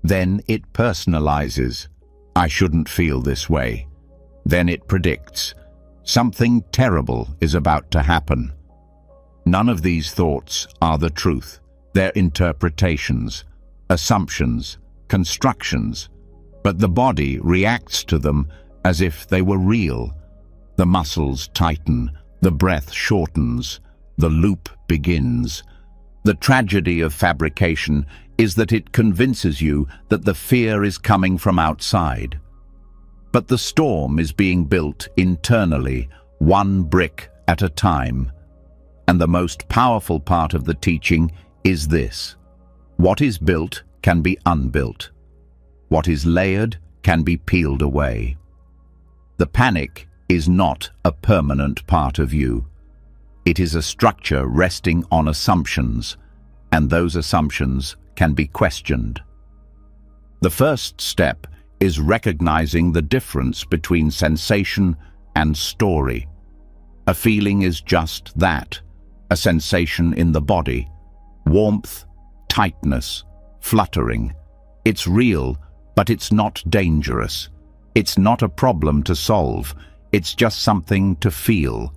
Then it personalizes. I shouldn't feel this way. Then it predicts. Something terrible is about to happen. None of these thoughts are the truth. They're interpretations, assumptions, constructions, but the body reacts to them as if they were real. The muscles tighten, the breath shortens, the loop begins. The tragedy of fabrication is that it convinces you that the fear is coming from outside. But the storm is being built internally, one brick at a time. And the most powerful part of the teaching is this: what is built can be unbuilt. What is layered can be peeled away. The panic is not a permanent part of you. It is a structure resting on assumptions, and those assumptions can be questioned. The first step is recognizing the difference between sensation and story. A feeling is just that, a sensation in the body. Warmth, tightness, fluttering. It's real, but it's not dangerous. It's not a problem to solve. It's just something to feel.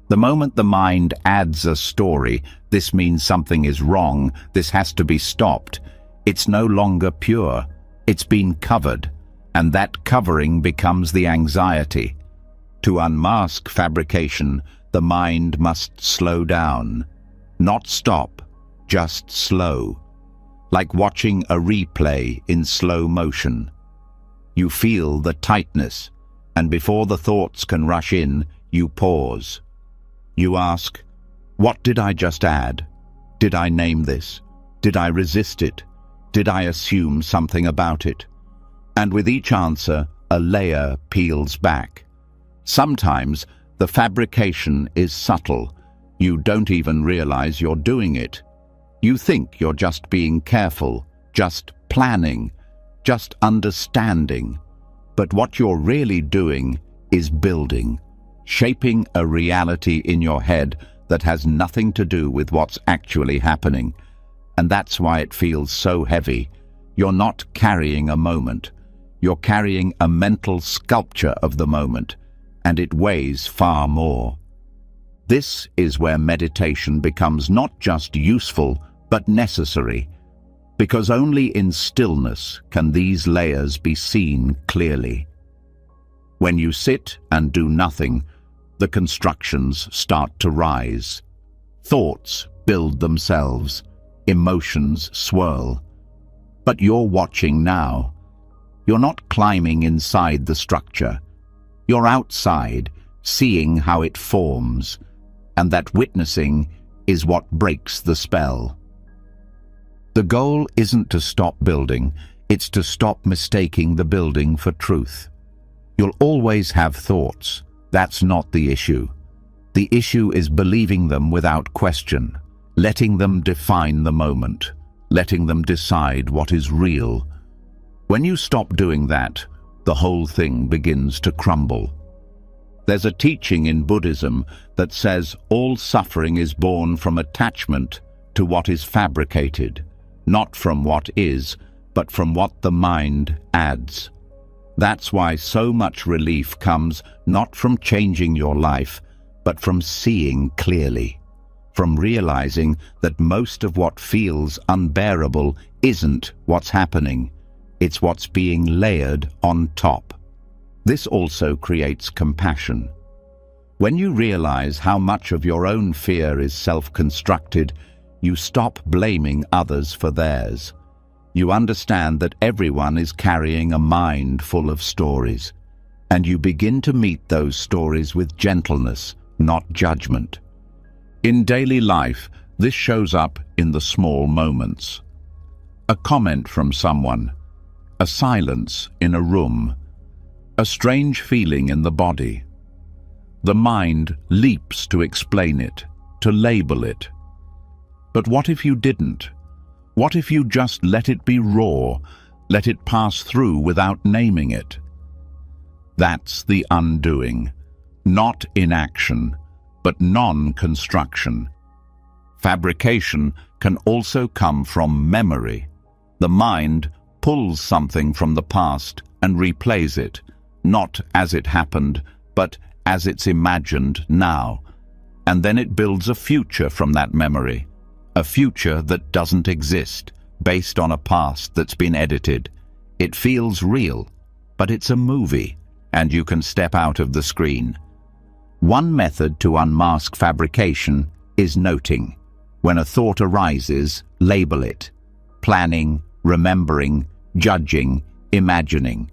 The moment the mind adds a story, this means something is wrong, this has to be stopped. It's no longer pure. It's been covered, and that covering becomes the anxiety. To unmask fabrication, the mind must slow down. Not stop, just slow. Like watching a replay in slow motion. You feel the tightness, and before the thoughts can rush in, you pause. You ask, what did I just add? Did I name this? Did I resist it? Did I assume something about it? And with each answer, a layer peels back. Sometimes the fabrication is subtle. You don't even realize you're doing it. You think you're just being careful, just planning, just understanding. But what you're really doing is building, shaping a reality in your head that has nothing to do with what's actually happening. And that's why it feels so heavy. You're not carrying a moment. You're carrying a mental sculpture of the moment, and it weighs far more. This is where meditation becomes not just useful, but necessary, because only in stillness can these layers be seen clearly. When you sit and do nothing, the constructions start to rise. Thoughts build themselves, emotions swirl. But you're watching now. You're not climbing inside the structure. You're outside, seeing how it forms, and that witnessing is what breaks the spell. The goal isn't to stop building, it's to stop mistaking the building for truth. You'll always have thoughts. That's not the issue. The issue is believing them without question, letting them define the moment, letting them decide what is real. When you stop doing that, the whole thing begins to crumble. There's a teaching in Buddhism that says all suffering is born from attachment to what is fabricated, not from what is, but from what the mind adds. That's why so much relief comes not from changing your life, but from seeing clearly, from realizing that most of what feels unbearable isn't what's happening, it's what's being layered on top. This also creates compassion. When you realize how much of your own fear is self-constructed, you stop blaming others for theirs. You understand that everyone is carrying a mind full of stories, and you begin to meet those stories with gentleness, not judgment. In daily life, this shows up in the small moments. A comment from someone, a silence in a room, a strange feeling in the body. The mind leaps to explain it, to label it. But what if you didn't? What if you just let it be raw, let it pass through without naming it? That's the undoing, not inaction, but non-construction. Fabrication can also come from memory. The mind pulls something from the past and replays it, not as it happened, but as it's imagined now. And then it builds a future from that memory, a future that doesn't exist, based on a past that's been edited. It feels real, but it's a movie, and you can step out of the screen. One method to unmask fabrication is noting. When a thought arises, label it. Planning, remembering, judging, imagining.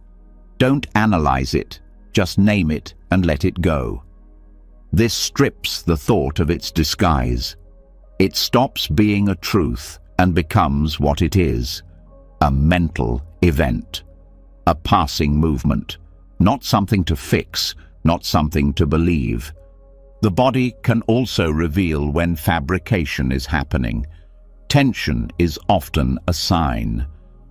Don't analyze it, just name it and let it go. This strips the thought of its disguise. It stops being a truth and becomes what it is, a mental event, a passing movement, not something to fix, not something to believe. The body can also reveal when fabrication is happening. Tension is often a sign.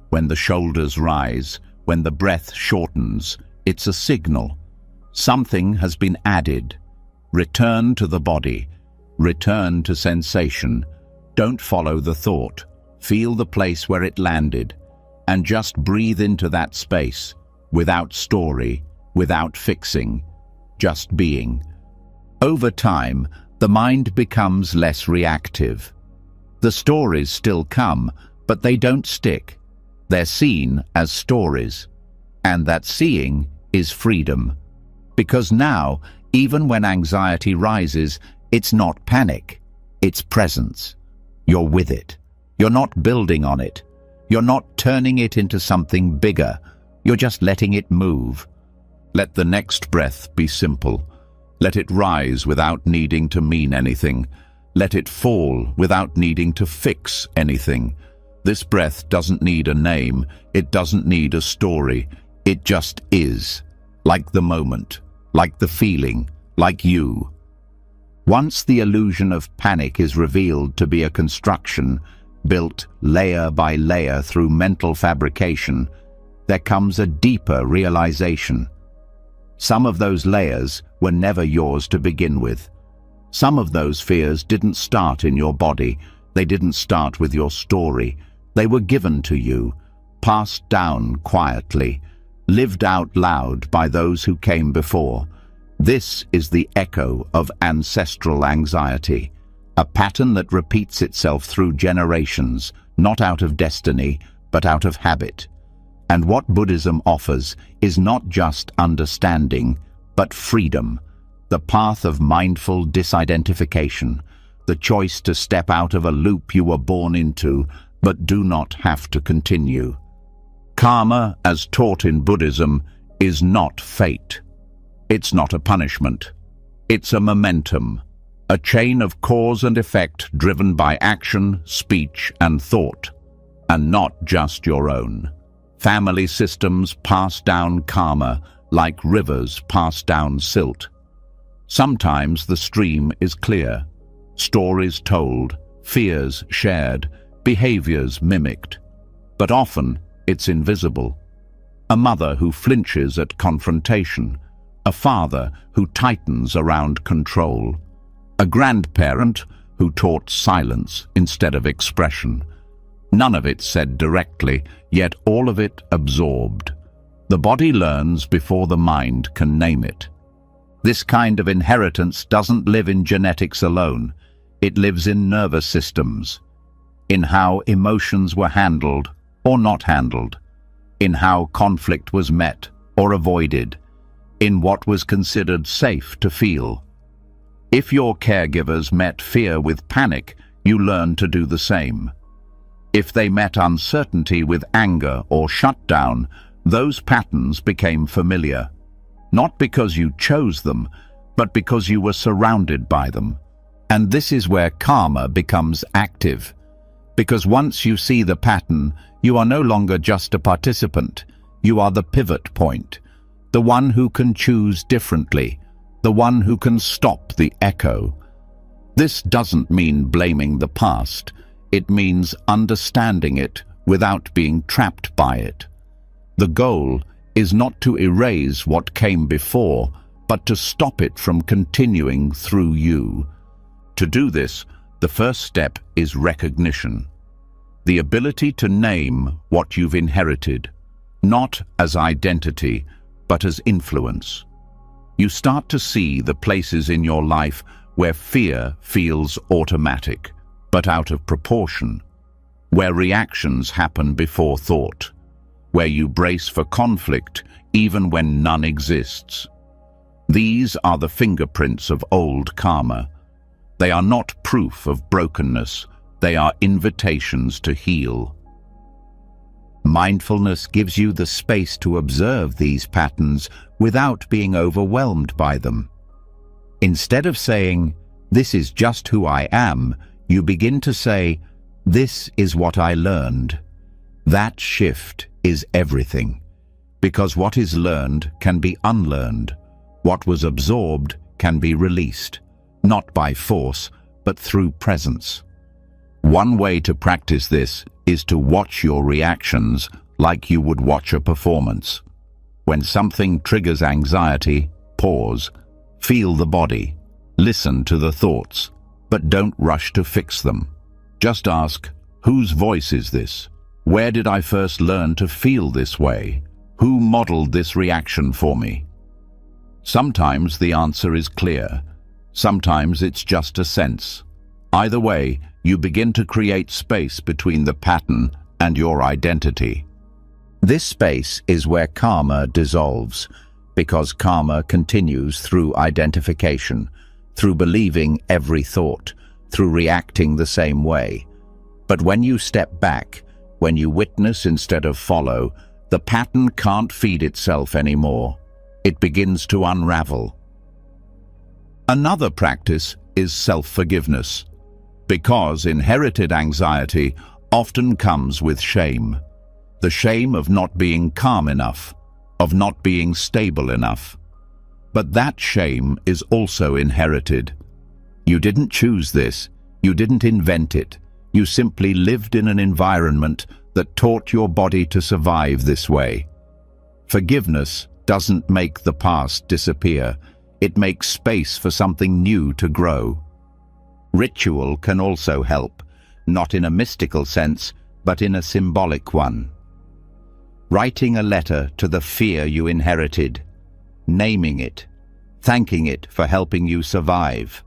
When the shoulders rise, when the breath shortens, it's a signal. Something has been added. Return to the body. Return to sensation. Don't follow the thought. Feel the place where it landed, and just breathe into that space, without story, without fixing, just being. Over time, the mind becomes less reactive. The stories still come, but they don't stick. They're seen as stories. And that seeing is freedom. Because now, even when anxiety rises, it's not panic, it's presence. You're with it. You're not building on it. You're not turning it into something bigger. You're just letting it move. Let the next breath be simple. Let it rise without needing to mean anything. Let it fall without needing to fix anything. This breath doesn't need a name. It doesn't need a story. It just is. Like the moment. Like the feeling. Like you. Once the illusion of panic is revealed to be a construction, built layer by layer through mental fabrication, there comes a deeper realization. Some of those layers were never yours to begin with. Some of those fears didn't start in your body. They didn't start with your story. They were given to you, passed down quietly, lived out loud by those who came before. This is the echo of ancestral anxiety, a pattern that repeats itself through generations, not out of destiny, but out of habit. And what Buddhism offers is not just understanding, but freedom, the path of mindful disidentification, the choice to step out of a loop you were born into, but do not have to continue. Karma, as taught in Buddhism, is not fate. It's not a punishment. It's a momentum, a chain of cause and effect driven by action, speech, and thought, and not just your own. Family systems pass down karma like rivers pass down silt. Sometimes the stream is clear, stories told, fears shared, behaviors mimicked. But often it's invisible. A mother who flinches at confrontation, a father who tightens around control, a grandparent who taught silence instead of expression. None of it said directly, yet all of it absorbed. The body learns before the mind can name it. This kind of inheritance doesn't live in genetics alone. It lives in nervous systems, in how emotions were handled or not handled, in how conflict was met or avoided, in what was considered safe to feel. If your caregivers met fear with panic, you learn to do the same. If they met uncertainty with anger or shutdown, those patterns became familiar. Not because you chose them, but because you were surrounded by them. And this is where karma becomes active. Because once you see the pattern, you are no longer just a participant. You are the pivot point, the one who can choose differently, the one who can stop the echo. This doesn't mean blaming the past. It means understanding it without being trapped by it. The goal is not to erase what came before, but to stop it from continuing through you. To do this, the first step is recognition. The ability to name what you've inherited, not as identity, but as influence. You start to see the places in your life where fear feels automatic, but out of proportion, where reactions happen before thought, where you brace for conflict even when none exists. These are the fingerprints of old karma. They are not proof of brokenness, they are invitations to heal. Mindfulness gives you the space to observe these patterns without being overwhelmed by them. Instead of saying, "This is just who I am," you begin to say, "This is what I learned." That shift is everything, because what is learned can be unlearned. What was absorbed can be released, not by force, but through presence. One way to practice this is to watch your reactions like you would watch a performance. When something triggers anxiety, pause, feel the body, listen to the thoughts, but don't rush to fix them. Just ask, whose voice is this? Where did I first learn to feel this way? Who modeled this reaction for me? Sometimes the answer is clear. Sometimes it's just a sense. Either way, you begin to create space between the pattern and your identity. This space is where karma dissolves, because karma continues through identification, through believing every thought, through reacting the same way. But when you step back, when you witness instead of follow, the pattern can't feed itself anymore. It begins to unravel. Another practice is self-forgiveness, because inherited anxiety often comes with shame. The shame of not being calm enough, of not being stable enough. But that shame is also inherited. You didn't choose this, you didn't invent it. You simply lived in an environment that taught your body to survive this way. Forgiveness doesn't make the past disappear. It makes space for something new to grow. Ritual can also help, not in a mystical sense, but in a symbolic one. Writing a letter to the fear you inherited, naming it, thanking it for helping you survive,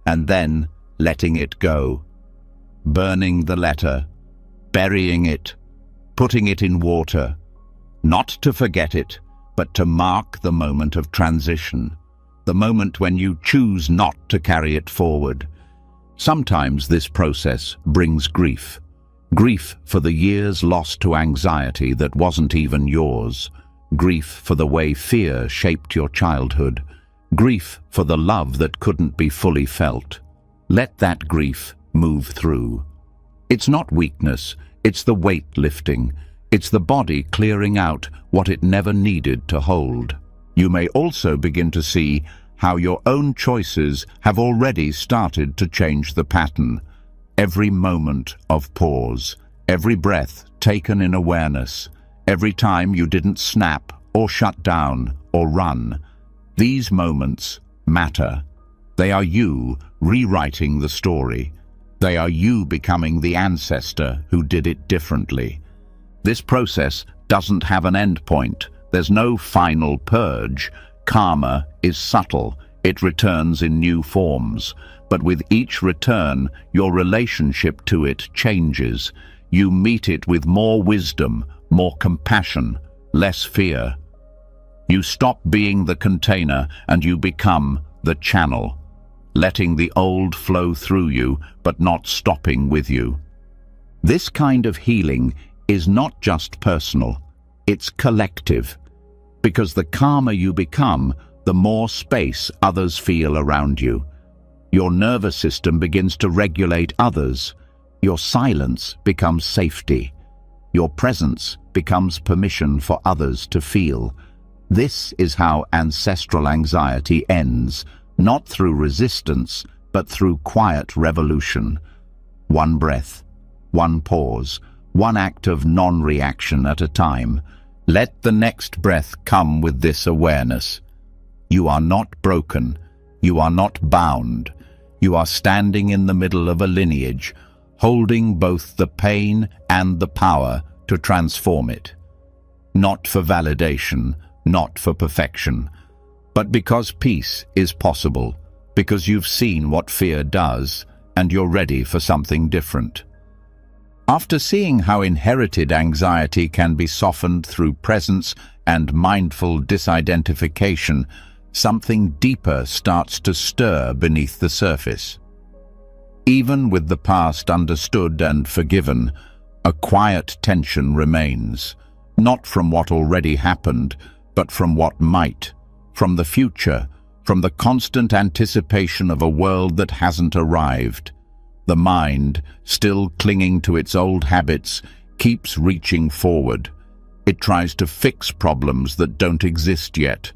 and then letting it go. Burning the letter, burying it, putting it in water, not to forget it, but to mark the moment of transition, the moment when you choose not to carry it forward. Sometimes this process brings grief. Grief for the years lost to anxiety that wasn't even yours. Grief for the way fear shaped your childhood. Grief for the love that couldn't be fully felt. Let that grief move through. It's not weakness, it's the weight lifting. It's the body clearing out what it never needed to hold. You may also begin to see how your own choices have already started to change the pattern. Every moment of pause, every breath taken in awareness, every time you didn't snap or shut down or run. These moments matter. They are you rewriting the story. They are you becoming the ancestor who did it differently. This process doesn't have an end point. There's no final purge. Karma is subtle. It returns in new forms. But with each return, your relationship to it changes. You meet it with more wisdom, more compassion, less fear. You stop being the container and you become the channel, letting the old flow through you, but not stopping with you. This kind of healing is not just personal, it's collective. Because the calmer you become, the more space others feel around you. Your nervous system begins to regulate others. Your silence becomes safety. Your presence becomes permission for others to feel. This is how ancestral anxiety ends, not through resistance, but through quiet revolution. One breath, one pause, one act of non-reaction at a time. Let the next breath come with this awareness. You are not broken. You are not bound. You are standing in the middle of a lineage, holding both the pain and the power to transform it. Not for validation, not for perfection, but because peace is possible, because you've seen what fear does, and you're ready for something different. After seeing how inherited anxiety can be softened through presence and mindful disidentification, something deeper starts to stir beneath the surface. Even with the past understood and forgiven, a quiet tension remains, not from what already happened, but from what might, from the future, from the constant anticipation of a world that hasn't arrived. The mind, still clinging to its old habits, keeps reaching forward. It tries to fix problems that don't exist yet.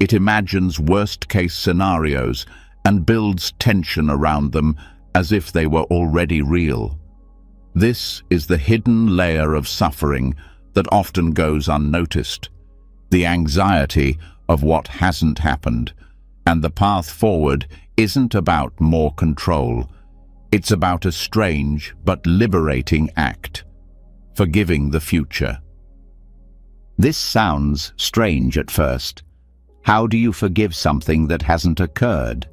It imagines worst-case scenarios and builds tension around them as if they were already real. This is the hidden layer of suffering that often goes unnoticed. The anxiety of what hasn't happened, and the path forward isn't about more control. It's about a strange but liberating act, forgiving the future. This sounds strange at first. How do you forgive something that hasn't occurred?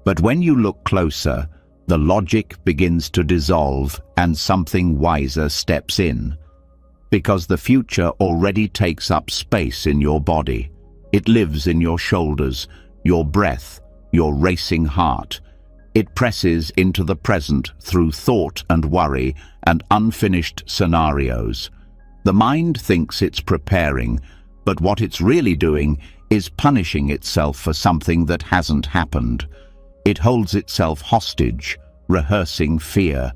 But when you look closer, the logic begins to dissolve and something wiser steps in. Because the future already takes up space in your body. It lives in your shoulders, your breath, your racing heart. It presses into the present through thought and worry and unfinished scenarios. The mind thinks it's preparing, but what it's really doing is punishing itself for something that hasn't happened. It holds itself hostage, rehearsing fear.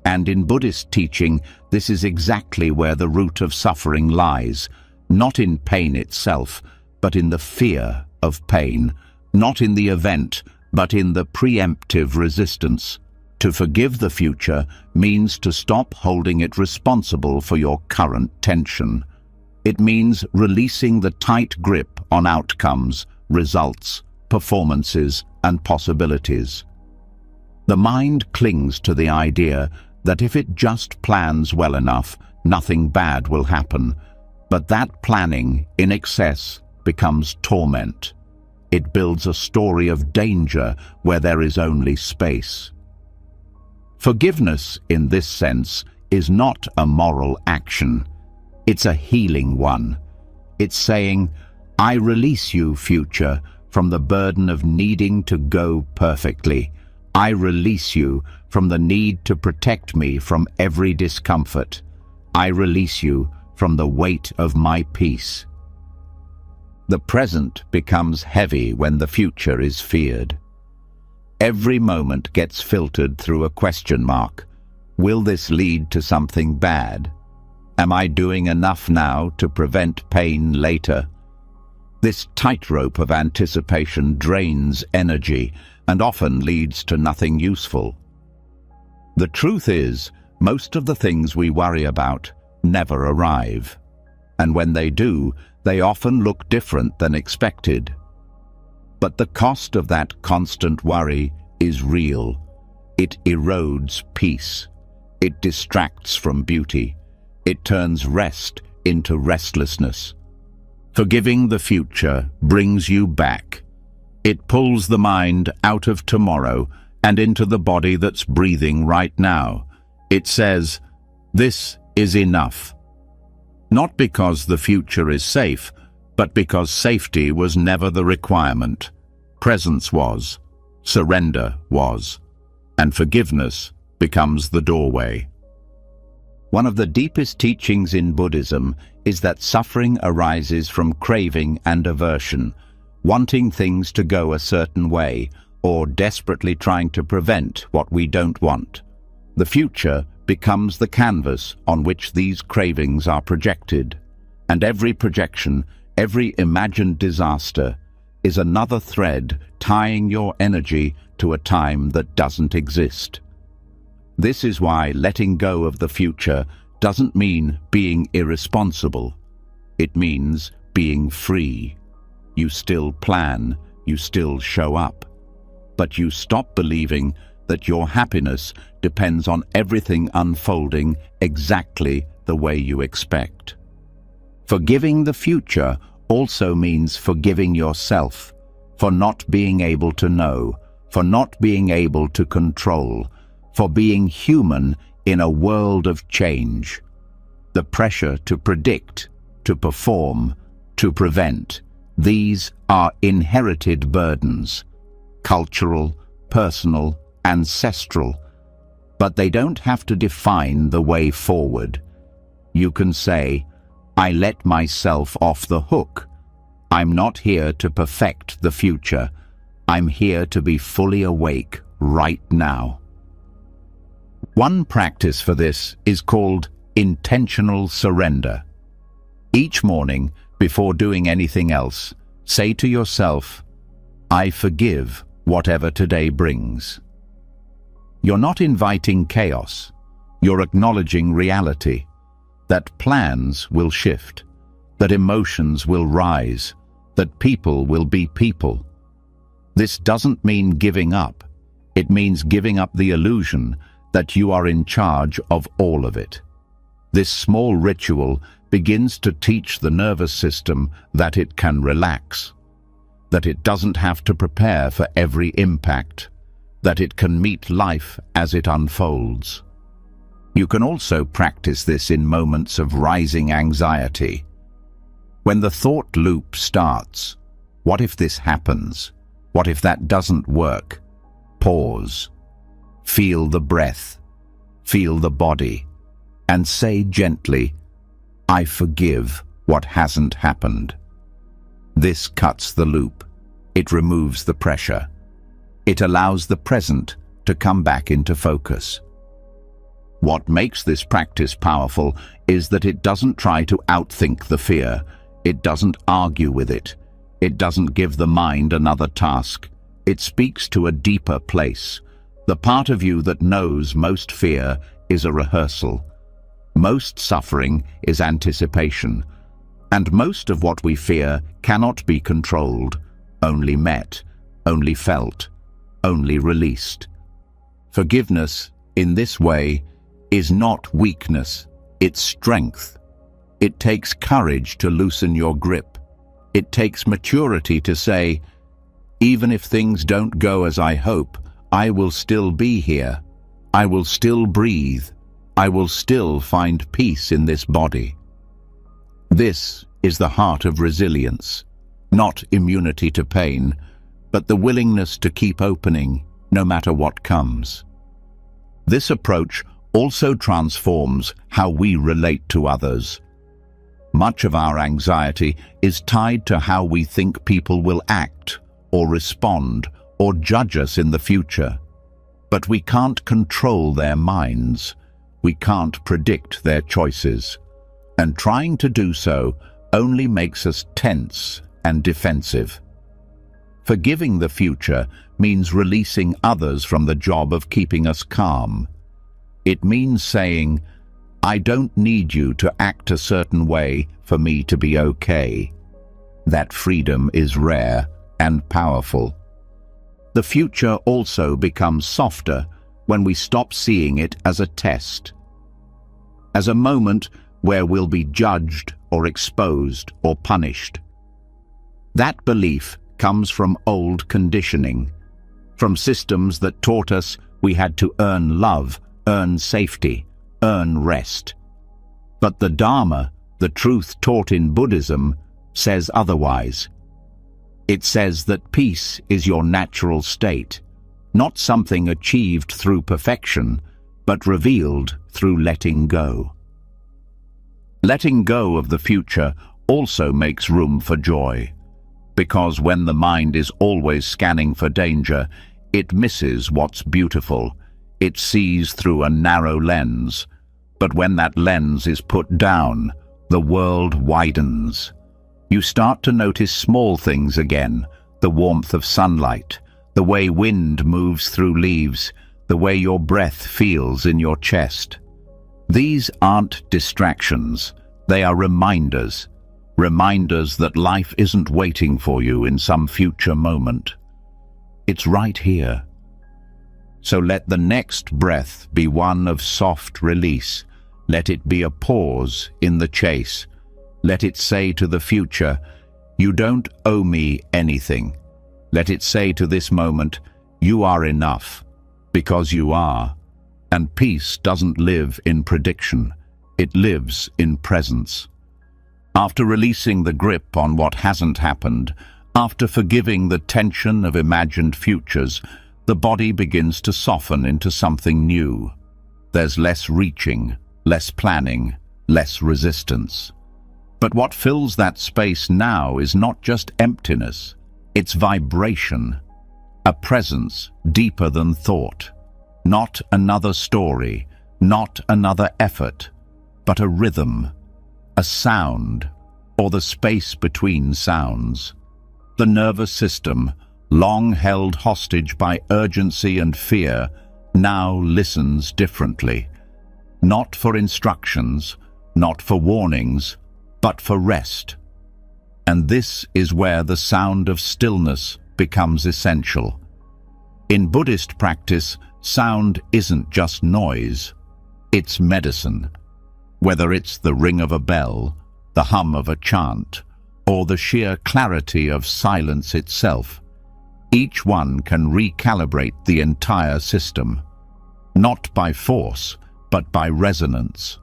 And in Buddhist teaching, this is exactly where the root of suffering lies, not in pain itself, but in the fear of pain, not in the event, but in the preemptive resistance. To forgive the future means to stop holding it responsible for your current tension. It means releasing the tight grip on outcomes, results, performances, and possibilities. The mind clings to the idea that if it just plans well enough, nothing bad will happen. But that planning, in excess, becomes torment. It builds a story of danger where there is only space. Forgiveness, in this sense, is not a moral action. It's a healing one. It's saying, I release you, future, from the burden of needing to go perfectly. I release you from the need to protect me from every discomfort. I release you from the weight of my peace. The present becomes heavy when the future is feared. Every moment gets filtered through a question mark. Will this lead to something bad? Am I doing enough now to prevent pain later? This tightrope of anticipation drains energy and often leads to nothing useful. The truth is, most of the things we worry about never arrive. And when they do, they often look different than expected. But the cost of that constant worry is real. It erodes peace. It distracts from beauty. It turns rest into restlessness. Forgiving the future brings you back. It pulls the mind out of tomorrow and into the body that's breathing right now. It says, this is enough. Not because the future is safe, but because safety was never the requirement. Presence was, surrender was, and forgiveness becomes the doorway. One of the deepest teachings in Buddhism is that suffering arises from craving and aversion, wanting things to go a certain way, or desperately trying to prevent what we don't want. The future becomes the canvas on which these cravings are projected, and every projection, every imagined disaster, is another thread tying your energy to a time that doesn't exist. This is why letting go of the future doesn't mean being irresponsible. It means being free. You still plan, you still show up, but you stop believing that your happiness depends on everything unfolding exactly the way you expect. Forgiving the future also means forgiving yourself for not being able to know, for not being able to control, for being human in a world of change. The pressure to predict, to perform, to prevent, these are inherited burdens, cultural, personal, ancestral, but they don't have to define the way forward. You can say, I let myself off the hook. I'm not here to perfect the future. I'm here to be fully awake right now. One practice for this is called intentional surrender. Each morning, before doing anything else, say to yourself, I forgive whatever today brings. You're not inviting chaos. You're acknowledging reality, that plans will shift, that emotions will rise, that people will be people. This doesn't mean giving up. It means giving up the illusion that you are in charge of all of it. This small ritual begins to teach the nervous system that it can relax, that it doesn't have to prepare for every impact, that it can meet life as it unfolds. You can also practice this in moments of rising anxiety. When the thought loop starts, what if this happens? What if that doesn't work? Pause. Feel the breath. Feel the body. And say gently, I forgive what hasn't happened. This cuts the loop. It removes the pressure. It allows the present to come back into focus. What makes this practice powerful is that it doesn't try to outthink the fear. It doesn't argue with it. It doesn't give the mind another task. It speaks to a deeper place. The part of you that knows most fear is a rehearsal. Most suffering is anticipation. And most of what we fear cannot be controlled, only met, only felt, only released. Forgiveness, in this way, is not weakness, it's strength. It takes courage to loosen your grip. It takes maturity to say, even if things don't go as I hope, I will still be here. I will still breathe. I will still find peace in this body. This is the heart of resilience, not immunity to pain, but the willingness to keep opening no matter what comes. This approach also transforms how we relate to others. Much of our anxiety is tied to how we think people will act or respond or judge us in the future. But we can't control their minds. We can't predict their choices. And trying to do so only makes us tense and defensive. Forgiving the future means releasing others from the job of keeping us calm. It means saying, I don't need you to act a certain way for me to be okay. That freedom is rare and powerful. The future also becomes softer when we stop seeing it as a test, as a moment where we'll be judged or exposed or punished. That belief comes from old conditioning, from systems that taught us we had to earn love, earn safety, earn rest. But the Dharma, the truth taught in Buddhism, says otherwise. It says that peace is your natural state, not something achieved through perfection, but revealed through letting go. Letting go of the future also makes room for joy, because when the mind is always scanning for danger, it misses what's beautiful. It sees through a narrow lens, but when that lens is put down, the world widens. You start to notice small things again, the warmth of sunlight, the way wind moves through leaves, the way your breath feels in your chest. These aren't distractions, they are reminders. Reminders that life isn't waiting for you in some future moment. It's right here. So let the next breath be one of soft release. Let it be a pause in the chase. Let it say to the future, You don't owe me anything. Let it say to this moment, you are enough, because you are. And peace doesn't live in prediction. It lives in presence. After releasing the grip on what hasn't happened, after forgiving the tension of imagined futures, the body begins to soften into something new. There's less reaching, less planning, less resistance. But what fills that space now is not just emptiness, it's vibration, a presence deeper than thought. Not another story, not another effort, but a rhythm, a sound, or the space between sounds. The nervous system, long held hostage by urgency and fear, now listens differently. Not for instructions, not for warnings, but for rest. And this is where the sound of stillness becomes essential. In Buddhist practice, sound isn't just noise, it's medicine. Whether it's the ring of a bell, the hum of a chant, or the sheer clarity of silence itself, each one can recalibrate the entire system, not by force, but by resonance.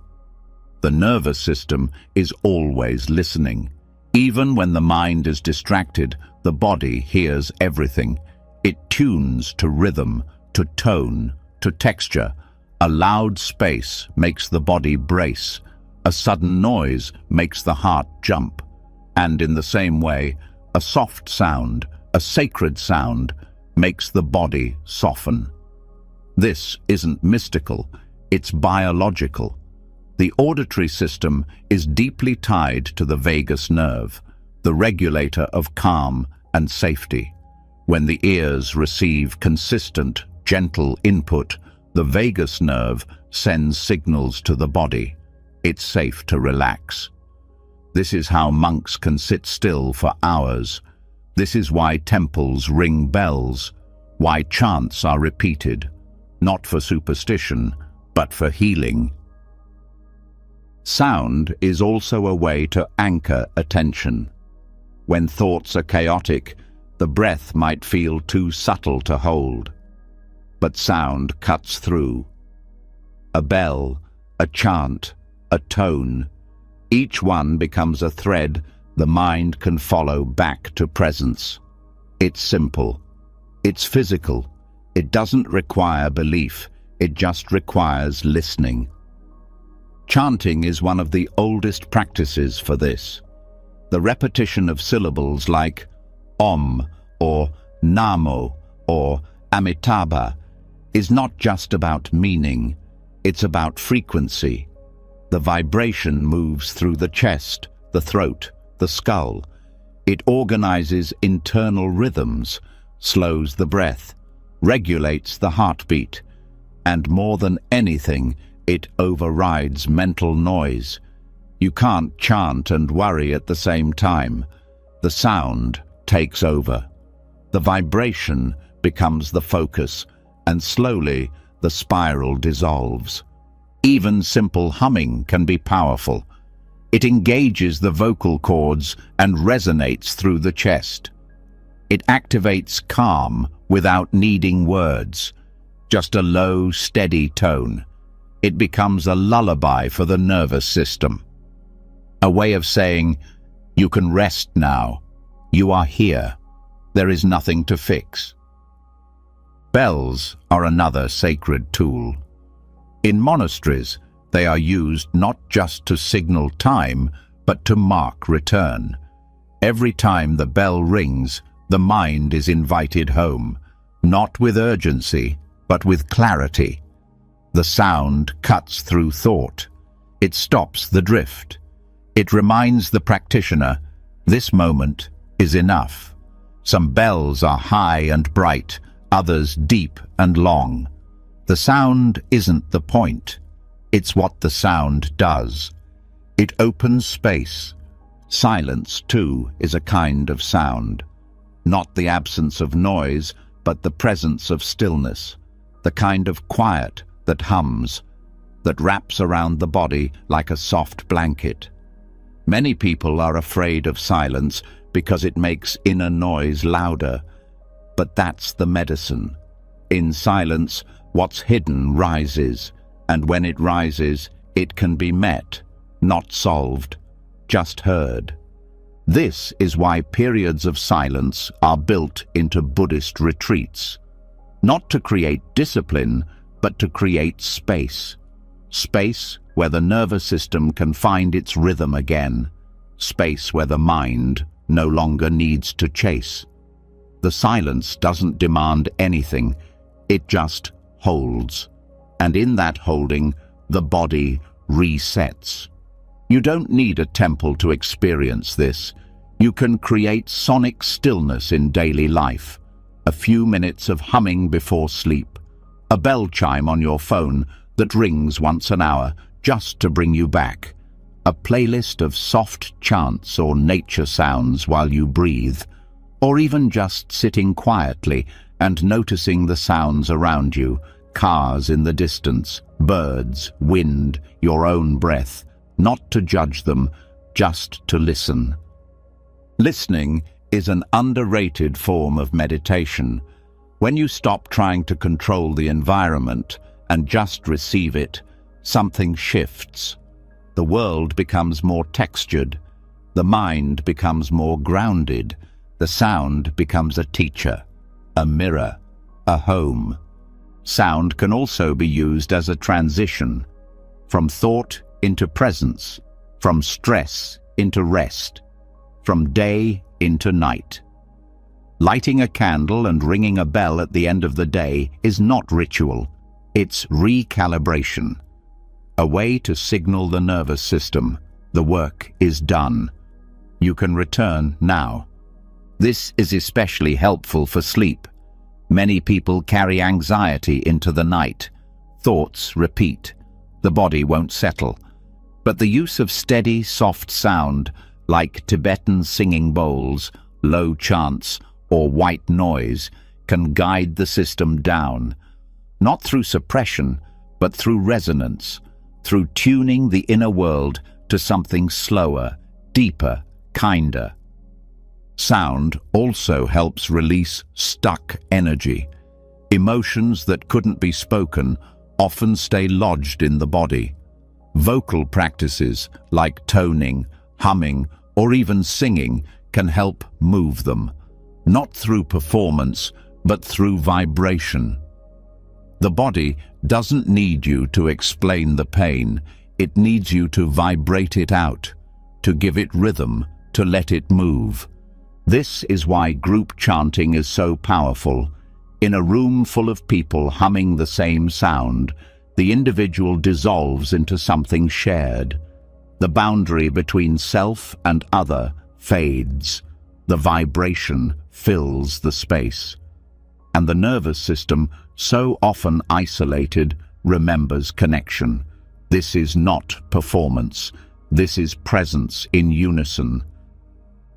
The nervous system is always listening. Even when the mind is distracted, the body hears everything. It tunes to rhythm, to tone, to texture. A loud space makes the body brace. A sudden noise makes the heart jump. And in the same way, a soft sound, a sacred sound, makes the body soften. This isn't mystical, it's biological. The auditory system is deeply tied to the vagus nerve, the regulator of calm and safety. When the ears receive consistent, gentle input, the vagus nerve sends signals to the body. It's safe to relax. This is how monks can sit still for hours. This is why temples ring bells, why chants are repeated, not for superstition, but for healing. Sound is also a way to anchor attention. When thoughts are chaotic, the breath might feel too subtle to hold. But sound cuts through. A bell, a chant, a tone, each one becomes a thread the mind can follow back to presence. It's simple. It's physical. It doesn't require belief. It just requires listening. Chanting is one of the oldest practices for this. The repetition of syllables like Om or Namo or Amitabha is not just about meaning, it's about frequency. The vibration moves through the chest, the throat, the skull. It organizes internal rhythms, slows the breath, regulates the heartbeat, and more than anything, it overrides mental noise. You can't chant and worry at the same time. The sound takes over. The vibration becomes the focus, and slowly the spiral dissolves. Even simple humming can be powerful. It engages the vocal cords and resonates through the chest. It activates calm without needing words, just a low, steady tone. It becomes a lullaby for the nervous system. A way of saying, you can rest now. You are here. There is nothing to fix. Bells are another sacred tool. In monasteries, they are used not just to signal time, but to mark return. Every time the bell rings, the mind is invited home, not with urgency, but with clarity. The sound cuts through thought. It stops the drift. It reminds the practitioner, this moment is enough. Some bells are high and bright, others deep and long. The sound isn't the point. It's what the sound does. It opens space. Silence, too, is a kind of sound. Not the absence of noise, but the presence of stillness. The kind of quiet that hums, that wraps around the body like a soft blanket. Many people are afraid of silence because it makes inner noise louder. But that's the medicine. In silence, what's hidden rises, and when it rises, it can be met, not solved, just heard. This is why periods of silence are built into Buddhist retreats. Not to create discipline, but to create space. Space where the nervous system can find its rhythm again. Space where the mind no longer needs to chase. The silence doesn't demand anything, it just holds. And in that holding, the body resets. You don't need a temple to experience this. You can create sonic stillness in daily life. A few minutes of humming before sleep. A bell chime on your phone that rings once an hour just to bring you back. A playlist of soft chants or nature sounds while you breathe. Or even just sitting quietly and noticing the sounds around you. Cars in the distance, birds, wind, your own breath. Not to judge them, just to listen. Listening is an underrated form of meditation. When you stop trying to control the environment and just receive it, something shifts. The world becomes more textured. The mind becomes more grounded. The sound becomes a teacher, a mirror, a home. Sound can also be used as a transition, from thought into presence, from stress into rest, from day into night. Lighting a candle and ringing a bell at the end of the day is not ritual, it's recalibration. A way to signal the nervous system, the work is done. You can return now. This is especially helpful for sleep. Many people carry anxiety into the night. Thoughts repeat. The body won't settle. But the use of steady, soft sound, like Tibetan singing bowls, low chants, or white noise, can guide the system down. Not through suppression, but through resonance, through tuning the inner world to something slower, deeper, kinder. Sound also helps release stuck energy. Emotions that couldn't be spoken often stay lodged in the body. Vocal practices like toning, humming, or even singing can help move them, not through performance, but through vibration. The body doesn't need you to explain the pain, it needs you to vibrate it out, to give it rhythm, to let it move. This is why group chanting is so powerful. In a room full of people humming the same sound, the individual dissolves into something shared. The boundary between self and other fades. The vibration fills the space. And the nervous system, so often isolated, remembers connection. This is not performance. This is presence in unison.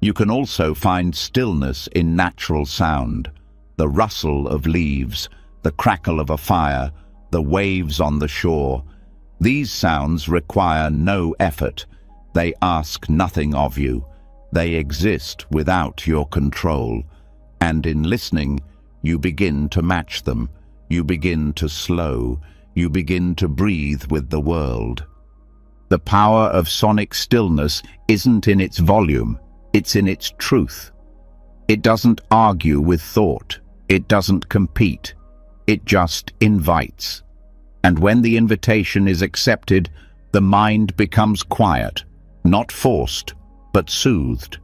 You can also find stillness in natural sound. The rustle of leaves, the crackle of a fire, the waves on the shore. These sounds require no effort. They ask nothing of you. They exist without your control. And in listening, you begin to match them. You begin to slow. You begin to breathe with the world. The power of sonic stillness isn't in its volume. It's in its truth. It doesn't argue with thought. It doesn't compete. It just invites. And when the invitation is accepted, the mind becomes quiet, not forced, but soothed.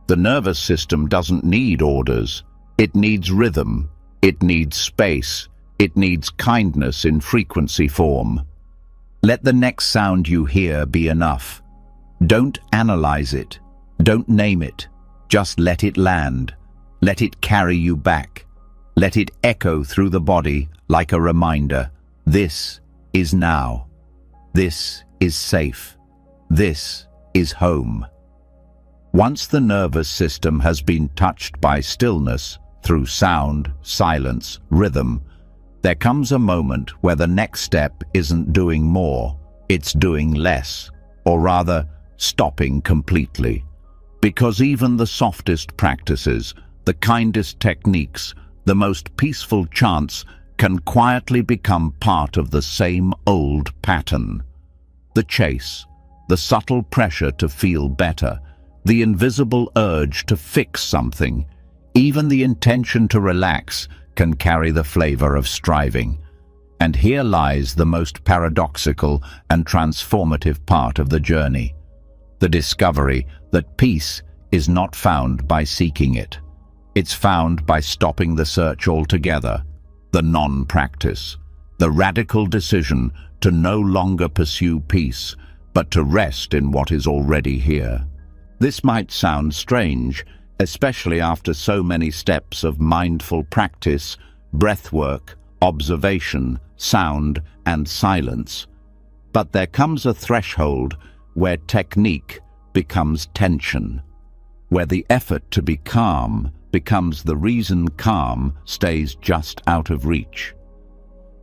The nervous system doesn't need orders. It needs rhythm. It needs space. It needs kindness in frequency form. Let the next sound you hear be enough. Don't analyze it. Don't name it. Just let it land. Let it carry you back. Let it echo through the body like a reminder. This is now. This is safe. This is home. Once the nervous system has been touched by stillness through sound, silence, rhythm, there comes a moment where the next step isn't doing more, it's doing less, or rather, stopping completely. Because even the softest practices, the kindest techniques, the most peaceful chants can quietly become part of the same old pattern. The chase, the subtle pressure to feel better, the invisible urge to fix something, even the intention to relax can carry the flavor of striving. And here lies the most paradoxical and transformative part of the journey: the discovery that peace is not found by seeking it. It's found by stopping the search altogether, the non-practice, the radical decision to no longer pursue peace, but to rest in what is already here. This might sound strange, especially after so many steps of mindful practice, breathwork, observation, sound, and silence. But there comes a threshold where technique becomes tension, where the effort to be calm becomes the reason calm stays just out of reach.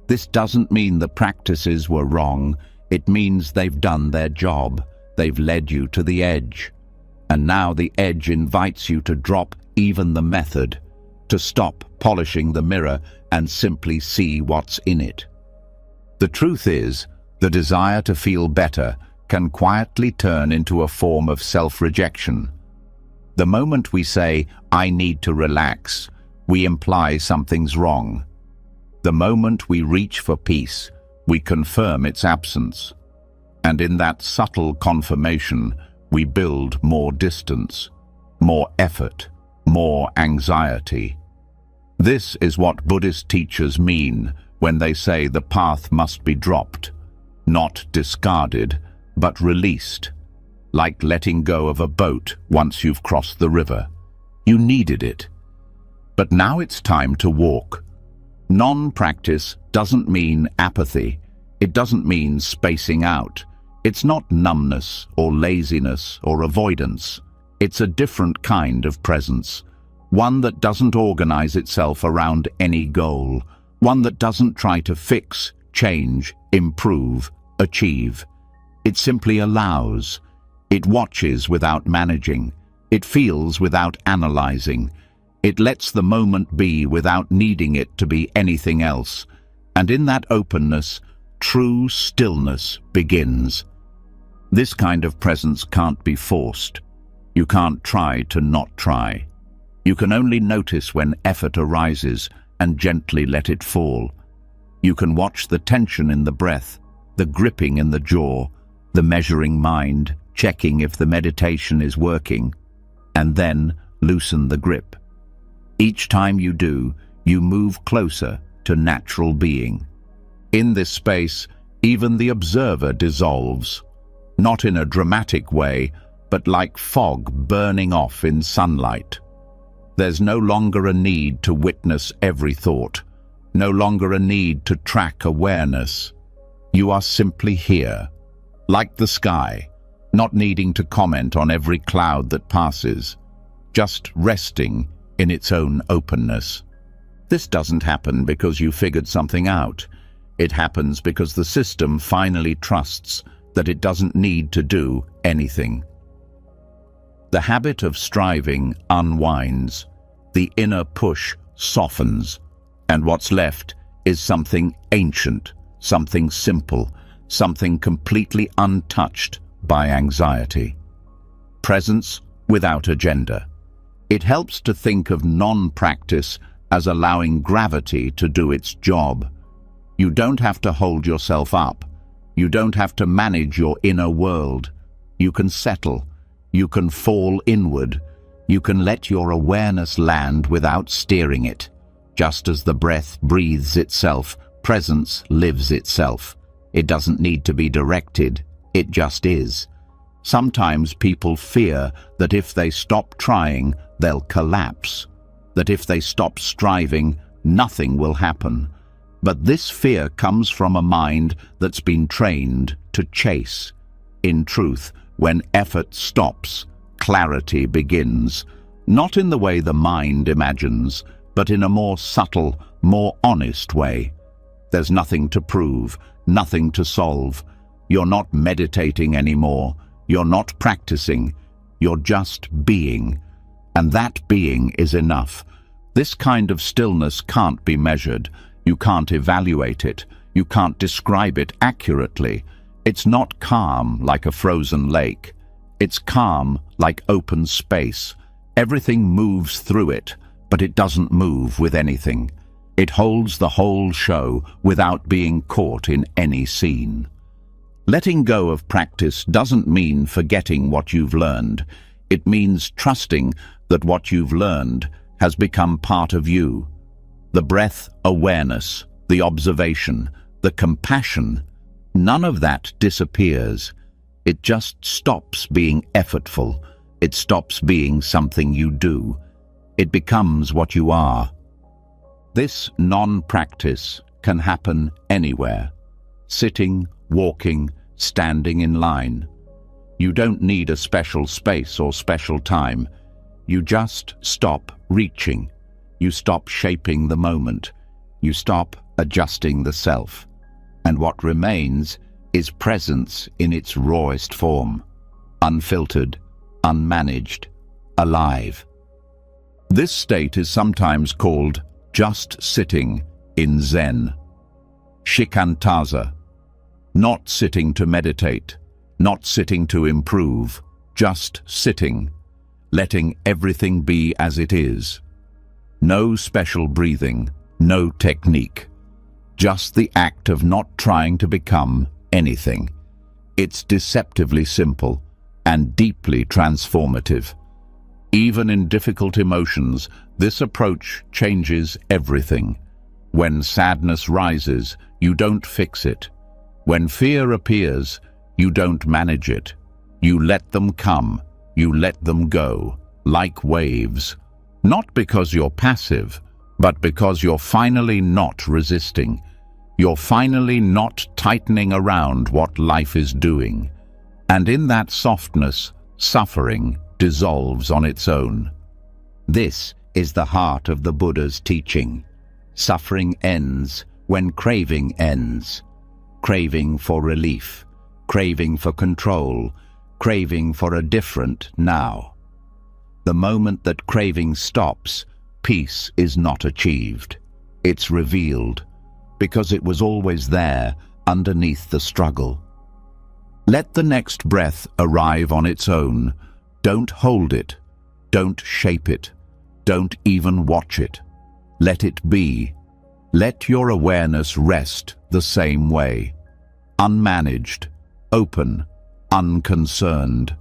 This doesn't mean the practices were wrong. It means they've done their job. They've led you to the edge. And now the edge invites you to drop even the method, to stop polishing the mirror and simply see what's in it. The truth is, the desire to feel better can quietly turn into a form of self-rejection. The moment we say, "I need to relax," we imply something's wrong. The moment we reach for peace, we confirm its absence. And in that subtle confirmation, we build more distance, more effort, more anxiety. This is what Buddhist teachers mean when they say the path must be dropped, not discarded, but released, like letting go of a boat once you've crossed the river. You needed it. But now it's time to walk. Non-practice doesn't mean apathy. It doesn't mean spacing out. It's not numbness or laziness or avoidance. It's a different kind of presence, one that doesn't organize itself around any goal, one that doesn't try to fix, change, improve, achieve. It simply allows. It watches without managing. It feels without analyzing. It lets the moment be without needing it to be anything else. And in that openness, true stillness begins. This kind of presence can't be forced. You can't try to not try. You can only notice when effort arises and gently let it fall. You can watch the tension in the breath, the gripping in the jaw, the measuring mind, checking if the meditation is working, and then loosen the grip. Each time you do, you move closer to natural being. In this space, even the observer dissolves, not in a dramatic way, but like fog burning off in sunlight. There's no longer a need to witness every thought, no longer a need to track awareness. You are simply here, like the sky, not needing to comment on every cloud that passes, just resting in its own openness. This doesn't happen because you figured something out. It happens because the system finally trusts that it doesn't need to do anything. The habit of striving unwinds, the inner push softens, and what's left is something ancient, something simple, something completely untouched by anxiety. Presence without agenda. It helps to think of non-practice as allowing gravity to do its job. You don't have to hold yourself up. You don't have to manage your inner world. You can settle. You can fall inward. You can let your awareness land without steering it. Just as the breath breathes itself, presence lives itself. It doesn't need to be directed. It just is. Sometimes people fear that if they stop trying, they'll collapse. That if they stop striving, nothing will happen. But this fear comes from a mind that's been trained to chase. In truth, when effort stops, clarity begins. Not in the way the mind imagines, but in a more subtle, more honest way. There's nothing to prove, nothing to solve. You're not meditating anymore. You're not practicing. You're just being. And that being is enough. This kind of stillness can't be measured. You can't evaluate it. You can't describe it accurately. It's not calm like a frozen lake. It's calm like open space. Everything moves through it, but it doesn't move with anything. It holds the whole show without being caught in any scene. Letting go of practice doesn't mean forgetting what you've learned. It means trusting that what you've learned has become part of you. The breath awareness, the observation, the compassion, none of that disappears. It just stops being effortful. It stops being something you do. It becomes what you are. This non-practice can happen anywhere. Sitting, walking, standing in line. You don't need a special space or special time. You just stop reaching. You stop shaping the moment. You stop adjusting the self. And what remains is presence in its rawest form. Unfiltered, unmanaged, alive. This state is sometimes called just sitting in Zen. Shikantaza. Not sitting to meditate, not sitting to improve, just sitting, letting everything be as it is. No special breathing, no technique, just the act of not trying to become anything. It's deceptively simple and deeply transformative. Even in difficult emotions, this approach changes everything. When sadness rises, you don't fix it. When fear appears, you don't manage it. You let them come, you let them go, like waves. Not because you're passive, but because you're finally not resisting. You're finally not tightening around what life is doing. And in that softness, suffering dissolves on its own. This is the heart of the Buddha's teaching. Suffering ends when craving ends. Craving for relief, craving for control, craving for a different now. The moment that craving stops, peace is not achieved. It's revealed, because it was always there, underneath the struggle. Let the next breath arrive on its own. Don't hold it. Don't shape it. Don't even watch it. Let it be. Let your awareness rest the same way. Unmanaged, open, unconcerned.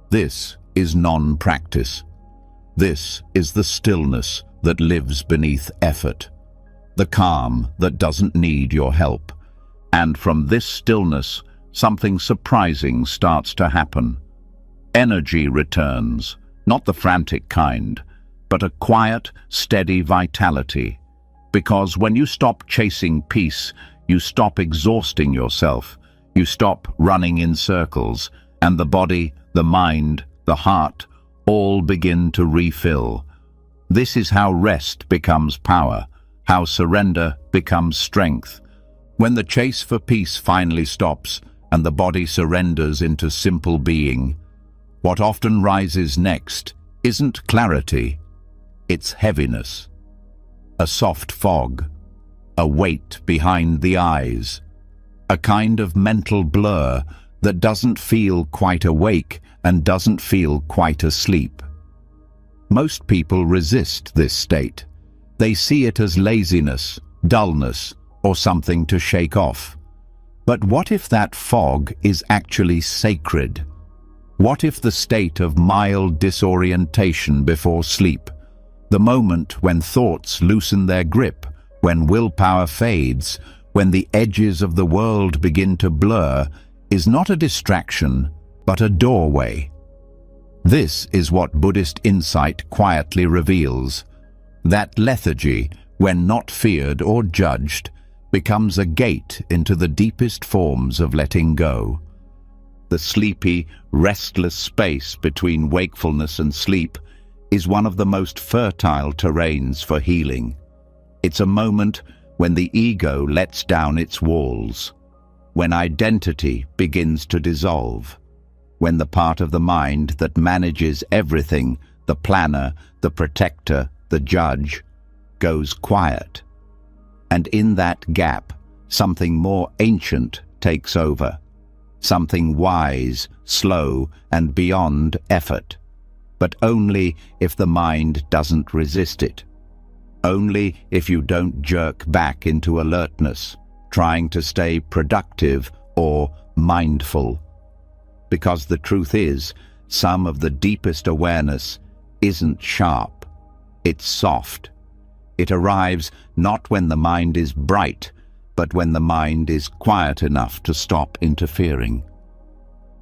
This is non-practice. This is the stillness that lives beneath effort, the calm that doesn't need your help. And from this stillness, something surprising starts to happen. Energy returns, not the frantic kind, but a quiet, steady vitality. Because when you stop chasing peace, you stop exhausting yourself, you stop running in circles, and the body, the mind, the heart, all begin to refill. This is how rest becomes power, how surrender becomes strength. When the chase for peace finally stops, and the body surrenders into simple being, what often rises next isn't clarity, it's heaviness. A soft fog, a weight behind the eyes, a kind of mental blur that doesn't feel quite awake and doesn't feel quite asleep. Most people resist this state. They see it as laziness, dullness, or something to shake off. But what if that fog is actually sacred? What if the state of mild disorientation before sleep, the moment when thoughts loosen their grip, when willpower fades, when the edges of the world begin to blur, is not a distraction, but a doorway? This is what Buddhist insight quietly reveals. That lethargy, when not feared or judged, becomes a gate into the deepest forms of letting go. The sleepy, restless space between wakefulness and sleep is one of the most fertile terrains for healing. It's a moment when the ego lets down its walls, when identity begins to dissolve. when the part of the mind that manages everything, the planner, the protector, the judge, goes quiet. And in that gap, something more ancient takes over, something wise, slow, and beyond effort, but only if the mind doesn't resist it. Only if you don't jerk back into alertness, trying to stay productive or mindful. Because the truth is, some of the deepest awareness isn't sharp, it's soft. It arrives not when the mind is bright, but when the mind is quiet enough to stop interfering.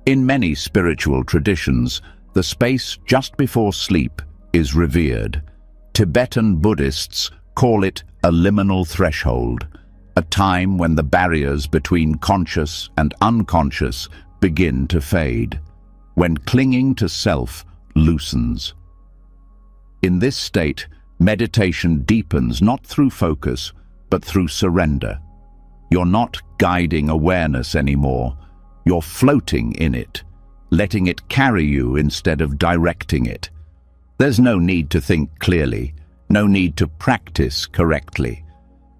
In many spiritual traditions, the space just before sleep is revered. Tibetan Buddhists call it a liminal threshold, a time when the barriers between conscious and unconscious begin to fade, when clinging to self loosens. In this state, meditation deepens not through focus, but through surrender. You're not guiding awareness anymore. You're floating in it, letting it carry you instead of directing it. There's no need to think clearly, no need to practice correctly.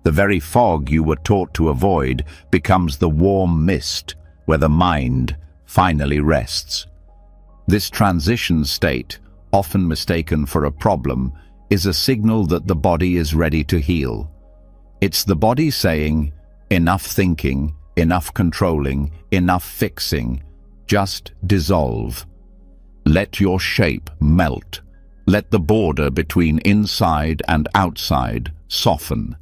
The very fog you were taught to avoid becomes the warm mist where the mind finally rests. This transition state, often mistaken for a problem, is a signal that the body is ready to heal. It's the body saying, enough thinking, enough controlling, enough fixing, just dissolve. Let your shape melt. Let the border between inside and outside soften.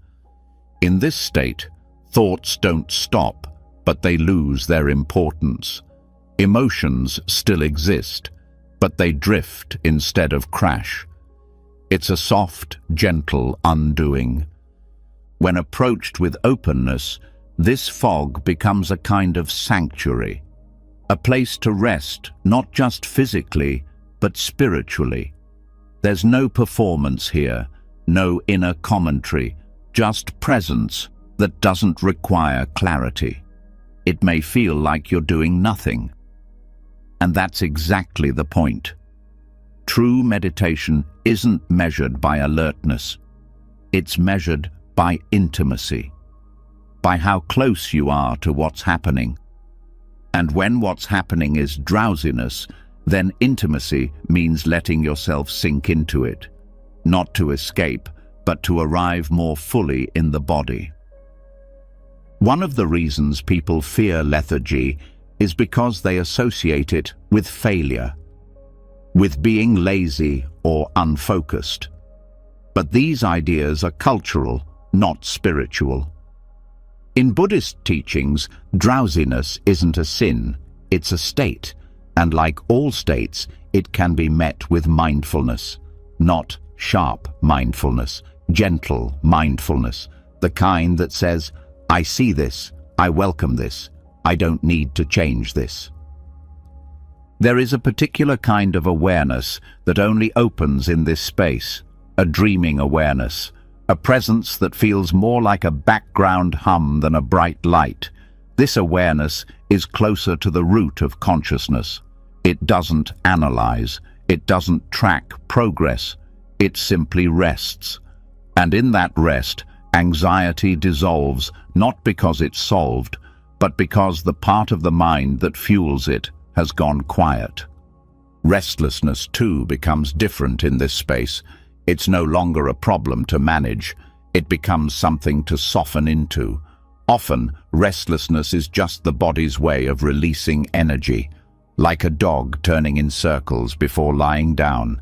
In this state, thoughts don't stop, but they lose their importance. Emotions still exist, but they drift instead of crash. It's a soft, gentle undoing. When approached with openness, this fog becomes a kind of sanctuary, a place to rest, not just physically, but spiritually. There's no performance here, no inner commentary, just presence that doesn't require clarity. It may feel like you're doing nothing. And that's exactly the point. True meditation isn't measured by alertness. It's measured by intimacy, by how close you are to what's happening. And when what's happening is drowsiness, then intimacy means letting yourself sink into it, not to escape, but to arrive more fully in the body. One of the reasons people fear lethargy is because they associate it with failure, with being lazy or unfocused. But these ideas are cultural, not spiritual. In Buddhist teachings, drowsiness isn't a sin, it's a state, and like all states, it can be met with mindfulness, not sharp mindfulness, gentle mindfulness, the kind that says, I see this, I welcome this, I don't need to change this. There is a particular kind of awareness that only opens in this space, a dreaming awareness, a presence that feels more like a background hum than a bright light. This awareness is closer to the root of consciousness. It doesn't analyze, it doesn't track progress, it simply rests. And in that rest, anxiety dissolves, not because it's solved, but because the part of the mind that fuels it has gone quiet. Restlessness, too, becomes different in this space. It's no longer a problem to manage. It becomes something to soften into. Often, restlessness is just the body's way of releasing energy, like a dog turning in circles before lying down.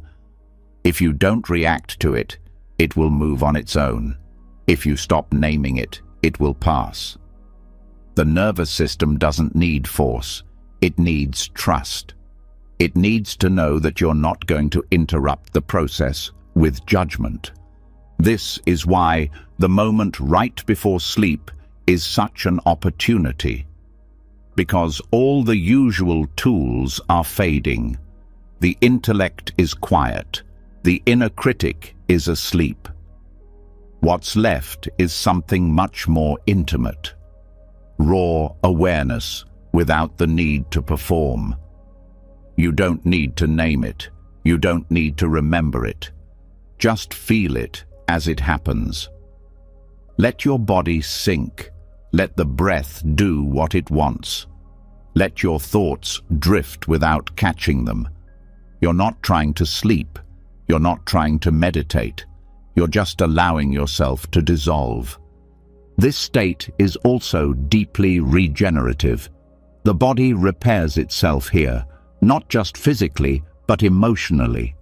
If you don't react to it, it will move on its own. If you stop naming it, it will pass. The nervous system doesn't need force. It needs trust. It needs to know that you're not going to interrupt the process with judgment. This is why the moment right before sleep is such an opportunity. Because all the usual tools are fading. The intellect is quiet. The inner critic is asleep. What's left is something much more intimate. Raw awareness without the need to perform. You don't need to name it. You don't need to remember it. Just feel it as it happens. Let your body sink. Let the breath do what it wants. Let your thoughts drift without catching them. You're not trying to sleep. You're not trying to meditate. You're just allowing yourself to dissolve. This state is also deeply regenerative. The body repairs itself here, not just physically, but emotionally.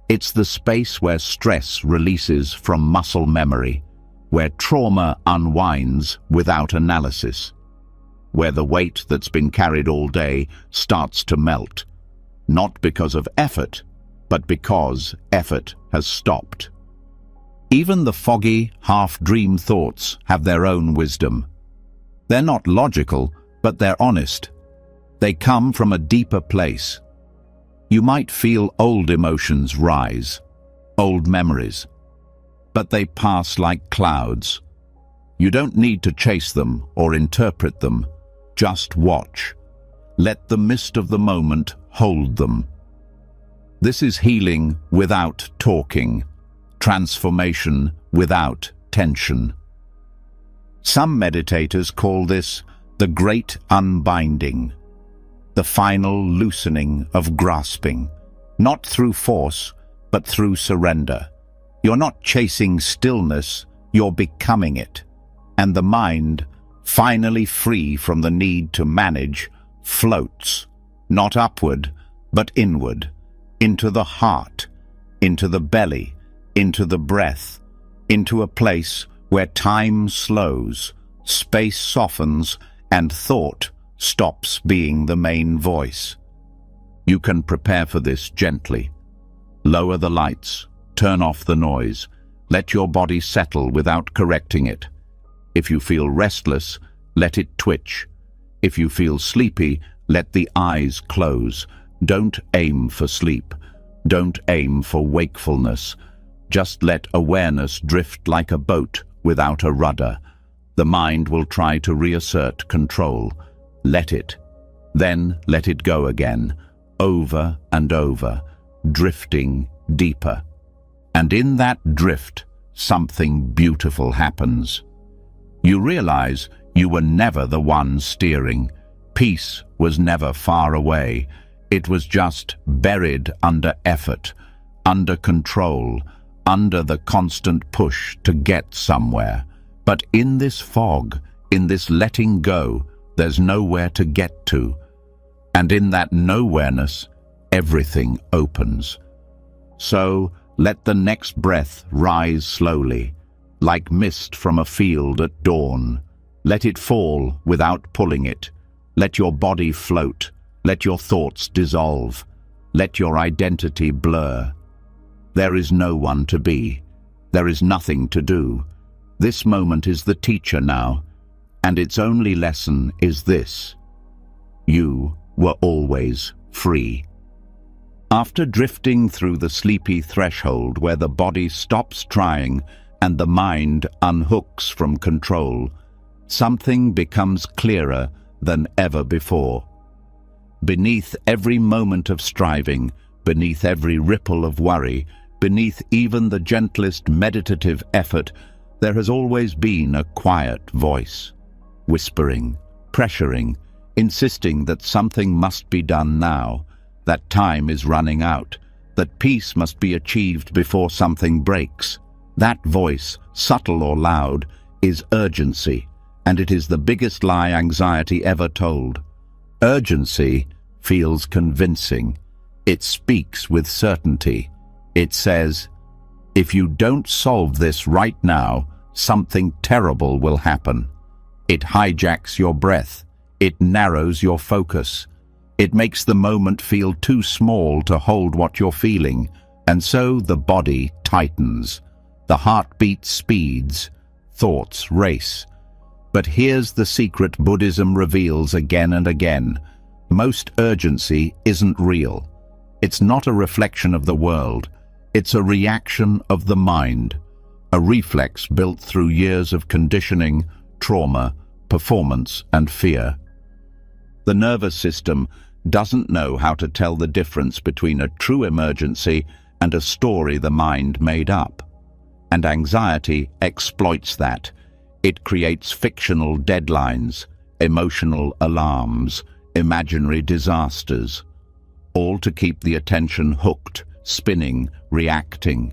It's the space where stress releases from muscle memory, where trauma unwinds without analysis, where the weight that's been carried all day starts to melt, not because of effort, but because effort has stopped. Even the foggy, half-dream thoughts have their own wisdom. They're not logical, but they're honest. They come from a deeper place. You might feel old emotions rise, old memories, but they pass like clouds. You don't need to chase them or interpret them. Just watch. Let the mist of the moment hold them. This is healing without talking, transformation without tension. Some meditators call this the great unbinding, the final loosening of grasping, not through force, but through surrender. You're not chasing stillness, you're becoming it. And the mind, finally free from the need to manage, floats, not upward, but inward, into the heart, into the belly, into the breath, into a place where time slows, space softens, and thought stops being the main voice. You can prepare for this gently. Lower the lights, turn off the noise, let your body settle without correcting it. If you feel restless, let it twitch. If you feel sleepy, let the eyes close. Don't aim for sleep. Don't aim for wakefulness. Just let awareness drift like a boat without a rudder. The mind will try to reassert control. Let it. Then let it go again, over and over, drifting deeper. And in that drift, something beautiful happens. You realize you were never the one steering. Peace was never far away. It was just buried under effort, under control, under the constant push to get somewhere. But in this fog, in this letting go, there's nowhere to get to. And in that nowhereness, everything opens. So let the next breath rise slowly, like mist from a field at dawn. Let it fall without pulling it. Let your body float. Let your thoughts dissolve. Let your identity blur. There is no one to be. There is nothing to do. This moment is the teacher now, and its only lesson is this: you were always free. After drifting through the sleepy threshold where the body stops trying and the mind unhooks from control, something becomes clearer than ever before. Beneath every moment of striving, beneath every ripple of worry, beneath even the gentlest meditative effort, there has always been a quiet voice, whispering, pressuring, insisting that something must be done now, that time is running out, that peace must be achieved before something breaks. That voice, subtle or loud, is urgency, and it is the biggest lie anxiety ever told. Urgency feels convincing. It speaks with certainty. It says, if you don't solve this right now, something terrible will happen. It hijacks your breath. It narrows your focus. It makes the moment feel too small to hold what you're feeling, and so the body tightens. The heartbeat speeds. Thoughts race. But here's the secret Buddhism reveals again and again. Most urgency isn't real. It's not a reflection of the world. It's a reaction of the mind, a reflex built through years of conditioning, trauma, performance, and fear. The nervous system doesn't know how to tell the difference between a true emergency and a story the mind made up. And anxiety exploits that. It creates fictional deadlines, emotional alarms, imaginary disasters, all to keep the attention hooked, spinning, reacting.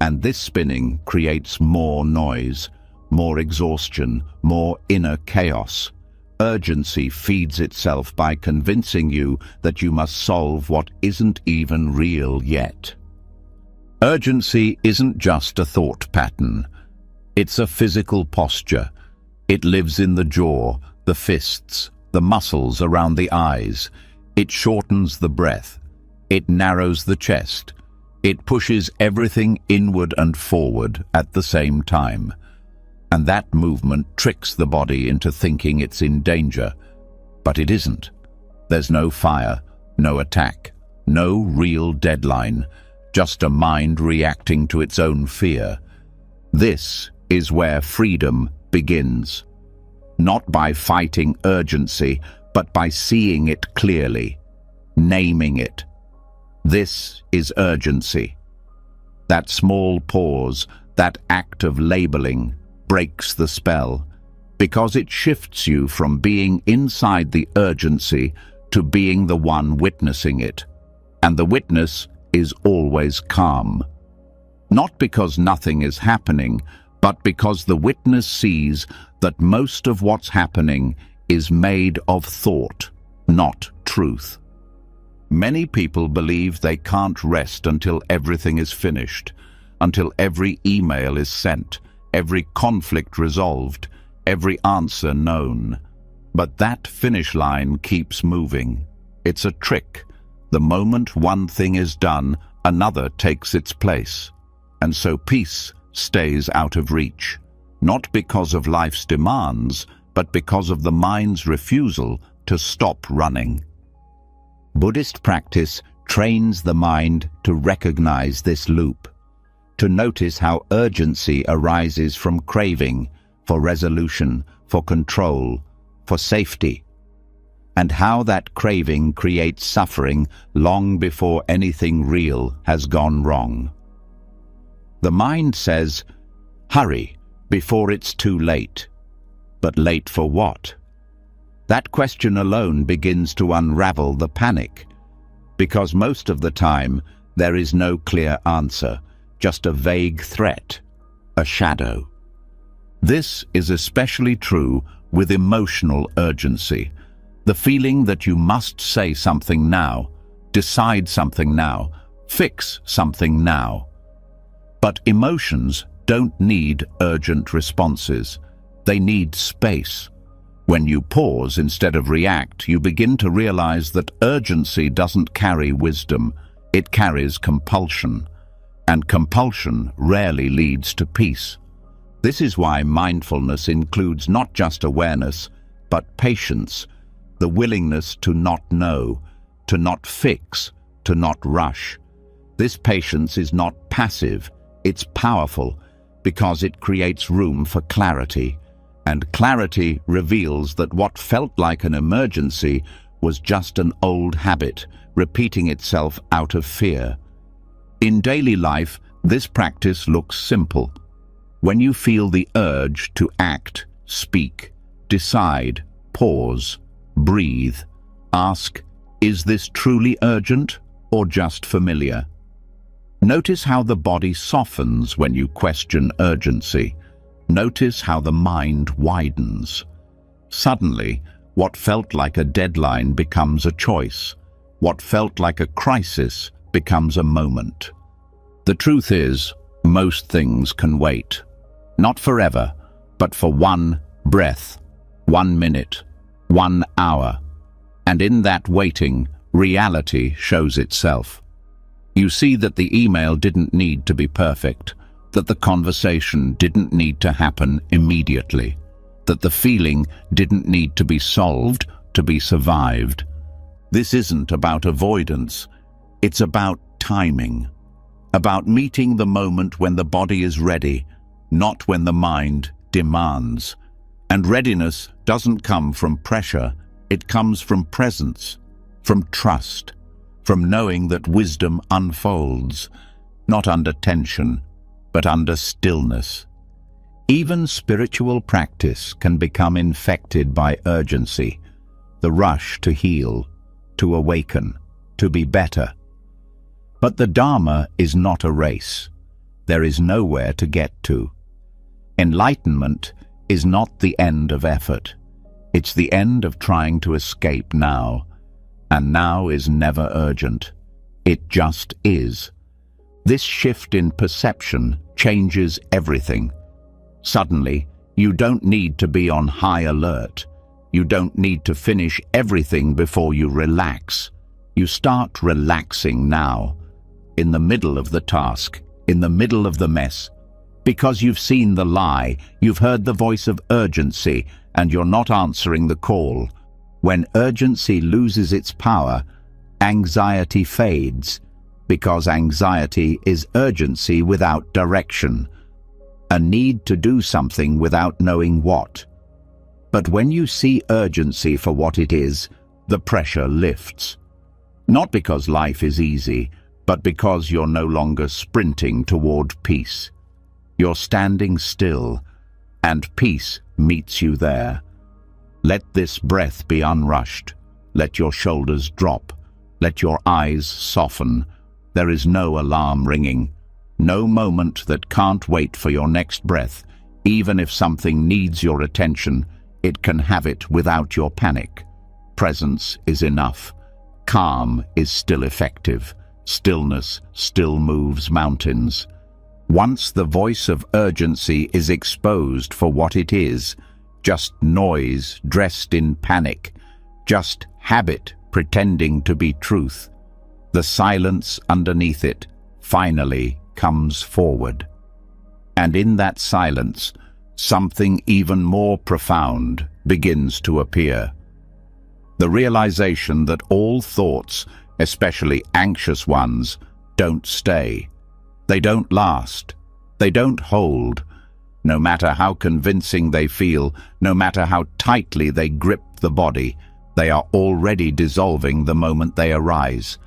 And this spinning creates more noise, more exhaustion, more inner chaos. Urgency feeds itself by convincing you that you must solve what isn't even real yet. Urgency isn't just a thought pattern. It's a physical posture. It lives in the jaw, the fists, the muscles around the eyes. It shortens the breath. It narrows the chest. It pushes everything inward and forward at the same time. And that movement tricks the body into thinking it's in danger. But it isn't. There's no fire, no attack, no real deadline, just a mind reacting to its own fear. This is where freedom begins. Not by fighting urgency, but by seeing it clearly, naming it. This is urgency. That small pause, that act of labeling, breaks the spell, because it shifts you from being inside the urgency to being the one witnessing it. And the witness is always calm. Not because nothing is happening, but because the witness sees that most of what's happening is made of thought, not truth. Many people believe they can't rest until everything is finished, until every email is sent, every conflict resolved, every answer known. But that finish line keeps moving. It's a trick. The moment one thing is done, another takes its place. And so peace stays out of reach, not because of life's demands, but because of the mind's refusal to stop running. Buddhist practice trains the mind to recognize this loop, to notice how urgency arises from craving, for resolution, for control, for safety, and how that craving creates suffering long before anything real has gone wrong. The mind says, hurry, before it's too late. But late for what? That question alone begins to unravel the panic, because most of the time there is no clear answer, just a vague threat, a shadow. This is especially true with emotional urgency, the feeling that you must say something now, decide something now, fix something now. But emotions don't need urgent responses. They need space. When you pause instead of react, you begin to realize that urgency doesn't carry wisdom, it carries compulsion. And compulsion rarely leads to peace. This is why mindfulness includes not just awareness, but patience, the willingness to not know, to not fix, to not rush. This patience is not passive, it's powerful, because it creates room for clarity. And clarity reveals that what felt like an emergency was just an old habit, repeating itself out of fear. In daily life, this practice looks simple. When you feel the urge to act, speak, decide, pause, breathe, ask, is this truly urgent or just familiar? Notice how the body softens when you question urgency. Notice how the mind widens. Suddenly, what felt like a deadline becomes a choice. What felt like a crisis becomes a moment. The truth is, most things can wait. Not forever, but for one breath, 1 minute, 1 hour. And in that waiting, reality shows itself. You see that the email didn't need to be perfect, that the conversation didn't need to happen immediately, that the feeling didn't need to be solved to be survived. This isn't about avoidance, it's about timing, about meeting the moment when the body is ready, not when the mind demands. And readiness doesn't come from pressure, it comes from presence. from trust, from knowing that wisdom unfolds, not under tension, but under stillness. Even spiritual practice can become infected by urgency, the rush to heal, to awaken, to be better. But the Dharma is not a race. There is nowhere to get to. Enlightenment is not the end of effort. It's the end of trying to escape now. And now is never urgent. It just is. This shift in perception changes everything. Suddenly, you don't need to be on high alert. You don't need to finish everything before you relax. You start relaxing now, in the middle of the task, in the middle of the mess. Because you've seen the lie, you've heard the voice of urgency, and you're not answering the call. When urgency loses its power, anxiety fades, because anxiety is urgency without direction, a need to do something without knowing what. But when you see urgency for what it is, the pressure lifts. Not because life is easy, but because you're no longer sprinting toward peace. You're standing still, and peace meets you there. Let this breath be unrushed. Let your shoulders drop. Let your eyes soften. There is no alarm ringing. No moment that can't wait for your next breath. Even if something needs your attention, it can have it without your panic. Presence is enough. Calm is still effective. Stillness still moves mountains. Once the voice of urgency is exposed for what it is, just noise dressed in panic, just habit pretending to be truth, the silence underneath it finally comes forward. And in that silence, something even more profound begins to appear. The realization that all thoughts, especially anxious ones, don't stay. They don't last. They don't hold. No matter how convincing they feel, no matter how tightly they grip the body, they are already dissolving the moment they arise.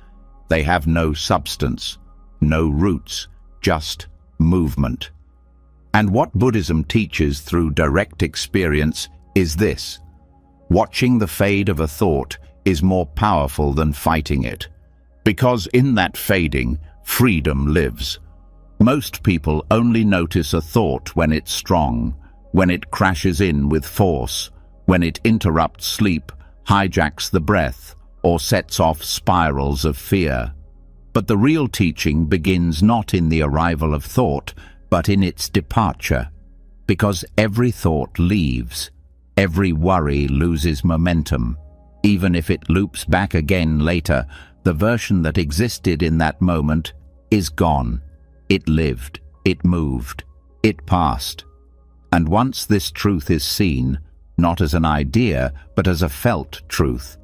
They have no substance, no roots, just movement. And what Buddhism teaches through direct experience is this: watching the fade of a thought is more powerful than fighting it, because in that fading, freedom lives. Most people only notice a thought when it's strong, when it crashes in with force, when it interrupts sleep, hijacks the breath, or sets off spirals of fear. But the real teaching begins not in the arrival of thought, but in its departure, because every thought leaves, every worry loses momentum. Even if it loops back again later, the version that existed in that moment is gone. It lived, it moved, it passed. And once this truth is seen, not as an idea, but as a felt truth,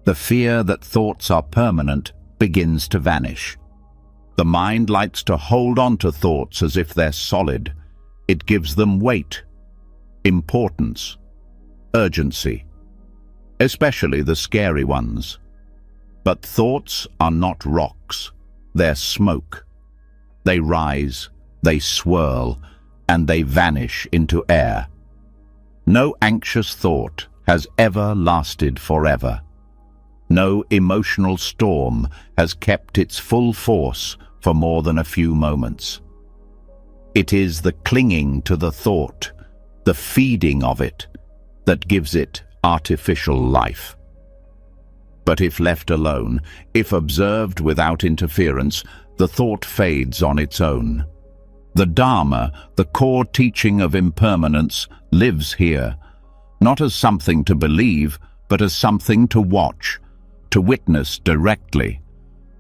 the fear that thoughts are permanent begins to vanish. The mind likes to hold on to thoughts as if they're solid. It gives them weight, importance, urgency, especially the scary ones. But thoughts are not rocks, they're smoke. They rise, they swirl, and they vanish into air. No anxious thought has ever lasted forever. No emotional storm has kept its full force for more than a few moments. It is the clinging to the thought, the feeding of it, that gives it artificial life. But if left alone, if observed without interference, the thought fades on its own. The Dharma, the core teaching of impermanence, lives here, not as something to believe, but as something to watch, to witness directly.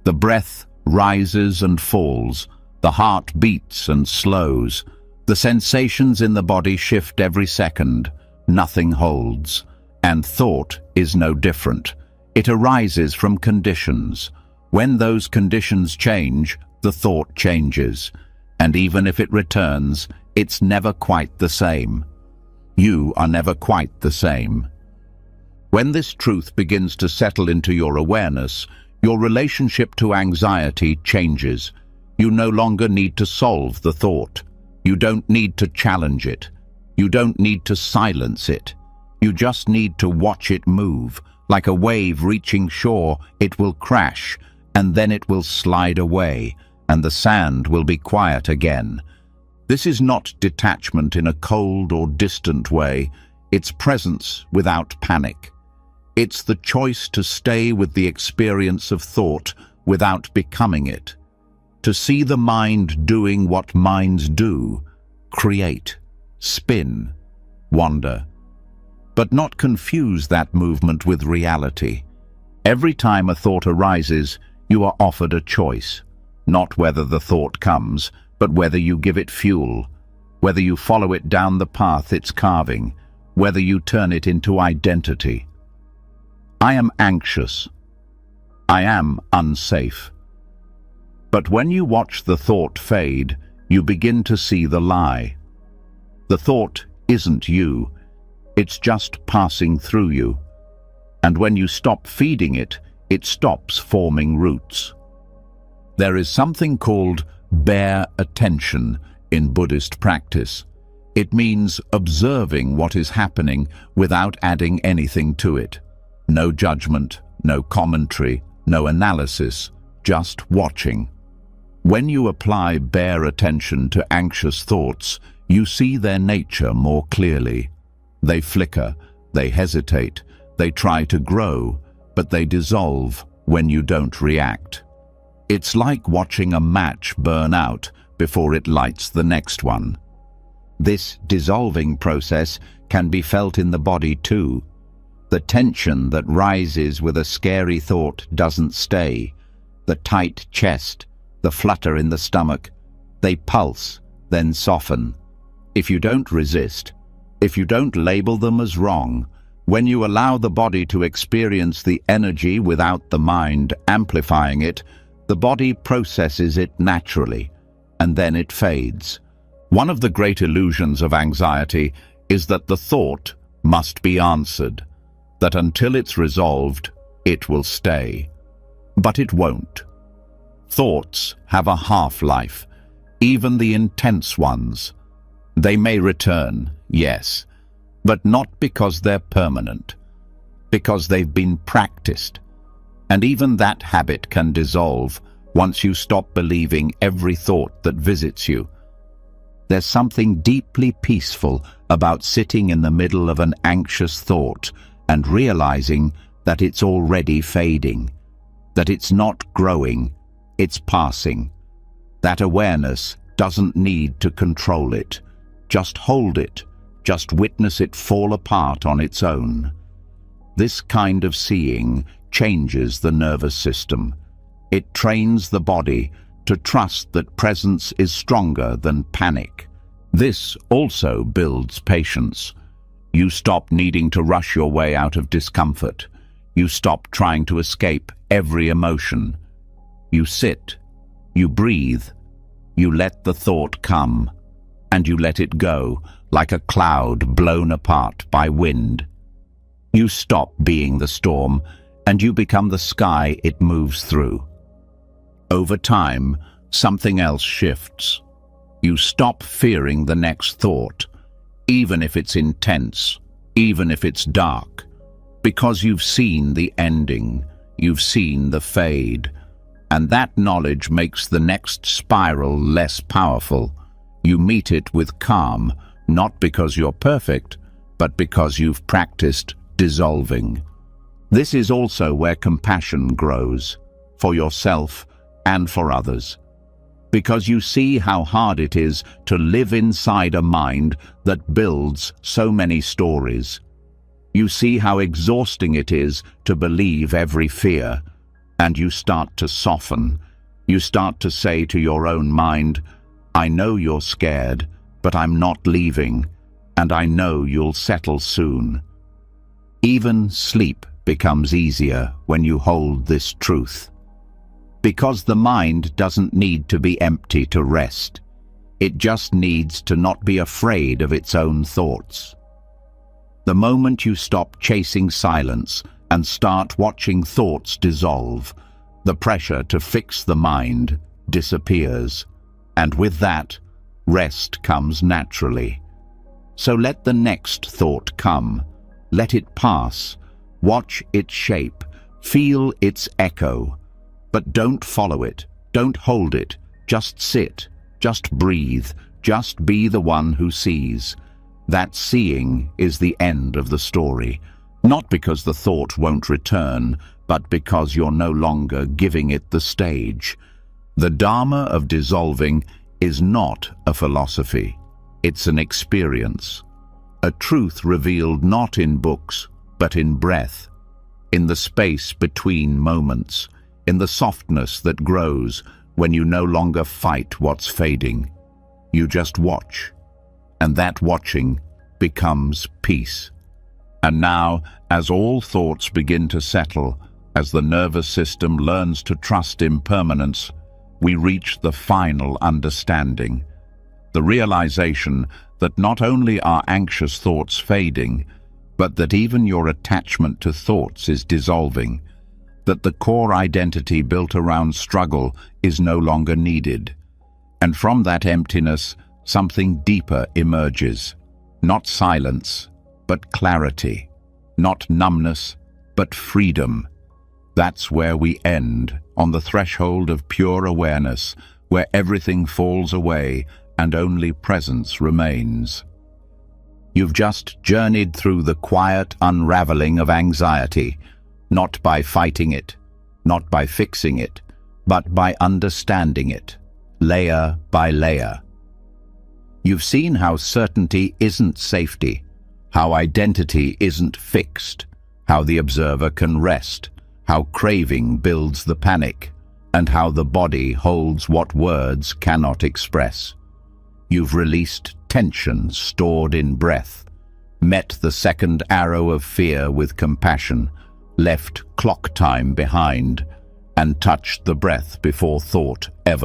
The breath rises and falls, the heart beats and slows, the sensations in the body shift every second, nothing holds, and thought is no different. It arises from conditions. When those conditions change, the thought changes, and even if it returns, it's never quite the same. You are never quite the same. When this truth begins to settle into your awareness, your relationship to anxiety changes. You no longer need to solve the thought. You don't need to challenge it. You don't need to silence it. You just need to watch it move. Like a wave reaching shore, it will crash, and then it will slide away, and the sand will be quiet again. This is not detachment in a cold or distant way. It's presence without panic. It's the choice to stay with the experience of thought without becoming it. To see the mind doing what minds do, create, spin, wander. But not confuse that movement with reality. Every time a thought arises, you are offered a choice. Not whether the thought comes, but whether you give it fuel, whether you follow it down the path it's carving, whether you turn it into identity. I am anxious. I am unsafe. But when you watch the thought fade, you begin to see the lie. The thought isn't you. It's just passing through you. And when you stop feeding it, it stops forming roots. There is something called bare attention in Buddhist practice. It means observing what is happening without adding anything to it. No judgment, no commentary, no analysis, just watching. When you apply bare attention to anxious thoughts, you see their nature more clearly. They flicker, they hesitate, they try to grow, but they dissolve when you don't react. It's like watching a match burn out before it lights the next one. This dissolving process can be felt in the body too. The tension that rises with a scary thought doesn't stay. The tight chest, the flutter in the stomach, they pulse, then soften. If you don't resist, if you don't label them as wrong, when you allow the body to experience the energy without the mind amplifying it, the body processes it naturally, and then it fades. One of the great illusions of anxiety is that the thought must be answered, that until it's resolved, it will stay. But it won't. Thoughts have a half-life, even the intense ones. They may return, yes, but not because they're permanent, because they've been practiced. And even that habit can dissolve once you stop believing every thought that visits you. There's something deeply peaceful about sitting in the middle of an anxious thought and realizing that it's already fading, that it's not growing, it's passing. That awareness doesn't need to control it. Just hold it, just witness it fall apart on its own. This kind of seeing changes the nervous system. It trains the body to trust that presence is stronger than panic. This also builds patience. You stop needing to rush your way out of discomfort. You stop trying to escape every emotion. You sit, you breathe, you let the thought come, and you let it go like a cloud blown apart by wind. You stop being the storm, and you become the sky it moves through. Over time, something else shifts. You stop fearing the next thought, even if it's intense, even if it's dark, because you've seen the ending, you've seen the fade, and that knowledge makes the next spiral less powerful. You meet it with calm, not because you're perfect, but because you've practiced dissolving. This is also where compassion grows, for yourself and for others, because you see how hard it is to live inside a mind that builds so many stories. You see how exhausting it is to believe every fear, and you start to soften. You start to say to your own mind, I know you're scared, but I'm not leaving, and I know you'll settle soon. Even sleep becomes easier when you hold this truth. Because the mind doesn't need to be empty to rest. It just needs to not be afraid of its own thoughts. The moment you stop chasing silence and start watching thoughts dissolve, the pressure to fix the mind disappears, and with that, rest comes naturally. So let the next thought come. Let it pass. Watch its shape. Feel its echo. But don't follow it. Don't hold it. Just sit. Just breathe. Just be the one who sees. That seeing is the end of the story. Not because the thought won't return, but because you're no longer giving it the stage. The Dharma of dissolving is not a philosophy. It's an experience. A truth revealed not in books, but in breath, in the space between moments, in the softness that grows when you no longer fight what's fading. You just watch, and that watching becomes peace. And now, as all thoughts begin to settle, as the nervous system learns to trust impermanence, we reach the final understanding, the realization that not only are anxious thoughts fading, but that even your attachment to thoughts is dissolving, that the core identity built around struggle is no longer needed. And from that emptiness, something deeper emerges. Not silence, but clarity. Not numbness, but freedom. That's where we end, on the threshold of pure awareness, where everything falls away and only presence remains. You've just journeyed through the quiet unraveling of anxiety, not by fighting it, not by fixing it, but by understanding it, layer by layer. You've seen how certainty isn't safety, how identity isn't fixed, how the observer can rest, how craving builds the panic, and how the body holds what words cannot express. You've released tension stored in breath, met the second arrow of fear with compassion, left clock time behind, and touched the breath before thought ever